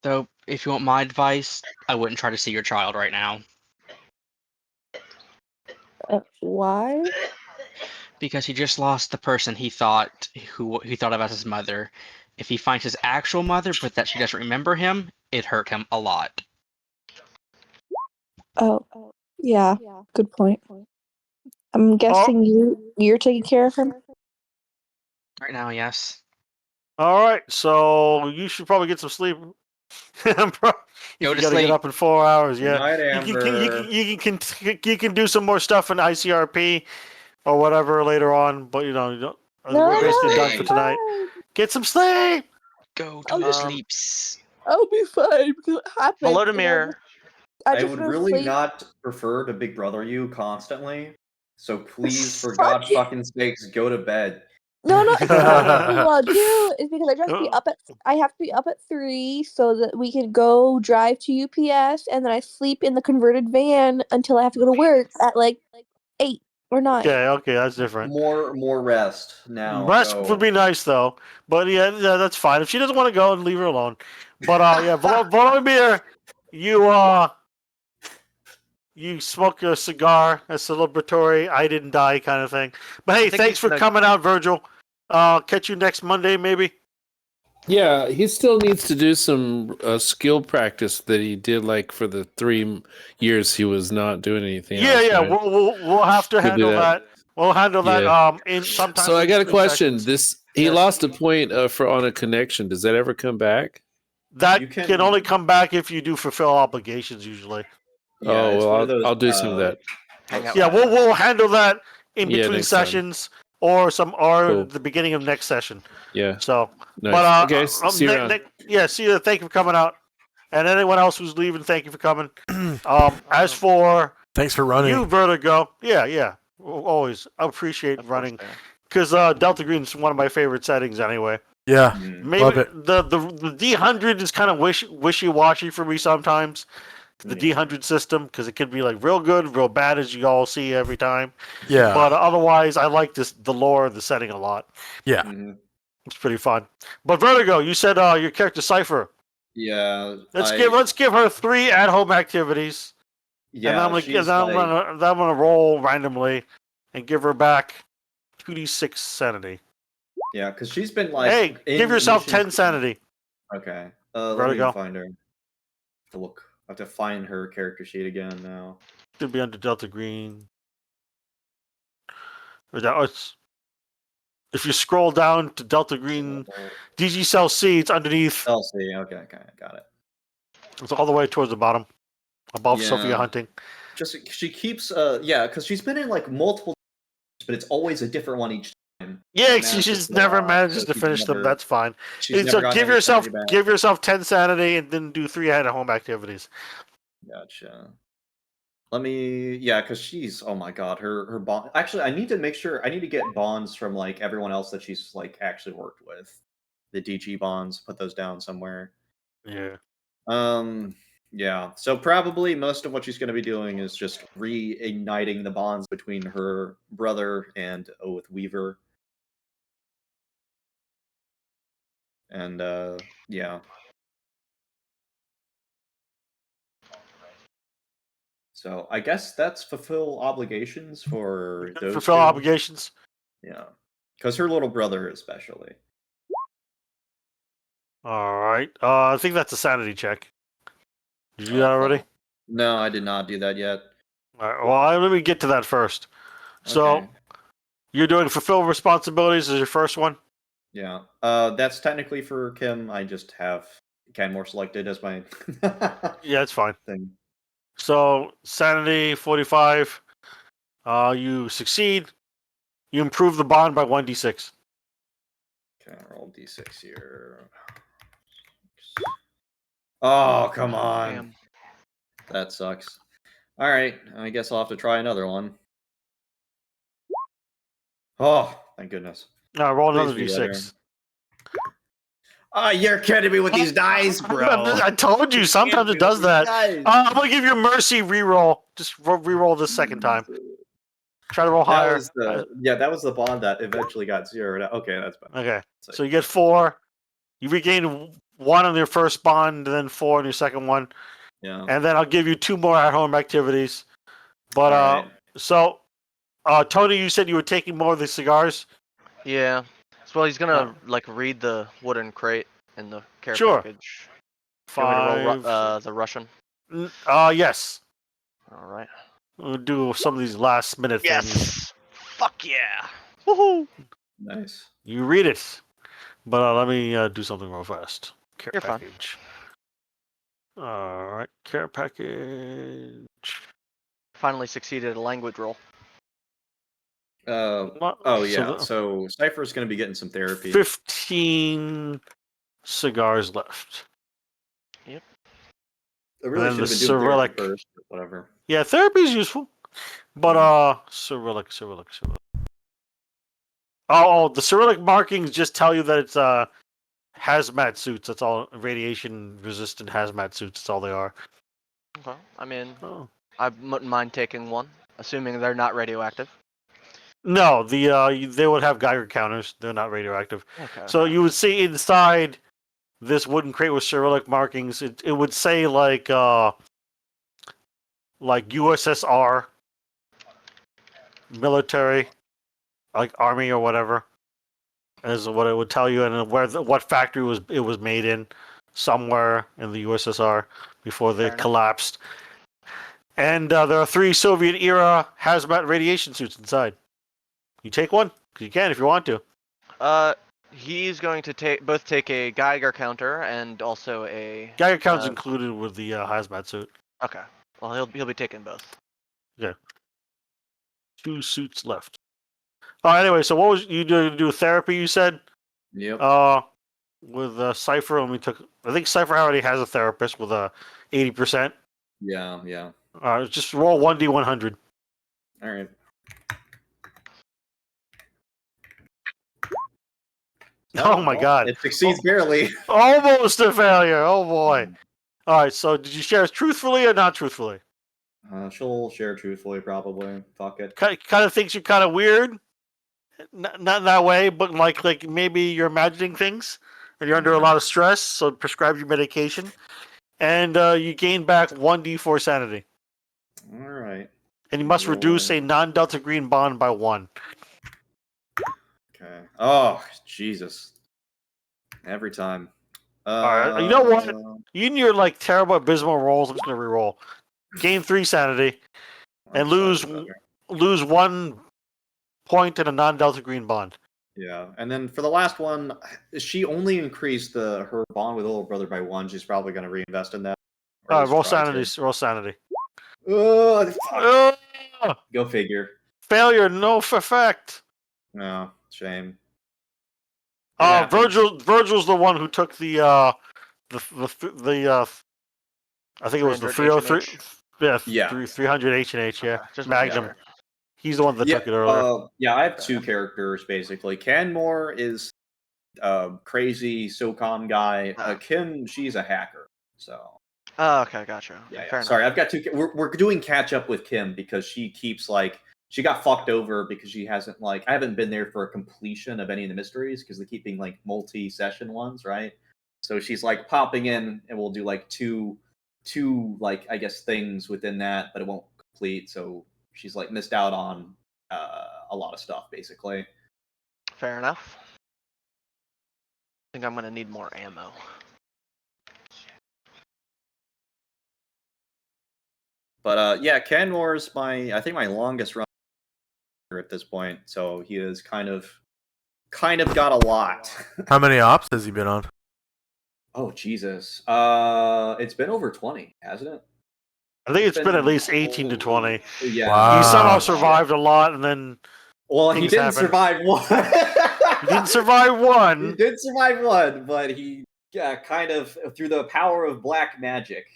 S3: Though, if you want my advice, I wouldn't try to see your child right now.
S8: Why?
S3: Because he just lost the person he thought of as his mother, If he finds his actual mother, but that she doesn't remember him, it hurt him a lot.
S8: Oh, yeah. Good point. I'm guessing you're taking care of him.
S3: Right now, yes.
S1: All right, so you should probably get some sleep. If
S3: Go
S1: you
S3: to
S1: gotta
S3: sleep.
S1: get up in 4 hours,
S4: Good
S1: yeah.
S4: night,
S1: You
S4: Amber.
S1: you can do some more stuff in ICRP or whatever later on, but you don't. We're basically done for tonight. Get some sleep.
S3: Go
S8: I'll
S3: to
S8: just-
S3: sleeps.
S8: I'll be fine because it happened.
S2: Volodymyr,
S8: I
S4: I
S8: just
S4: would
S8: wanna
S4: really
S8: sleep.
S4: not prefer to Big Brother you constantly. So please, for
S8: Fuck
S4: God
S8: you.
S4: fucking sakes, go to bed.
S8: No, it's not what I'll do. It's because I have to be up at 3 so that we can go drive to UPS, and then I sleep in the converted van until I have to go to work at like 8 or 9.
S1: Okay, that's different.
S4: More rest now.
S1: Rest
S4: go.
S1: would be nice though, but yeah, that's fine. If she doesn't want to go, leave her alone. But yeah, Volodymyr, you smoke a cigar, a celebratory "I didn't die" kind of thing. But hey,
S2: think
S1: thanks
S2: he's
S1: for
S2: gonna-
S1: coming out, Virgil. Catch you next Monday, maybe.
S6: Yeah, he still needs to do some skill practice that he did like for the 3 years he was not doing anything.
S1: Yeah,
S6: else,
S1: yeah,
S6: right?
S1: we'll have to
S6: Could do
S1: handle
S6: that.
S1: that. We'll handle that.
S6: Yeah.
S1: In sometime.
S6: So I
S1: in
S6: got a
S1: between
S6: question.
S1: sessions.
S6: He
S1: Yes.
S6: lost a point for on a connection. Does that ever come back?
S1: That
S4: You
S1: can
S4: can-
S1: only come back if you do fulfill obligations usually.
S4: Yeah,
S6: Oh,
S4: it's
S6: well,
S4: one of those,
S6: I'll do some of that.
S2: Hang out.
S1: Yeah, we'll handle that in
S6: Yeah,
S1: between
S6: next time.
S1: sessions or
S6: Cool.
S1: the beginning of next session.
S6: Yeah.
S1: So,
S6: Nice.
S1: but
S6: Okay, see you around.
S1: yeah, see you. Thank you for coming out, and anyone else who's leaving, thank you for coming. As for
S7: Thanks for running.
S1: you, Vertigo, yeah, always appreciate
S2: Of course
S1: running
S2: they are.
S1: because Delta Green's one of my favorite settings anyway.
S7: Yeah.
S4: Mm.
S1: Maybe
S7: Love it.
S1: the D100 is kind of wishy washy for me sometimes. The
S4: Yeah.
S1: D100 system because it can be like real good, real bad, as you all see every time.
S7: Yeah.
S1: But otherwise, I like the lore, the setting a lot.
S7: Yeah.
S4: Mhm.
S1: It's pretty fun. But Vertigo, you said your character Cipher.
S4: Yeah.
S1: Let's give her 3 at-home activities,
S4: Yeah,
S1: and
S4: she's
S1: I'm
S4: like-
S1: gonna roll randomly and give her back 2d6 sanity.
S4: yeah, because she's been like.
S1: Hey,
S4: in
S1: give yourself
S4: mission-
S1: 10 sanity.
S4: Okay. Let
S1: Vertigo.
S4: me find her. To look. I have to find her character sheet again now.
S1: Should be under Delta Green. If you scroll down to Delta Green, DG Cell C, it's underneath.
S4: Elsie. Okay, got it.
S1: It's all the way towards the bottom, above
S4: Yeah.
S1: Sophia Hunting.
S4: Just she keeps because she's been in like multiple, but it's always a different one each time.
S1: Yeah,
S4: Manages
S1: she just
S4: to
S1: never
S4: log,
S1: manages
S4: so
S1: to
S4: she's
S1: finish them.
S4: never-
S1: That's fine.
S4: She's
S1: And
S4: never
S1: so
S4: gotten
S1: give
S4: any
S1: yourself
S4: sanity back.
S1: 10 sanity and then do 3 at-home activities.
S4: Gotcha. Let me, yeah, because she's, oh my god, her bond. Actually, I need to make sure, I need to get bonds from like everyone else that she's like actually worked with. The DG bonds, put those down somewhere.
S1: Yeah.
S4: Yeah. So probably most of what she's going to be doing is just reigniting the bonds between her brother and Oath Weaver. And yeah. So I guess that's fulfill obligations for those
S1: Fulfill
S4: two.
S1: obligations.
S4: Yeah. Because her little brother especially.
S1: All right. I think that's a sanity check. Did you do that already?
S4: No, I did not do that yet.
S1: All right. Well, let me get to that first. So
S4: Okay.
S1: you're doing fulfill responsibilities as your first one.
S4: Yeah. That's technically for Kim. I just have Canmore selected as my
S1: Yeah, it's fine.
S4: thing.
S1: So sanity 45. You succeed. You improve the bond by 1d6.
S4: Okay, roll d6 here. Oh, come on.
S2: Damn.
S4: That sucks. All right, I guess I'll have to try another one. Oh, thank goodness.
S1: Now roll another
S4: Please be better.
S1: d6.
S4: Oh, you're kidding me with these dice, bro.
S1: I told you. Sometimes it does that. I'm gonna give you a mercy reroll. Just reroll this second time. Try to roll
S4: That
S1: higher.
S4: was that was the bond that eventually got zeroed out. Okay, that's better.
S1: Okay.
S4: So-
S1: So you get 4. You regain 1 on your first bond, and then 4 on your second one.
S4: Yeah.
S1: And then I'll give you 2 more at-home activities. But
S4: Alright.
S1: so Tony, you said you were taking more of the cigars.
S2: Yeah. So he's gonna like read the wooden crate in the care
S1: Sure.
S2: package. You want me to roll
S1: 5.
S2: the Russian?
S1: Yes.
S2: All right.
S1: We'll do some of these last minute things.
S2: Yes. Fuck yeah. Woohoo.
S4: Nice.
S1: You read it, but let me do something real fast. Care
S2: You're fine.
S1: package. All right, care package.
S2: Finally succeeded at a language roll.
S4: Oh yeah.
S1: the-
S4: So Cypher's going to be getting some therapy.
S1: 15 cigars left.
S4: I really
S1: and then
S4: should
S1: the
S4: have been doing therapy
S1: Cyrillic.
S4: first, but whatever.
S1: Yeah, therapy is useful, but Cyrillic. Oh, the Cyrillic markings just tell you that it's hazmat suits. That's all. Radiation resistant hazmat suits. That's all they are.
S2: Okay. I mean,
S1: Oh.
S2: I wouldn't mind taking one, assuming they're not radioactive.
S1: No, they would have Geiger counters. They're not radioactive.
S2: Okay.
S1: So you would see inside this wooden crate with Cyrillic markings. It would say like USSR, military, like army or whatever, is what it would tell you, and what factory it was made in, somewhere in the USSR before they
S2: Fair enough.
S1: collapsed. And there are 3 Soviet era hazmat radiation suits inside. You take one? 'Cause you can if you want to.
S2: He's going to take a Geiger counter and also a.
S1: Geiger count's included with the hazmat suit.
S2: Okay. Well, he'll be taking both.
S1: 2 suits left. Oh, anyway, so what was you do therapy? You said.
S4: Yep.
S1: With Cypher, I think Cypher already has a therapist with a 80%.
S4: Yeah.
S1: Just roll 1d100.
S4: All right.
S1: Oh my god.
S4: It succeeds barely.
S1: Almost a failure. Oh boy. All right, so did you share it truthfully or not truthfully?
S4: She'll share truthfully, probably. Fuck it.
S1: Kind of thinks you're kind of weird. Not in that way, but like maybe you're imagining things, and you're under a lot of stress, so prescribe your medication, and you gain back 1d4 sanity,
S4: All right.
S1: and you must reduce a non-delta green bond by 1.
S4: Okay. Oh, Jesus. Every time.
S1: Alright, you know what? You and your like terrible abysmal rolls. I'm just gonna reroll. Gain 3 sanity and lose 1 point in a non-delta green bond.
S4: Yeah, and then for the last one, she only increased her bond with little brother by 1. She's probably going to reinvest in that. Or at least
S1: Roll
S4: try to.
S1: sanity. Roll sanity.
S4: Ugh, fuck.
S1: Ah!
S4: Go figure.
S1: Failure. No effect.
S4: No, shame. It happens.
S1: Virgil's the one who took the I think it was the 303.
S2: H&H.
S1: 300 H&H. Yeah,
S2: Just
S1: Magnum.
S2: making sure.
S1: He's the one that took it earlier.
S4: Yeah, I have 2 characters basically. Canmore is crazy SOCOM guy. Kim, she's a hacker. So
S2: Oh, okay, gotcha.
S4: yeah.
S2: Fair
S4: Sorry,
S2: enough.
S4: I've got 2. We're doing catch up with Kim because she keeps she got fucked over because she hasn't I haven't been there for a completion of any of the mysteries because they keep being multi-session ones, right? So she's popping in and we'll do two I guess things within that, but it won't complete. So she's missed out on a lot of stuff basically.
S2: Fair enough. I think I'm gonna need more ammo.
S4: But yeah, Canmore's I think my longest run at this point. So he has kind of got a lot.
S7: How many ops has he been on?
S4: Oh Jesus. It's been over 20, hasn't it?
S1: I think it's been at least 18 to 20.
S4: Yeah.
S7: Wow.
S1: He somehow survived a lot, and then
S4: Well, he
S1: things
S4: didn't
S1: happen.
S4: survive one.
S1: He didn't survive
S4: He
S1: 1.
S4: did survive 1, but he kind of through the power of black magic,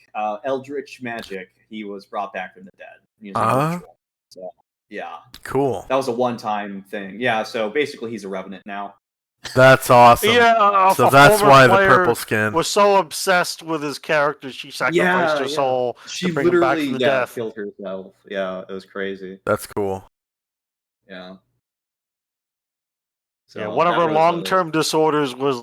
S4: eldritch magic, he was brought back from the dead. Using ritual. So yeah,
S7: Cool.
S4: that was a one-time thing. Yeah, so basically he's a revenant now.
S7: That's awesome.
S1: Yeah,
S7: So
S1: a
S7: that's
S1: former
S7: why the
S1: player
S7: purple skin.
S1: was so obsessed with his character, she sacrificed her soul
S4: She
S1: to bring him back
S4: literally
S1: from the death.
S4: killed herself. Yeah, it was crazy.
S7: That's cool.
S4: Yeah.
S1: Yeah,
S4: So
S1: one of
S4: that
S1: her
S4: was
S1: long-term disorders was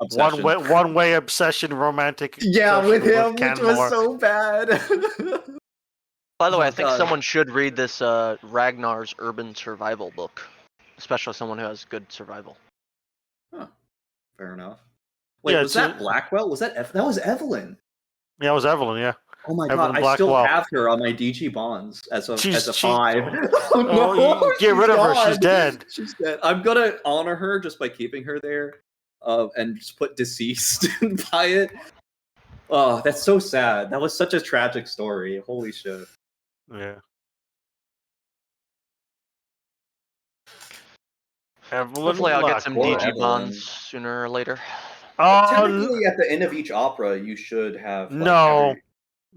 S4: obsession.
S1: one-way obsession, romantic.
S4: Yeah,
S1: obsession
S4: with him, which
S1: Canmore.
S4: was so bad.
S2: By the way,
S4: Oh,
S2: I think
S4: God.
S2: someone should read this Ragnar's Urban Survival book. especially someone who has good survival.
S4: Fair enough. Wait,
S1: Yeah,
S4: was that Blackwell? Was that that was Evelyn?
S1: Yeah, it was Evelyn. Yeah.
S4: Oh my
S1: Evelyn
S4: god, I still
S1: Blackwell.
S4: have her on my DG bonds as a
S1: She's-
S4: 5.
S1: Oh,
S4: no,
S1: you get rid of her. She's
S4: gone.
S1: dead.
S4: She's dead. I'm gonna honor her just by keeping her there, and just put deceased by it. Oh, that's so sad. That was such a tragic story. Holy shit.
S1: Yeah. Evelyn
S2: Hopefully, I'll get some
S1: Blackwell.
S2: DG
S4: Evelyn.
S2: bonds sooner or later.
S4: Technically, at the end of each opera, you should have. Like,
S1: No.
S4: Is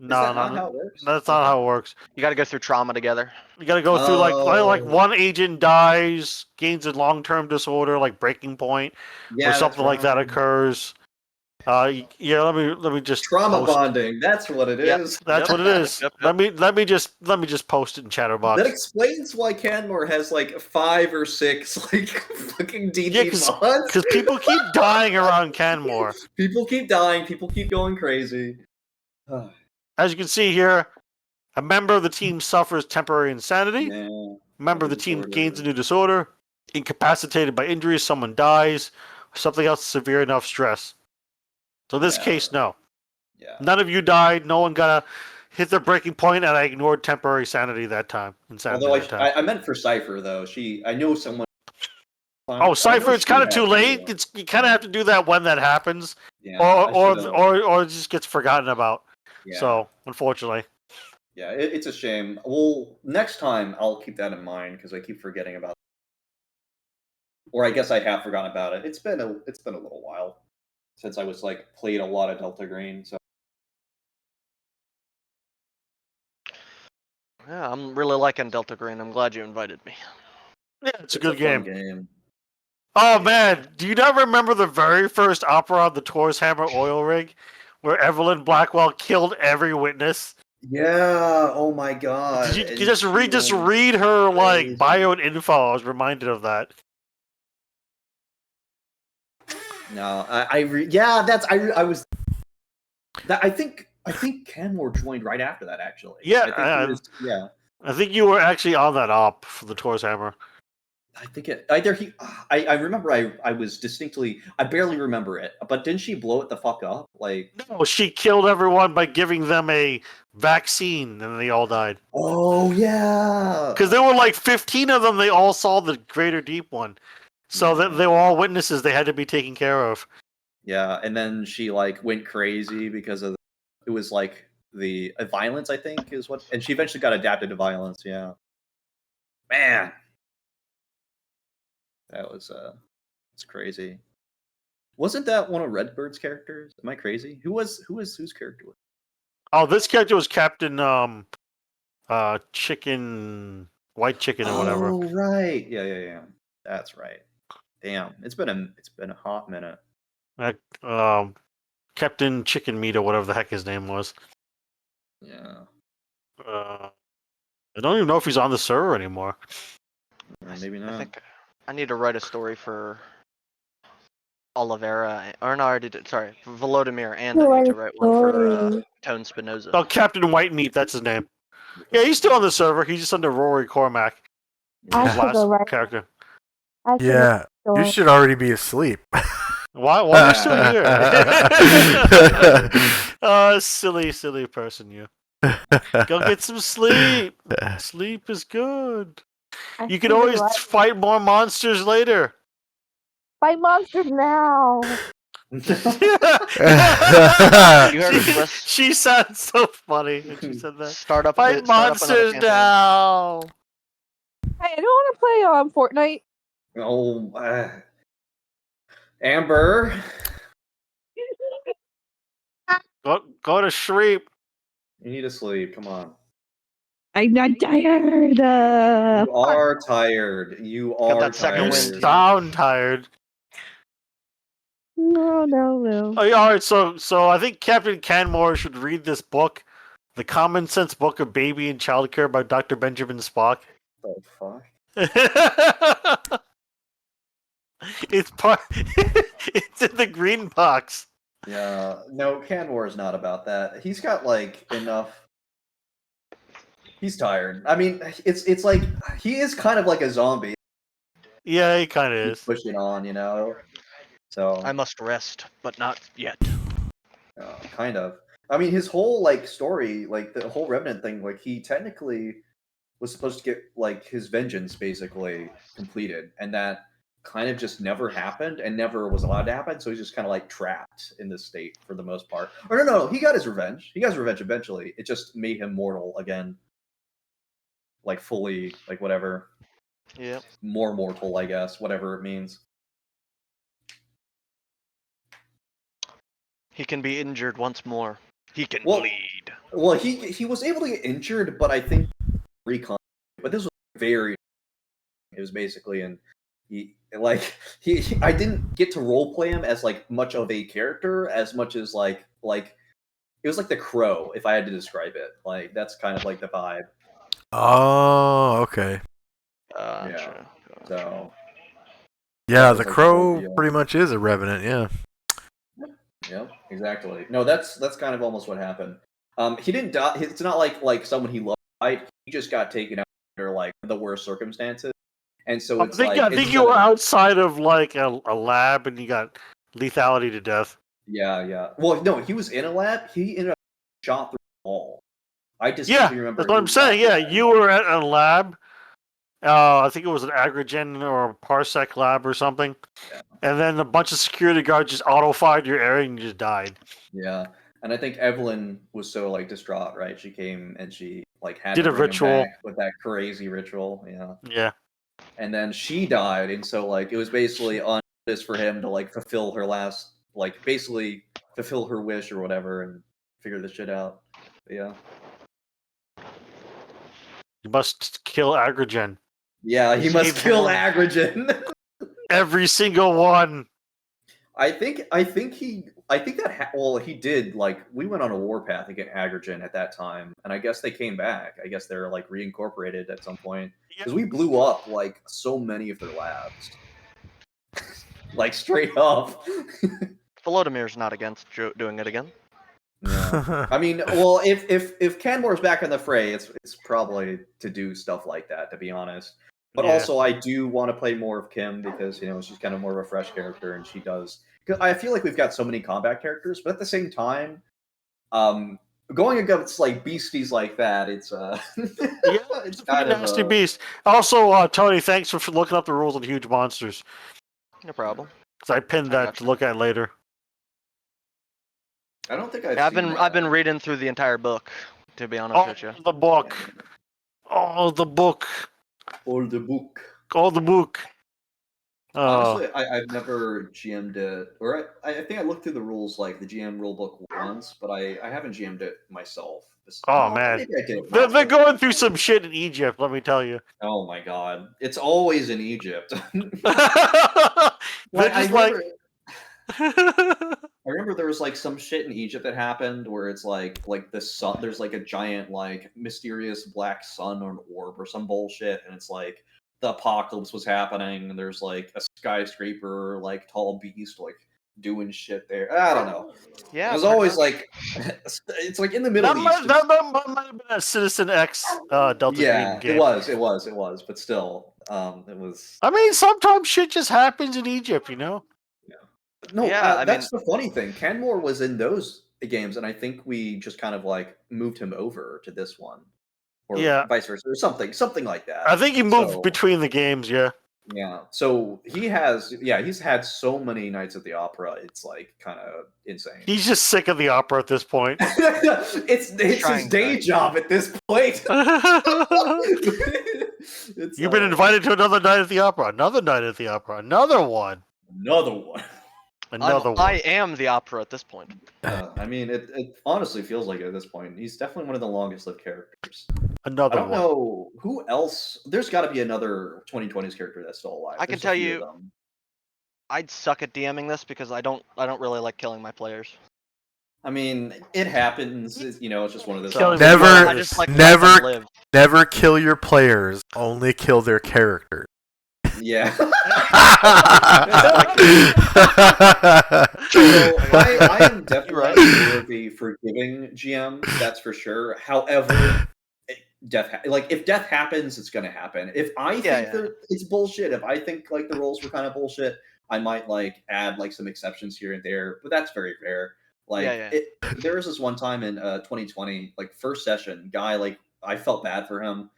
S1: No,
S4: that not how it works?
S1: that's not how it works.
S2: You got to go through trauma together.
S1: You got to go through like
S4: Oh.
S1: one agent dies, gains a long-term disorder like breaking point,
S4: Yeah,
S1: or something like that occurs. Yeah, let me just
S4: Trauma
S1: post.
S4: bonding. That's what it
S2: Yep.
S4: is.
S1: That's what it is.
S2: Yep.
S1: Let me just post it in Chatterbox.
S4: That explains why Canmore has like 5 or 6 like fucking DG
S1: Yeah,
S4: mods.
S1: because people keep dying around Canmore.
S4: People keep dying. People keep going crazy.
S1: As you can see here, a member of the team suffers temporary insanity.
S4: Yeah.
S1: A member of the team
S4: Disorder.
S1: gains a new disorder. Incapacitated by injuries, someone dies. Or something else severe enough stress. So in this
S4: Yeah.
S1: case, no.
S4: Yeah.
S1: None of you died. No one got to hit their breaking point, and I ignored temporary sanity that time. Insanity
S4: Although
S1: that time.
S4: I meant for Cypher though. I know someone.
S1: Oh, Cypher, it's kind of too late.
S4: Yeah.
S1: You kind of have to do that when that happens,
S4: Yeah,
S1: or
S4: I should've-
S1: or it just gets forgotten about.
S4: yeah.
S1: So, unfortunately,
S4: Yeah, it's a shame. Well, next time I'll keep that in mind because I keep forgetting about. Or I guess I have forgotten about it. It's been a little while since I was like played a lot of Delta Green. So
S2: Yeah, I'm really liking Delta Green. I'm glad you invited me.
S1: yeah, it's a good
S4: fun
S1: game. Oh man, do you not remember the very first opera on the Tor's Hammer oil rig, where Evelyn Blackwell killed every witness?
S4: Yeah. Oh my god.
S1: Did you just read her like
S4: crazy.
S1: bio and info? I was reminded of that.
S4: No, I was. That I think Canmore joined right after that actually.
S1: Yeah,
S4: I think yeah.
S1: I think you were actually on that op for the Tor's Hammer.
S4: I think either he. I remember I was distinctly. I barely remember it, but didn't she blow it the fuck up? Like.
S1: No, she killed everyone by giving them a vaccine, and they all died.
S4: Oh yeah.
S1: Because there were like 15 of them. They all saw the Greater Deep one, so that they were all witnesses. They had to be taken care of.
S4: Yeah, and then she like went crazy because of it was like the violence. I think is what, and she eventually got adapted to violence. Yeah. Man. That was it's crazy. Wasn't that one of Redbird's characters? Am I crazy? Whose character was it?
S1: Oh, this character was Captain Chicken, White Chicken, or whatever.
S4: Oh right. Yeah. That's right. Damn. It's been a hot minute.
S1: Captain Chicken Meat or whatever the heck his name was.
S4: Yeah.
S1: I don't even know if he's on the server anymore.
S4: Maybe
S2: I
S4: not.
S2: think I need to write a story for Oliveira, or no, I already did. Sorry, for Volodymyr, and I need to write one for Tone Spinoza.
S1: Oh, Captain White Meat, that's his name. Yeah, he's still on the server. He's just under Rory Cormac.
S8: I
S1: His
S8: should
S1: last
S8: go right.
S1: character.
S7: Yeah, you should already be asleep.
S1: Why are you still here? Silly person, you. Go get some sleep. Sleep is good. You can always fight more monsters later.
S8: fight monsters now.
S2: You heard it, Chris.
S1: She sounds so funny when she said that.
S2: Start up.
S1: Fight
S2: start up
S1: monsters
S2: another campaign.
S1: now.
S8: Hey, I don't want to play Fortnite.
S4: Oh, Amber.
S1: Go to sleep.
S4: You need to sleep. Come on.
S8: I'm not tired.
S4: You are tired. You are
S2: that second
S1: You
S4: tired.
S2: wind.
S1: sound tired.
S8: No.
S1: Oh, yeah, all right, so I think Captain Canmore should read this book, The Common Sense Book of Baby and Childcare by Dr. Benjamin Spock.
S4: The fuck?
S1: It's it's in the green box.
S4: Yeah. No, Canmore is not about that. He's got like enough. He's tired. I mean, it's like he is kind of like a zombie.
S1: Yeah, he kind of
S4: keep
S1: is.
S4: pushing on, you know. So
S2: I must rest, but not yet.
S4: kind of. I mean, his whole like story, like the whole Revenant thing, like he technically was supposed to get like his vengeance basically completed, and that kind of just never happened and never was allowed to happen. So he's just kind of like trapped in this state for the most part. Or no, he got his revenge. He got his revenge eventually. It just made him mortal again, like fully, like whatever,
S2: Yep.
S4: more mortal, I guess, whatever it means.
S2: He can be injured once more. He can
S4: Well-
S2: bleed.
S4: Well, he was able to get injured, but I think recon. But this was very. It was basically I didn't get to role play him as like much of a character as much as like it was like the Crow, if I had to describe it. Like that's kind of like the vibe.
S7: Oh, okay.
S2: Gotcha.
S4: So
S7: Yeah,
S4: was
S7: the
S4: like the
S7: Crow
S4: whole deal.
S7: pretty much is a revenant. Yeah.
S4: yeah, exactly. No, that's kind of almost what happened. He didn't die. It's not like someone he loved died. He just got taken out under like the worst circumstances, and so
S1: I
S4: it's
S1: think,
S4: like
S1: I think
S4: instead
S1: you were
S4: of-
S1: outside of like a lab and you got lethality to death.
S4: Yeah. Well, no, he was in a lab. He ended up shot through the wall. I
S1: Yeah,
S4: distinctly remember.
S1: that's what
S4: he
S1: I'm
S4: was shot
S1: saying.
S4: through
S1: Yeah,
S4: that.
S1: you were at a lab. I think it was an Agrogen or a Parsec lab or something.
S4: Yeah.
S1: And then a bunch of security guards just auto-fired your area and you just died.
S4: Yeah, and I think Evelyn was so like distraught, right? She came and she like had
S1: Did
S4: to
S1: a
S4: bring him
S1: ritual.
S4: back with that crazy ritual. Yeah,
S1: Yeah.
S4: and then she died, and so like it was basically on this for him to like fulfill her last, like basically fulfill her wish or whatever, and figure this shit out. But yeah,
S1: You must kill Agrogen.
S4: yeah, he must
S1: Save
S4: kill
S1: one.
S4: Agrogen.
S1: Every single one.
S4: I think well, he did. Like, we went on a warpath against Agrogen at that time, and I guess they came back. I guess they're like reincorporated at some point because we blew up like so many of their labs, like straight up.
S2: Volodimir's not against doing it again.
S4: Yeah. I mean, well, if Canmore's back in the fray, it's probably to do stuff like that, to be honest. But
S1: Yeah.
S4: also, I do want to play more of Kim because she's kind of more of a fresh character, and she does. Cause I feel like we've got so many combat characters, but at the same time, going against like beasties like that, it's
S1: Yeah,
S4: it's
S1: It's a
S4: kind
S1: pretty
S4: of
S1: nasty beast. Also, Tony, thanks for looking up the rules on Huge Monsters.
S2: No problem.
S1: Because I pinned
S2: I
S1: that
S2: gotcha.
S1: to look at later.
S4: I don't think I've.
S2: Yeah,
S4: seen
S2: I've been
S4: that.
S2: reading through the entire book, to be honest with you.
S1: The book. Oh, the book.
S4: Or the book.
S1: Oh, the book.
S4: Honestly, I've never GM'd it, or I think I looked through the rules, like the GM rulebook once, but I haven't GM'd it myself.
S1: Oh,
S4: Well,
S1: man.
S4: maybe I did it
S1: They're
S4: once.
S1: going through some shit in Egypt, let me tell you.
S4: Oh my god, it's always in Egypt.
S1: They're
S4: Like,
S1: just like.
S4: I remember there was like some shit in Egypt that happened where it's like the sun. There's like a giant like mysterious black sun or an orb or some bullshit, and it's like the apocalypse was happening, and there's like a skyscraper like tall beast like doing shit there. I don't know.
S2: Yeah.
S4: It was
S2: pretty
S4: always
S2: much.
S4: like it's like in the Middle
S1: That
S4: East.
S1: might have been a Citizen X Delta
S4: Yeah,
S1: Green game.
S4: it was, but still, it was.
S1: I mean, sometimes shit just happens in Egypt, you know?
S4: No,
S2: Yeah, I
S4: that's the funny thing. Canmore was in those games, and I think we just kind of like moved him over to this one, or
S1: Yeah.
S4: vice versa, or something like that.
S1: I think he moved
S4: So-
S1: between the games, yeah.
S4: Yeah, so he's had so many nights at the opera. It's like kind of insane.
S1: He's just sick of the opera at this point.
S4: it's his
S2: trying
S4: day
S2: to.
S4: job at this point. It's,
S1: You've been invited to another night at the opera, another night at the opera, another one,
S4: another one.
S1: another one.
S2: I am the opera at this point.
S4: I mean, it honestly feels like it at this point. He's definitely one of the longest lived characters. I
S1: Another
S4: don't
S1: one.
S4: know who else. There's got to be another 2020s character that's still alive.
S2: I can
S4: There's a
S2: tell
S4: few
S2: you-
S4: of them.
S2: I'd suck at DMing this because I don't really like killing my players.
S4: I mean, it happens. It's just one of those.
S1: Killing
S4: things.
S7: Never-
S2: I just like to let them
S7: never-
S2: live.
S7: Never kill your players. Only kill their characters.
S4: Yeah.
S7: So,
S4: I am definitely
S2: You're right.
S4: a worthy forgiving GM. That's for sure. However, like if death happens, it's gonna happen. If I think it's bullshit, if I think like the rolls were kind of bullshit, I might like add like some exceptions here and there, but that's very rare. Like there was this one time in 2020, like first session, guy like I felt bad for him.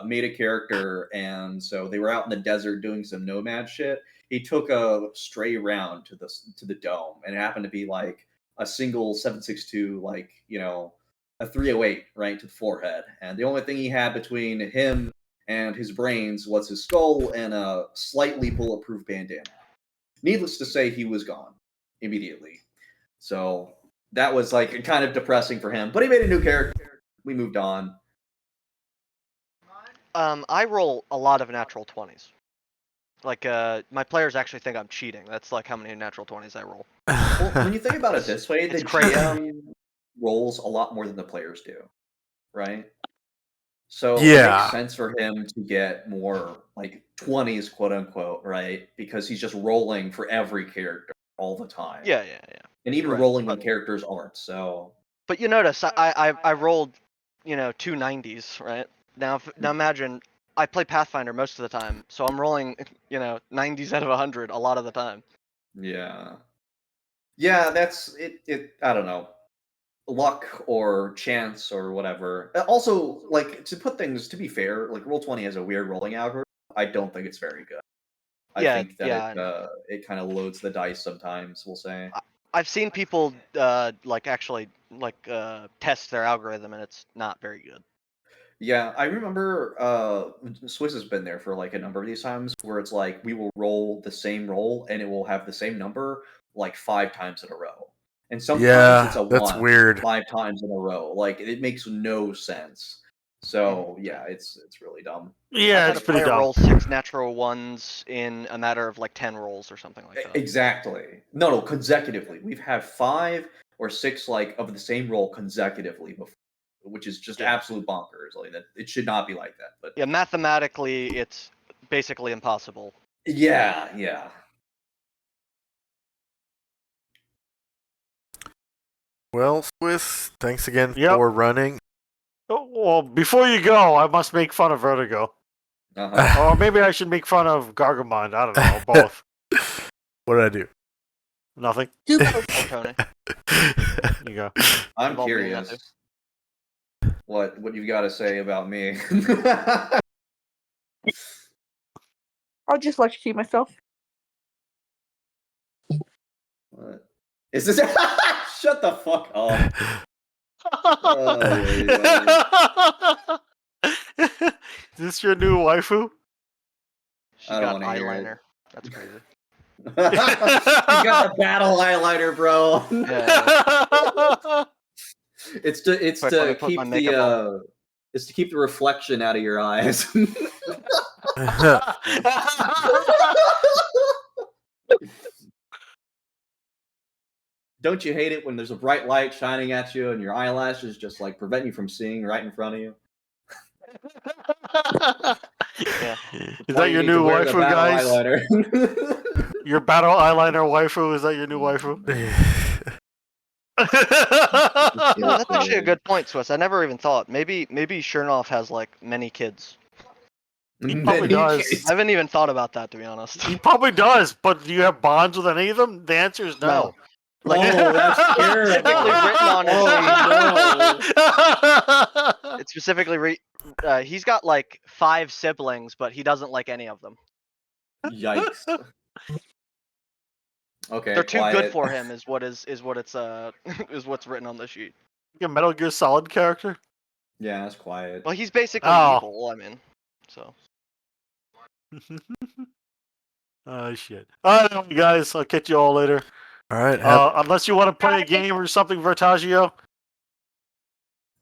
S4: Made a character, and so they were out in the desert doing some nomad shit. He took a stray round to the dome, and it happened to be like a single 7.62, like a 308 right to the forehead. And the only thing he had between him and his brains was his skull and a slightly bulletproof bandana. Needless to say, he was gone immediately. So that was like kind of depressing for him. But he made a new character. We moved on.
S2: I roll a lot of natural 20s. Like, my players actually think I'm cheating. That's like how many natural 20s I roll.
S4: Well, when you think about it this way, the GM rolls a lot more than the players do, right? So it makes sense for him to get more like 20s, quote unquote, right? Because he's just rolling for every character all the time.
S2: Yeah.
S4: And even rolling when characters aren't. So.
S2: But you notice I rolled, 2 90s, right? Now imagine I play Pathfinder most of the time, so I'm rolling 90s out of 100 a lot of the time.
S4: Yeah, that's it. I don't know, luck or chance or whatever. Also, like to be fair, like Roll20 has a weird rolling algorithm. I don't think it's very good. I think that it kind of loads the dice sometimes. We'll say.
S2: I've seen people actually test their algorithm, and it's not very good.
S4: Yeah, I remember Swiss has been there for like a number of these times where it's like we will roll the same roll and it will have the same number like 5 times in a row. And sometimes it's a
S7: that's
S4: 1
S7: weird.
S4: 5 times in a row. Like it makes no sense. So yeah, it's really dumb.
S1: Yeah, it's pretty dumb.
S2: Roll 6 natural 1s in a matter of like 10 rolls or something like that.
S4: Exactly. No, consecutively. We've had 5 or 6 like of the same roll consecutively before. Which is just absolute bonkers. Like that, it should not be like that. But
S2: yeah, mathematically, it's basically impossible.
S4: Yeah.
S7: Well, Swiss, thanks again for running.
S1: Oh, well, before you go, I must make fun of Vertigo. Or maybe I should make fun of Gargamond. I don't know, both.
S7: What did I do?
S1: Nothing.
S2: Tony.
S1: You go.
S4: I'm curious. What you got to say about me?
S8: I'll just electrocute myself.
S4: What? Is this? Shut the fuck up.
S1: Is this your new waifu?
S2: She's got eyeliner. That's crazy.
S4: You got the battle eyeliner, bro. It's to keep the reflection out of your eyes. Don't you hate it when there's a bright light shining at you and your eyelashes just like prevent you from seeing right in front of you?
S1: Is that your new waifu, guys? Your battle eyeliner waifu? Is that your new waifu?
S2: That's actually a good point, Swiss. I never even thought. Maybe Chernoff has like many kids.
S1: He probably does.
S2: I haven't even thought about that, to be honest.
S1: He probably does, but do you have bonds with any of them? The answer is no.
S2: Like,
S4: that's
S2: specifically written on his sheet.
S4: No.
S2: It's specifically he's got like 5 siblings, but he doesn't like any of them.
S4: Yikes. Okay.
S2: They're too good for him, is what's written on the sheet.
S1: You a Metal Gear Solid character?
S4: Yeah, that's quiet.
S2: Well, he's basically evil. I mean, so.
S1: Oh shit! All right, guys. I'll catch you all later.
S7: All right.
S1: Unless you want to play a game or something, Vertaggio.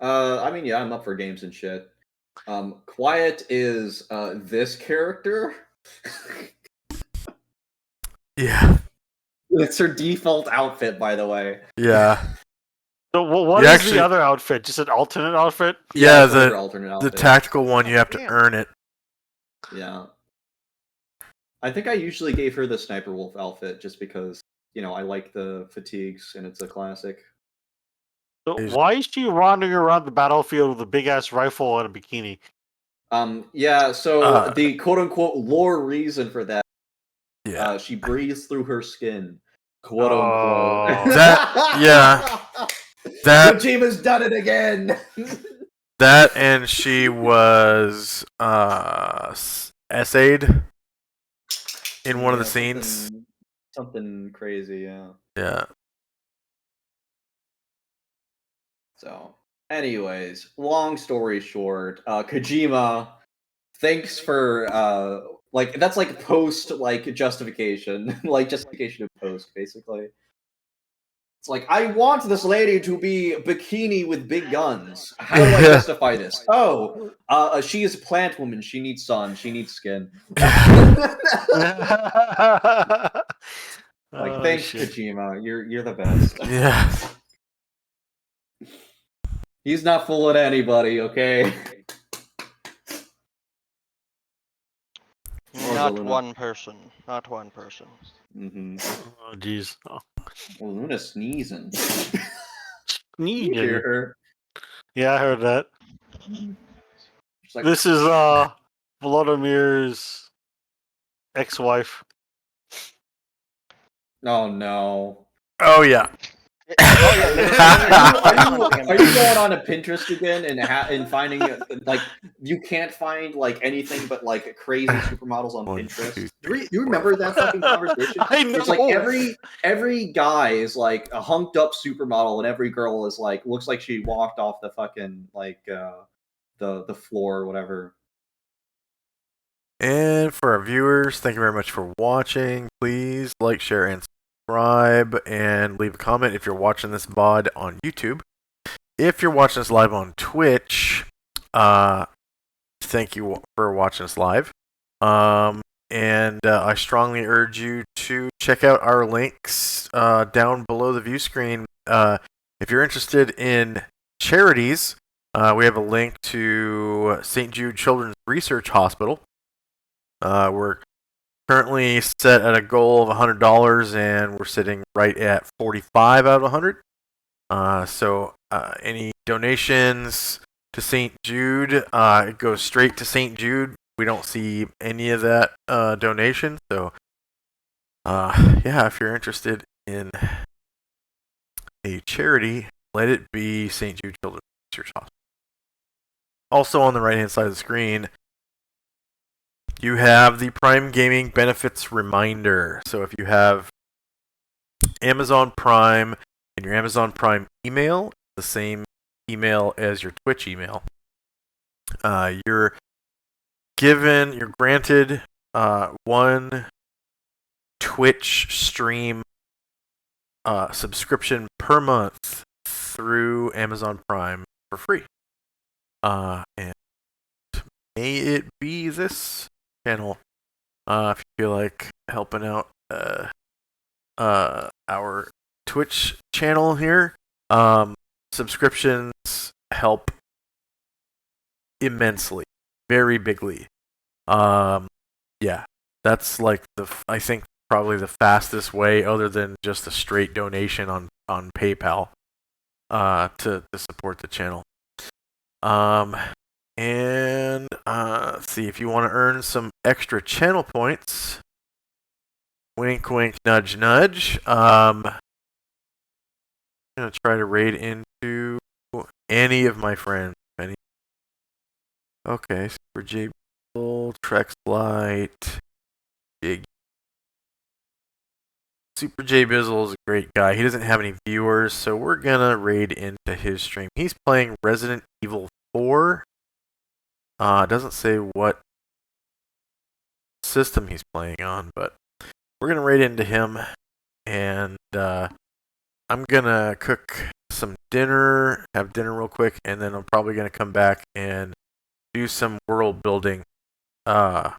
S4: I mean, yeah, I'm up for games and shit. Quiet is this character.
S7: Yeah.
S4: It's her default outfit, by the way.
S7: Yeah.
S1: So what is the other outfit? Just an alternate outfit?
S7: Yeah,
S4: alternate outfit.
S7: The tactical one, you have to earn it.
S4: Yeah. I think I usually gave her the Sniper Wolf outfit just because, I like the fatigues and it's a classic.
S1: So why is she wandering around the battlefield with a big ass rifle and a bikini?
S4: Yeah, so the quote unquote lore reason for that,
S7: Yeah.
S4: she breathes through her skin. Quote unquote.
S1: Oh.
S7: That
S4: Kojima's done it again.
S7: that and she was essayed in one of the scenes.
S4: Something crazy, yeah.
S7: Yeah.
S4: So, anyways, long story short, Kojima, thanks for like that's like post like justification, like justification of post, basically. It's like, I want this lady to be bikini with big guns. How do I justify this? Oh, she is a plant woman. She needs sun. She needs skin. Like,
S1: Oh,
S4: thanks,
S1: shit.
S4: Kojima. You're the best.
S7: Yeah.
S4: He's not fooling anybody, okay?
S2: Not one person. Not one person.
S4: Mm-hmm.
S1: Oh, jeez. Oh.
S4: Well, Luna's sneezing.
S1: Sneezing.
S4: You hear her?
S1: Yeah, I heard that.
S4: She's like,
S1: This is Volodimir's ex-wife.
S4: oh no.
S7: Oh yeah.
S4: Are you going on a Pinterest again and finding like you can't find like anything but like crazy supermodels on Pinterest? Do you remember that fucking conversation?
S1: I know.
S4: It's like every guy is like a hunked up supermodel, and every girl is like looks like she walked off the fucking like the floor or whatever.
S7: And for our viewers, thank you very much for watching. Please like, share, and subscribe, and leave a comment if you're watching this VOD on YouTube. If you're watching us live on Twitch, thank you for watching us live. And I strongly urge you to check out our links down below the view screen. If you're interested in charities, we have a link to St. Jude Children's Research Hospital. We're currently set at a goal of $100, and we're sitting right at 45 out of 100. So any donations to St. Jude, it goes straight to St. Jude. We don't see any of that donation. So, yeah, if you're interested in a charity, let it be St. Jude Children's Research Hospital. Also on the right-hand side of the screen, you have the Prime Gaming benefits reminder. So if you have Amazon Prime and your Amazon Prime email, the same email as your Twitch email, you're granted one Twitch stream subscription per month through Amazon Prime for free. And may it be this channel. If you feel like helping out our Twitch channel here, subscriptions help immensely, very bigly. Yeah, that's like I think probably the fastest way, other than just a straight donation on PayPal, to support the channel. And let's see, if you want to earn some extra channel points, wink, wink, nudge, nudge. I'm gonna try to raid into any of my friends. Okay, Super J Bizzle, Trex Light, Jig. Super J Bizzle is a great guy. He doesn't have any viewers, so we're gonna raid into his stream. He's playing Resident Evil 4. Doesn't say what system he's playing on, but we're gonna raid into him, and I'm gonna cook some dinner, have dinner real quick, and then I'm probably gonna come back and do some world building for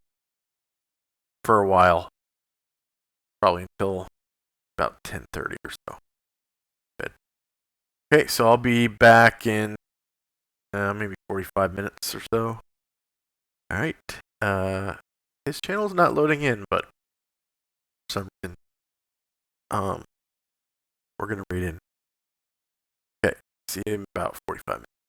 S7: a while, probably until about 10:30 or so. Good. Okay, so I'll be back in maybe 45 minutes or so. All right. His channel's not loading in, but for some reason, we're gonna read in. Okay, See you in about 45 minutes.